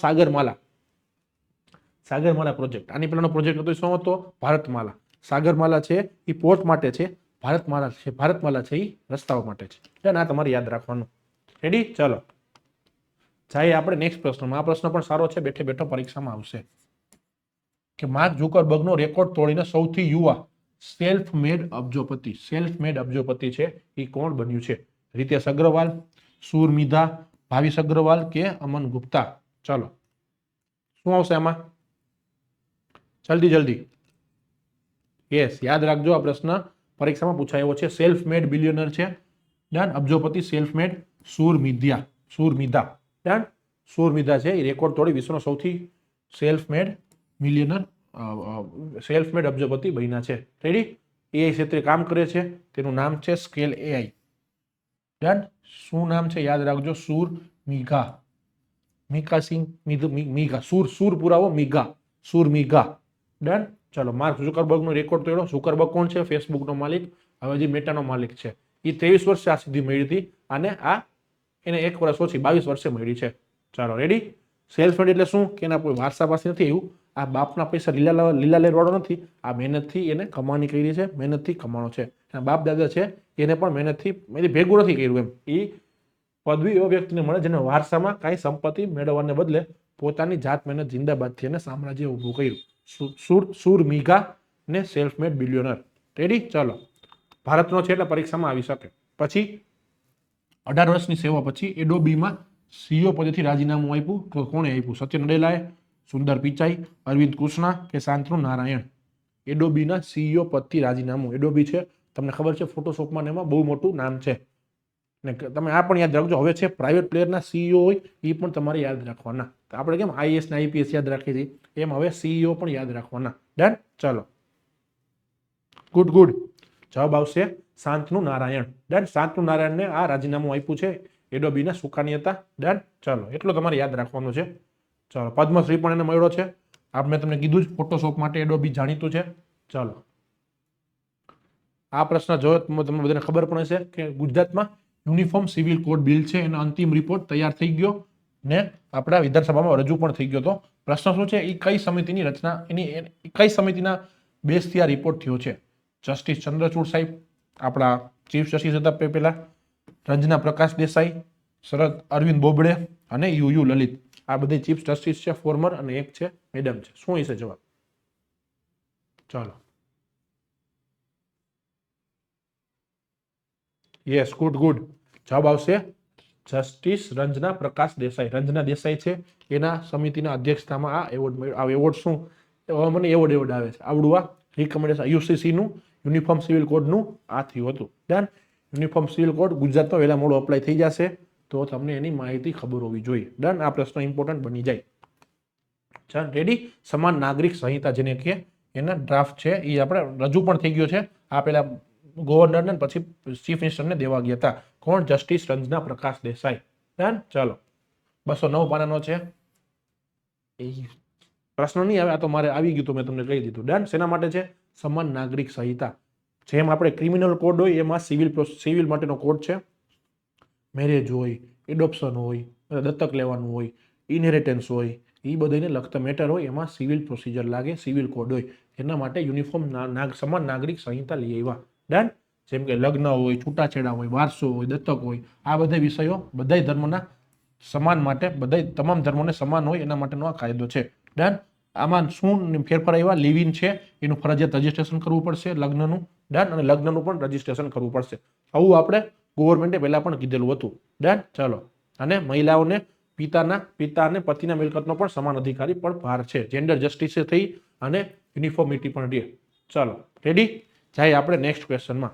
S1: સાગરમાલા પ્રોજેક્ટ. આની પહેલાનો પ્રોજેક્ટ હતો, શું હતો? ભારતમાલા. સાગરમાલા છે એ પોર્ટ માટે છે, ભારતમાલા છે એ રસ્તાઓ માટે છે. ડન. આ તમારે યાદ રાખવાનું. રેડી? ચાલો, જાય આપણે નેક્સ્ટ પ્રશ્નમાં. આ પ્રશ્ન પણ સારો છે, બેઠે બેઠો પરીક્ષામાં આવશે. કે માર્ક ઝુકરબર્ગનો રેકોર્ડ તોડીને સૌથી યુવા સેલ્ફ મેડ અબજોપતિ છે એ કોણ બન્યું છે? રીતેશ અગ્રવાલ, સુર મિધા, ભાવિશ અગ્રવાલ કે અમન ગુપ્તા? ચલો, શું આવશે આમાં? જલ્દી. યસ, યાદ રાખજો, આ પ્રશ્ન પરીક્ષામાં પૂછાયો છે. સેલ્ફ મેડ બિલિયનર છે. ડન. અબજોપતિ સેલ્ફ મેડ સુર મિધા. ડન. સુર મિધા છે એ રેકોર્ડ તોડી વિશ્વનો સૌથી સેલ્ફ મેડ અબજોપતિ બન્યા છે. રેડી? એઆઈ ક્ષેત્રે કામ કરે છે, તેનું નામ છે સ્કેલ એઆઈ. ડન. શું નામ છે? યાદ રાખજો, સુર મિઘા. ડન. ચલો, માર્ક ઝુકરબર્ગનો રેકોર્ડ તોડ્યો. ઝુકરબર્ગ કોણ છે? ફેસબુકનો માલિક, હવે જે મેટાનો માલિક છે. એ 23 વર્ષે આ સિદ્ધિ મળી હતી, અને આ એને 1 વર્ષ ઓછી 22 વર્ષે મળી છે. ચાલો, રેડી? સેલ્ફ મેડ એટલે શું? કે એના કોઈ વારસા પાસે નથી એવું, આ બાપના પૈસા લીલા લેરવાળો નથી, આ મહેનતથી એને કમાણી કરી છે, મહેનતથી કમાણો છે. એના બાપ દાદા છે એને પણ મહેનતથી ભેગું નથી કર્યું એમ. એ પદવી એવા વ્યક્તિને મળે જેને વારસામાં કાંઈ સંપત્તિ મેળવવાને બદલે પોતાની જાત મહેનત જિંદાબાદથી એને સામ્રાજ્ય ઊભું કર્યું. સુર મિઘા ને સેલ્ફ મેડ બિલિયનર. રેડી? ચાલો, ભારતનો છે એટલે પરીક્ષામાં આવી શકે. પછી 18 વર્ષની સેવા પછી એડોબીમાં સીઈઓ પદેથી રાજીનામું આપ્યું, તો કોણે આપ્યું? સત્ય નડેલાએ, સુંદર પિચાઈ, અરવિંદ કૃષ્ણા કે શાંતનુ નારાયણ? એડોબીના સીઈઓ પદથી રાજીનામું. એડોબી છે, તમને ખબર છે, ફોટોશોપમાં એમાં બહુ મોટું નામ છે. ને તમે આ પણ યાદ રાખજો, હવે છે પ્રાઇવેટ પ્લેયરના સીઈઓ હોય એ પણ તમારે યાદ રાખવાના. આપણે કેમ આઈએસ ને આઈપીએસ યાદ રાખીએ છીએ, એમ હવે સીઈઓ પણ યાદ રાખવાના. ડન. ચાલો, ગુડ. જવાબ આવશે શાંતનુ નારાયણ. ડન. શાંતનુ નારાયણને આ રાજીનામું આપ્યું છે, એડોબીના સુકાની હતા. ડન. ચાલો, એટલું તમારે યાદ રાખવાનું છે. ચાલો, પદ્મશ્રી પણ એને મળ્યો છે. આપ મેં તમને કીધું જ, ફોટોશોપ માટે એડોબી જાણીતું છે. ચાલો, આ પ્રશ્ન જો તમને બધાને ખબર પણ હશે કે ગુજરાતમાં યુનિફોર્મ સિવિલ કોડ બિલ છે એનો અંતિમ રિપોર્ટ તૈયાર થઈ ગયો ને આપણા વિધાનસભામાં રજૂ પણ થઈ ગયો. તો પ્રશ્ન શું છે, એ કઈ સમિતિની રચના, કઈ સમિતિના બેઝથી આ રિપોર્ટ થયો છે? જસ્ટિસ ચંદ્રચૂડ સાહેબ, આપણા ચીફ જસ્ટિસ હતા પેલા, રંજના પ્રકાશ દેસાઈ, શરદ અરવિંદ બોબડે અને યુ લલિત. આ બધી ચીફ જસ્ટિસ છે ફોર્મર, અને એક છે મેડમ છે. શું હશે જવાબ? ચાલો, યસ, ગુડ. જવાબ આવશે જસ્ટિસ રંજના પ્રકાશ દેસાઈ. રંજના દેસાઈ છે, એના સમિતિના અધ્યક્ષતામાં આ એવોર્ડ મળ્યો. આ એવોર્ડ શું મને એવોર્ડ આવે છે આવડું, આ રિકમેન્ડેશન યુસીસી નું યુનિફોર્મ સિવિલ કોડનું આ થયું હતું. ડન. યુનિફોર્મ સિવિલ કોડ ગુજરાતમાં વહેલા મોડો અપ્લાય થઈ જશે, તો તમને એની માહિતી ખબર હોવી જોઈએ. ડન. આ પ્રશ્ન ઇમ્પોર્ટન્ટ બની જાય. ચાલ, રેડી. સમાન નાગરિક સંહિતા જેને કે એના ડ્રાફ્ટ છે એ આપણે રજૂ પણ થઈ ગયો છે. આ પેલા ગવર્નરને પછી ચીફ મિનિસ્ટરને દેવા ગયા હતા. કોણ? જસ્ટિસ રંજના પ્રકાશ દેસાઈ. ડન. ચાલો, 209 પાનાનો છે. એ પ્રશ્ન નહીં આવે, આ તો મારે આવી ગયું તો મેં તમને કહી દીધું. ડન. શેના માટે છે? સમાન નાગરિક સંહિતા. જેમ આપણે ક્રિમિનલ કોડ હોય એમાં સિવિલ માટેનો કોડ છે. મેરેજ હોય, એડોપ્શન હોય, દત્તક લેવાનું હોય, ઇનહેરિટન્સ હોય, એ બધાને લગતા મેટર હોય એમાં સિવિલ પ્રોસિજર લાગે, સિવિલ કોડ હોય. એના માટે યુનિફોર્મ સમાન નાગરિક સંહિતા લઈ આવ્યા. ડન. જેમ કે લગ્ન હોય, છૂટાછેડા હોય, વારસો હોય, દત્તક હોય, આ બધા વિષયો બધા ધર્મના સમાન માટે, બધા તમામ ધર્મોને સમાન હોય એના માટેનો આ કાયદો છે. ડન. આમાં શું ફેરફાર આવ્યા? લિવ ઇન છે એનું ફરજિયાત રજીસ્ટ્રેશન કરવું પડશે લગ્નનું. ડન. અને લગ્નનું પણ રજીસ્ટ્રેશન કરવું પડશે. આવું આપણે ગવર્મેન્ટે પહેલા પણ કીધેલું હતું. ડન. ચાલો, અને મહિલાઓને પિતા અને પતિના મિલકતનો પણ સમાન અધિકારી પણ ભાર છે. જેન્ડર જસ્ટિસ થઈ અને યુનિફોર્મિટી પણ રહે. ચાલો, રેડી. જાય આપણે નેક્સ્ટ ક્વેશ્ચનમાં.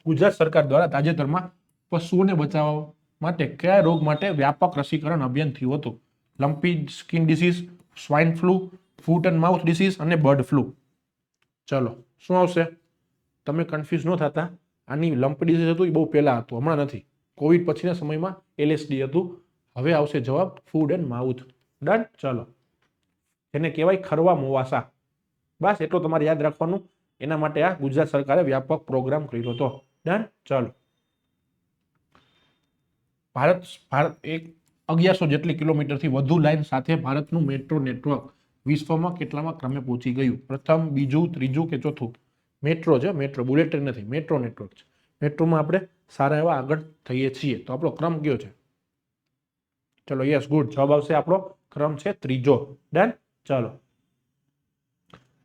S1: ગુજરાત સરકાર દ્વારા તાજેતરમાં પશુઓને બચાવવા માટે કયા રોગ માટે વ્યાપક રસીકરણ અભિયાન થયું હતું? Lumpy skin disease, swine flu, foot and mouth disease અને બર્ડ ફ્લૂ. ચલો, શું આવશે? તમે કન્ફ્યુઝ ન થતા. આની લમ્પી ડિસીઝ હતું એ બહુ પહેલા હતું, હમણાં નથી. કોવિડ પછીના સમયમાં LSD હતું. હવે આવશે જવાબ ફૂડ એન્ડ માઉથ. ડન. ચાલો, જેને કહેવાય ખરવા મોવાસા. બસ એટલું તમારે યાદ રાખવાનું. એના માટે આ ગુજરાત સરકારે વ્યાપક પ્રોગ્રામ કર્યો હતો. ડન. ચાલો, ભારત 1100 જેટલી કિલોમીટરથી વધુ લાઇન સાથે ભારતનું મેટ્રો નેટવર્ક વિશ્વમાં કેટલામાં ક્રમે પહોંચી ગયું? પ્રથમ, બીજું, ત્રીજું કે ચોથું? મેટ્રો છે, મેટ્રો, બુલેટ ટ્રેન નથી, મેટ્રો નેટવર્ક છે. મેટ્રોમાં આપણે સારા એવા આગળ થઈએ છીએ. તો આપણો ક્રમ કયો છે? ચલો, યસ, ગુડ. જવાબ આવશે આપણો ક્રમ છે ત્રીજો. ડન. ચાલો,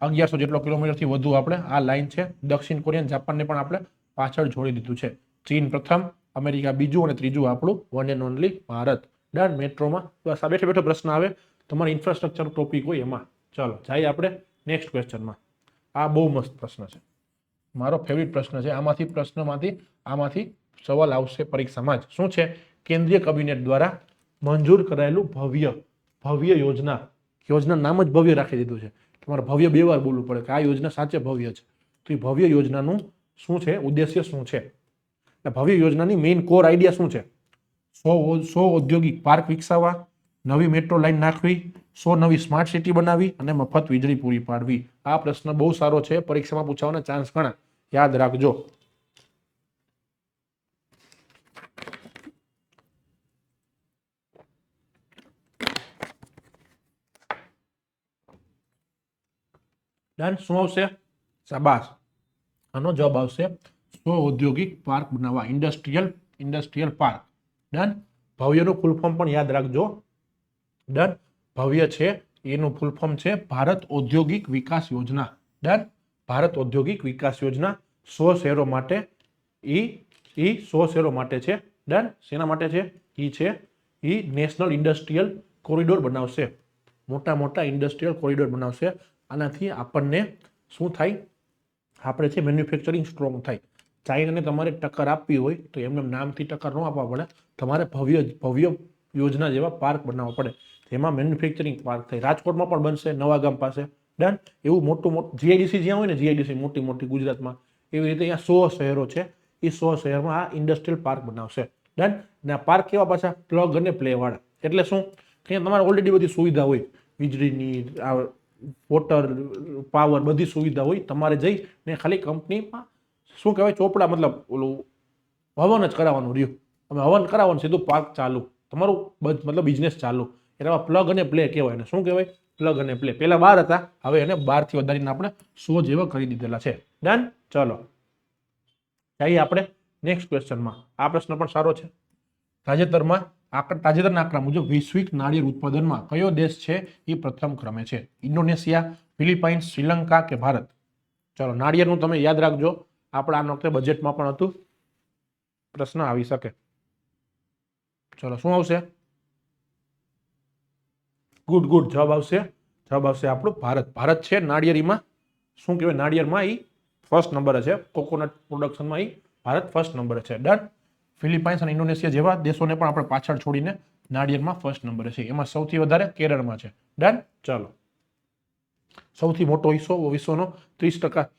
S1: 1100 જેટલો કિલોમીટરથી વધુ આપણે આ લાઈન છે. દક્ષિણ કોરિયા, જાપાનને પણ આપણે પાછળ છોડી દીધું છે. ચીન પ્રથમ, અમેરિકા બીજું અને ત્રીજું આપણું one and only Bharat. Done. મેટ્રોમાં બસ આ બેઠો પ્રશ્ન આવે, તમારે ઇન્ફ્રાસ્ટ્રક્ચર ટોપિક હોય એમાં. ચાલો, જાય આપણે નેક્સ્ટ ક્વેશ્ચનમાં. આ બહુ મસ્ત પ્રશ્ન છે, મારો ફેવરિટ પ્રશ્ન છે. આમાંથી સવાલ આવશે પરીક્ષામાં જ. શું છે? કેન્દ્રીય કેબિનેટ દ્વારા મંજૂર કરાયેલું ભવ્ય યોજના નામ જ ભવ્ય રાખી દીધું છે. તમારે ભવ્ય 2 વાર બોલવું પડે કે આ યોજના સાચે ભવ્ય છે. તો એ ભવ્ય યોજનાનું શું છે? ઉદ્દેશ્ય શું છે? ભવ્ય યોજનાની મેઇન કોર આઈડિયા શું છે? 100 ઔદ્યોગિક પાર્ક વિકસાવવા, નવી મેટ્રો લાઇન નાખવી, 100 નવી સ્માર્ટ સિટી બનાવી અને મફત વીજળી પૂરી પાડવી. આ પ્રશ્ન બહુ સારો છે, પરીક્ષામાં પૂછવાના ચાન્સ ઘણા. યાદ રાખજો. ડન. શું આવશે? શાબાશ. આનો જવાબ આવશે 100 ઔદ્યોગિક પાર્ક બનાવવા, ઇન્ડસ્ટ્રીયલ પાર્ક. ડન. ભવ્યનું ફૂલ ફોર્મ પણ યાદ રાખજો. ડન. ભવ્ય છે એનું ફૂલ ફોર્મ છે ભારત ઔદ્યોગિક વિકાસ યોજના. ડન. ભારત ઔદ્યોગિક વિકાસ યોજના 100 શહેરો માટે. એ 100 શહેરો માટે છે. ડન. શેના માટે છે? એ નેશનલ ઇન્ડસ્ટ્રીયલ કોરિડોર બનાવશે. મોટા ઇન્ડસ્ટ્રીયલ કોરિડોર બનાવશે. આનાથી આપણને શું થાય? આપણે છે મેન્યુફેક્ચરિંગ સ્ટ્રોંગ થાય. ચાઇનાને તમારે ટક્કર આપવી હોય તો એમને નામથી ટક્કર ન આપવા પડે, તમારે ભવ્ય યોજના જેવા પાર્ક બનાવવા પડે. જેમાં મેન્યુફેક્ચરિંગ પાર્ક થાય. રાજકોટમાં પણ બનશે, નવાગામ પાસે. ડન. એવું મોટું જીઆઈડીસી જ્યાં હોય ને, જીઆઈડીસી મોટી ગુજરાતમાં, એવી રીતે અહીંયા 100 શહેરો છે. એ 100 શહેરમાં આ ઇન્ડસ્ટ્રીયલ પાર્ક બનાવશે. ડન. ને આ પાર્ક કેવા પાછા? પ્લગ અને પ્લે વાળા. એટલે શું? કે તમારે ઓલરેડી બધી સુવિધા હોય, વીજળીની, વોટર, પાવર, બધી સુવિધા હોય. તમારે જઈને ખાલી કંપનીમાં શું કહેવાય, ચોપડા મતલબ ઓલું હવન જ કરાવવાનું રહ્યું. તમે હવન કરાવવાનું, સીધું પાર્ક ચાલુ, તમારું મતલબ બિઝનેસ ચાલુ. એટલે પ્લગ અને પ્લે કહેવાય ને. શું કહેવાય? પ્લગ અને પ્લે. પહેલા 12 હતા, હવે એને 12 થી વધારીને આપણે 100 જેવા કરી દીધેલા છે. ડન. ચલો જઈએ આપણે નેક્સ્ટ ક્વેશ્ચનમાં. આ પ્રશ્ન પણ સારો છે. તાજેતરના આંકડા મુજબ વૈશ્વિક નાળિયેર ઉત્પાદનમાં કયો દેશ છે એ પ્રથમ ક્રમે છે? ઇન્ડોનેશિયા, ફિલિપાઇન્સ, શ્રીલંકા કે ભારત? ચલો, નાળિયેરનું તમે યાદ રાખજો, આપણે આ વખતે બજેટમાં પણ હતું, પ્રશ્ન આવી શકે. ચલો, શું આવશે? ગુડ ગુડ, જવાબ આવશે આપણું ભારત. ભારત છે નાળિયેરીમાં, શું કહેવાય, નાળિયેરમાં એ ફર્સ્ટ નંબર છે. કોકોનટ પ્રોડક્શનમાં એ ભારત ફર્સ્ટ નંબર છે. ડન. ફિલિપાઇન્સ અને ઇન્ડોનેશિયા જેવા દેશોને પણ આપણે પાછળ છોડીને નાળિયેરમાં ફર્સ્ટ નંબર છે. એમાં સૌથી વધારે કેરળમાં છે. ડન. ચલો, સૌથી મોટો હિસ્સો વિશ્વનો 30%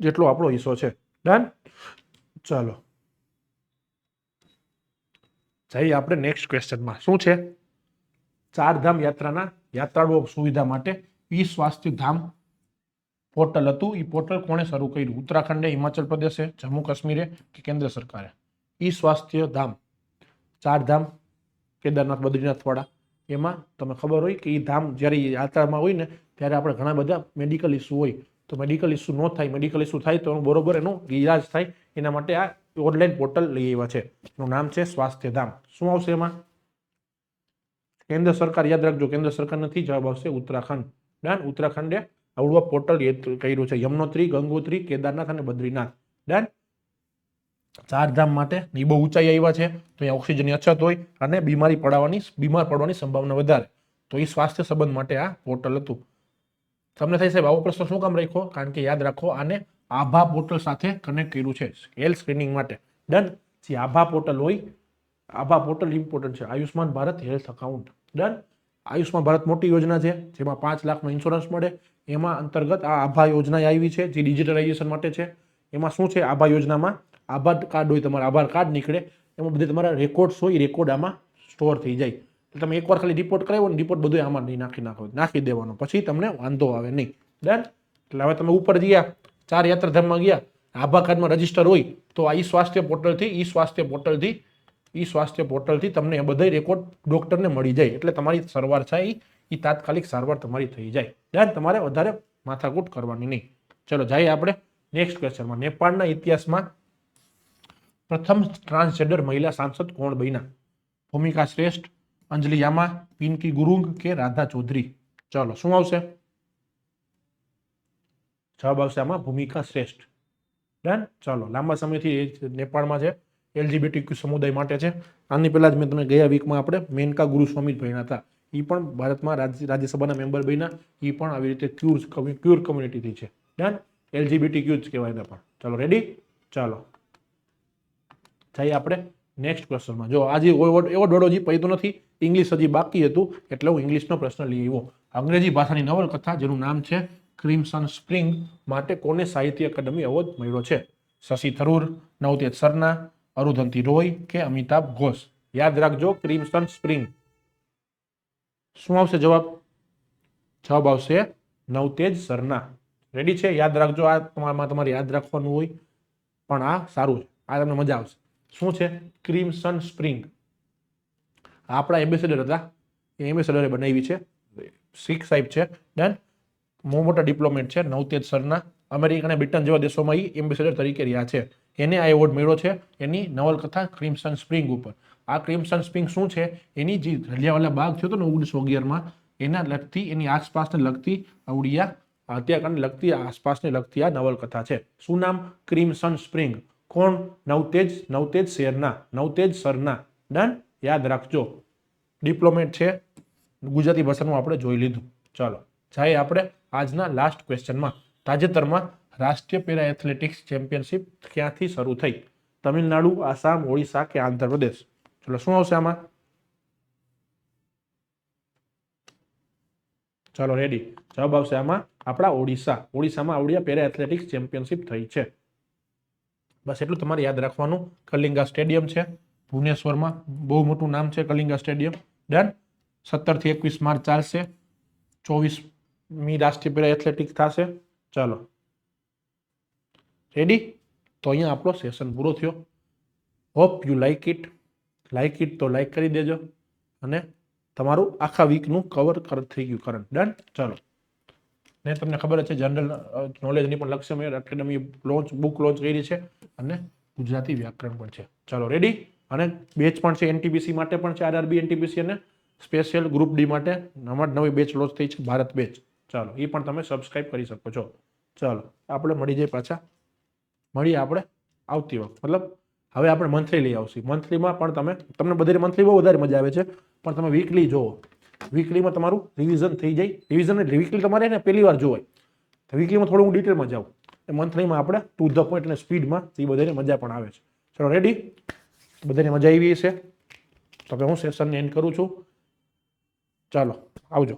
S1: જેટલો આપણો હિસ્સો છે. ડન. ચલો જઈએ આપણે નેક્સ્ટ ક્વેશ્ચનમાં. શું છે? ચારધામ યાત્રાના યાત્રાળુઓ સુવિધા માટે ઈ સ્વાસ્થ્ય ધામ પોર્ટલ હતું. એ પોર્ટલ કોણે શરૂ કર્યું? ઉત્તરાખંડે, હિમાચલ પ્રદેશે, જમ્મુ કાશ્મીરે કે કેન્દ્ર સરકારે? ઈ સ્વાસ્થ્ય ધામ, ચારધામ, કેદારનાથ, બદ્રીનાથ વાળા, એમાં તમે ખબર હોય કે એ ધામ જ્યારે યાત્રામાં હોય ને ત્યારે આપણે ઘણા બધા મેડિકલ ઇસ્યુ હોય, તો મેડિકલ ઇસ્યુ ન થાય, મેડિકલ ઇસ્યુ થાય તો બરોબર એનો ઈલાજ થાય, એના માટે આ ઓનલાઈન પોર્ટલ લઈ આવ્યા છે. એનું નામ છે સ્વાસ્થ્ય ધામ. શું આવશે એમાં? કેન્દ્ર સરકાર, યાદ રાખજો, કેન્દ્ર સરકાર નથી, જવાબ આવશે ઉત્તરાખંડ. ડન. ઉત્તરાખંડે આવડું પોર્ટલ કર્યું છે. યમનોત્રી, ગંગોત્રી, કેદારનાથ અને બદ્રીનાથ. ડન. ચારધામ માટે એ બહુ ઊંચાઈ આવ્યા છે, તો અહીંયા ઓક્સિજનની અછત હોય અને બીમાર પડવાની સંભાવના વધારે, તો એ સ્વાસ્થ્ય સંબંધ માટે આ પોર્ટલ હતું. તમને થાય સાહેબ આવો પ્રશ્ન શું કામ રાખ્યો? કારણ કે યાદ રાખો, આને આભા પોર્ટલ સાથે કનેક્ટ કર્યું છે હેલ્થ સ્ક્રીનિંગ માટે. ડન. જે આભા પોર્ટલ હોય, આભા પોર્ટલ ઇમ્પોર્ટન્ટ છે. Ayushman Bharat health account. Done. Ayushman Bharat મોટી યોજના છે, જેમાં 5 લાખનો ઇન્સ્યોરન્સ મળે. એમાં અંતર્ગત આ આભા યોજના આવી છે, જે ડિજિટલાઇઝેશન માટે છે. એમાં શું છે? આભા યોજનામાં આધાર કાર્ડ હોય, તમારા આધાર કાર્ડ નીકળે, એમાં બધે તમારા રેકોર્ડ્સ હોય, રેકોર્ડ આમાં સ્ટોર થઈ જાય. એટલે તમે એકવાર ખાલી રિપોર્ટ કરાવો ને, રિપોર્ટ બધું આમાં નહીં નાખી દેવાનો, પછી તમને વાંધો આવે નહીં. ડન. એટલે હવે તમે ઉપર ગયા, 4 યાત્રાધામમાં ગયા, આભા કાર્ડમાં રજીસ્ટર હોય, તો આ ઈ સ્વાસ્થ્ય પોર્ટલથી તમને એ બધા રેકોર્ડ ડોક્ટરને મળી જાય. એટલે તમારી સારવાર છે એ તાત્કાલિક સારવાર તમારી થઈ જાય. ડન. તમારે વધારે માથાકૂટ કરવાની નહીં. ચલો જઈએ આપણે નેક્સ્ટ ક્વેશ્ચનમાં. નેપાળના ઇતિહાસમાં પ્રથમ ટ્રાન્સજેન્ડર મહિલા સાંસદ કોણ બન્યા? ભૂમિકા શ્રેષ્ઠ, અંજલિ યામા, પિંકી ગુરુંગ કે રાધા ચૌધરી? ચલો, શું આવશે? જવાબ આવશે આમાં ભૂમિકા શ્રેષ્ઠ. ડન. ચલો, લાંબા સમયથી નેપાળમાં છે, એલજીબીટીક્યુ સમુદાય માટે છે. આની પહેલા જ મેં તમે ગયા વીકમાં આપણે મેનકા ગુરુસ્વામી ભણ્યા હતા. એ પણ ભારતમાં રાજ્યસભાના મેમ્બર બન્યા. એ પણ આવી રીતે ક્યુર કમ્યુનિટીથી છે. ડન. એલજીબીટીક્યુ જ કહેવાય એને પણ. ચલો, રેડી? ચાલો જઈએ આપણે નેક્સ્ટ ક્વેશ્ચનમાં. જો આજે એવો દોડો હજી પડ્યો નથી, ઇંગ્લિશ હજી બાકી હતું, એટલે હું ઇંગ્લિશનો પ્રશ્ન લઈ આવ્યો. અંગ્રેજી ભાષાની નવલકથા જેનું નામ છે ક્રિમ્સન સ્પ્રિંગ માટે કોને સાહિત્ય અકાદમી એવોર્ડ મળ્યો છે? શશી થરૂર, નવતેજ સરના, અરુંધતી રોય કે અમિતાભ ઘોષ? યાદ રાખજો, ક્રિમ્સન સ્પ્રિંગ. શું આવશે જવાબ? જવાબ આવશે નવતેજ સરના. રેડી છે? યાદ રાખજો, આ તમારે યાદ રાખવાનું હોય, પણ આ સારું છે, આ તમને મજા આવશે. શું છે? ક્રિમ્સન સ્પ્રિંગ. આપણા એમ્બેસેડર હતા, એ એમ્બેસેડરે બનાવી છે, શીખ સાહેબ છે. ડન. બહુ મોટા ડિપ્લોમેટ છે નવતેજ સરના. અમેરિકા અને બ્રિટન જેવા દેશોમાં એ એમ્બેસેડર તરીકે રહ્યા છે. એને આ એવોર્ડ મળ્યો છે એની નવલકથા ક્રિમ્સન સ્પ્રિંગ ઉપર. આ ક્રિમ્સન સ્પ્રિંગ શું છે? એની જે જલિયાંવાલા બાગ થયો હતો ને 1911માં, એના લગતી, એની આસપાસને લગતી આવડિયા હત્યાકાંડને લગતી, આસપાસને લગતી આ નવલકથા છે. શું નામ? ક્રિમ્સન સ્પ્રિંગ. કોણ? નવતેજ સરના. ડન. યાદ રાખજો, ડિપ્લોમેટ છે, ગુજરાતી ભાષાનું આપણે જોઈ લીધું. ચાલો જાય આપણે આજના લાસ્ટ ક્વેશ્ચનમાં. તાજેતરમાં રાષ્ટ્રીય પેરા એથ્લેટિક્સ ચેમ્પિયનશિપ ક્યાંથી શરૂ થઈ? તમિલનાડુ, આસામ, ઓડિશા કે આંધ્રપ્રદેશ? ચલો, શું આવશે આમાં? ચાલો રેડી, જવાબ આવશે આમાં આપણા ઓડિશા. ઓડિશામાં આવડિયા પેરા એથ્લેટિક્સ ચેમ્પિયનશિપ થઈ છે. બસ એટલું તમારે યાદ રાખવાનું. કલિંગા સ્ટેડિયમ છે ભુવનેશ્વરમાં, બહુ મોટું નામ છે કલિંગા સ્ટેડિયમ. ડન. 17 થી 21 માર્ચ ચાલશે. 24મી રાષ્ટ્રીય પેરા એથ્લેટિક થશે. ચાલો રેડી. તો અહીંયા આપણો સેશન પૂરો થયો. હોપ યુ લાઈક ઇટ તો લાઈક કરી દેજો અને તમારું આખા વીકનું કવર થઈ ગયું કરંટ. ડન. ચાલો ને તમને ખબર જ છે જનરલ નોલેજની પણ લક્ષ્ય એકેડમી બુક લોન્ચ કરી છે અને ગુજરાતી વ્યાકરણ પણ છે. ચાલો રેડી. અને બેચ પણ છે એનટીપીસી માટે પણ છે, આરઆરબી એનટીપીસી અને સ્પેશિયલ ગ્રુપ ડી માટે નવી બેચ લોન્ચ થઈ છે ભારત બેચ. ચાલો એ પણ તમે સબસ્ક્રાઇબ કરી શકો છો. ચાલો આપણે મળી જઈએ પાછા મળીએ આપણે આવતી વખત. મતલબ હવે આપણે મંથલી લઈ આવશું. મંથલીમાં પણ તમને બધી મંથલી બહુ વધારે મજા આવે છે પણ તમે વીકલી જોવો. વીકલીમાં તમારું રિવિઝન થઈ જાય. રિવિઝન એટલે વીકલી તમારે ને પહેલી વાર જોવાય. વીકલીમાં થોડું હું ડિટેલમાં જાઉં. મંથલીમાં આપણે ટુ ધ પોઈન્ટ અને સ્પીડમાં એ બધાને મજા પણ આવે છે. ચલો રેડી. બધાને મજા આવી છે તો હવે હું સેશનને એન્ડ કરું છું. ચાલો આવજો.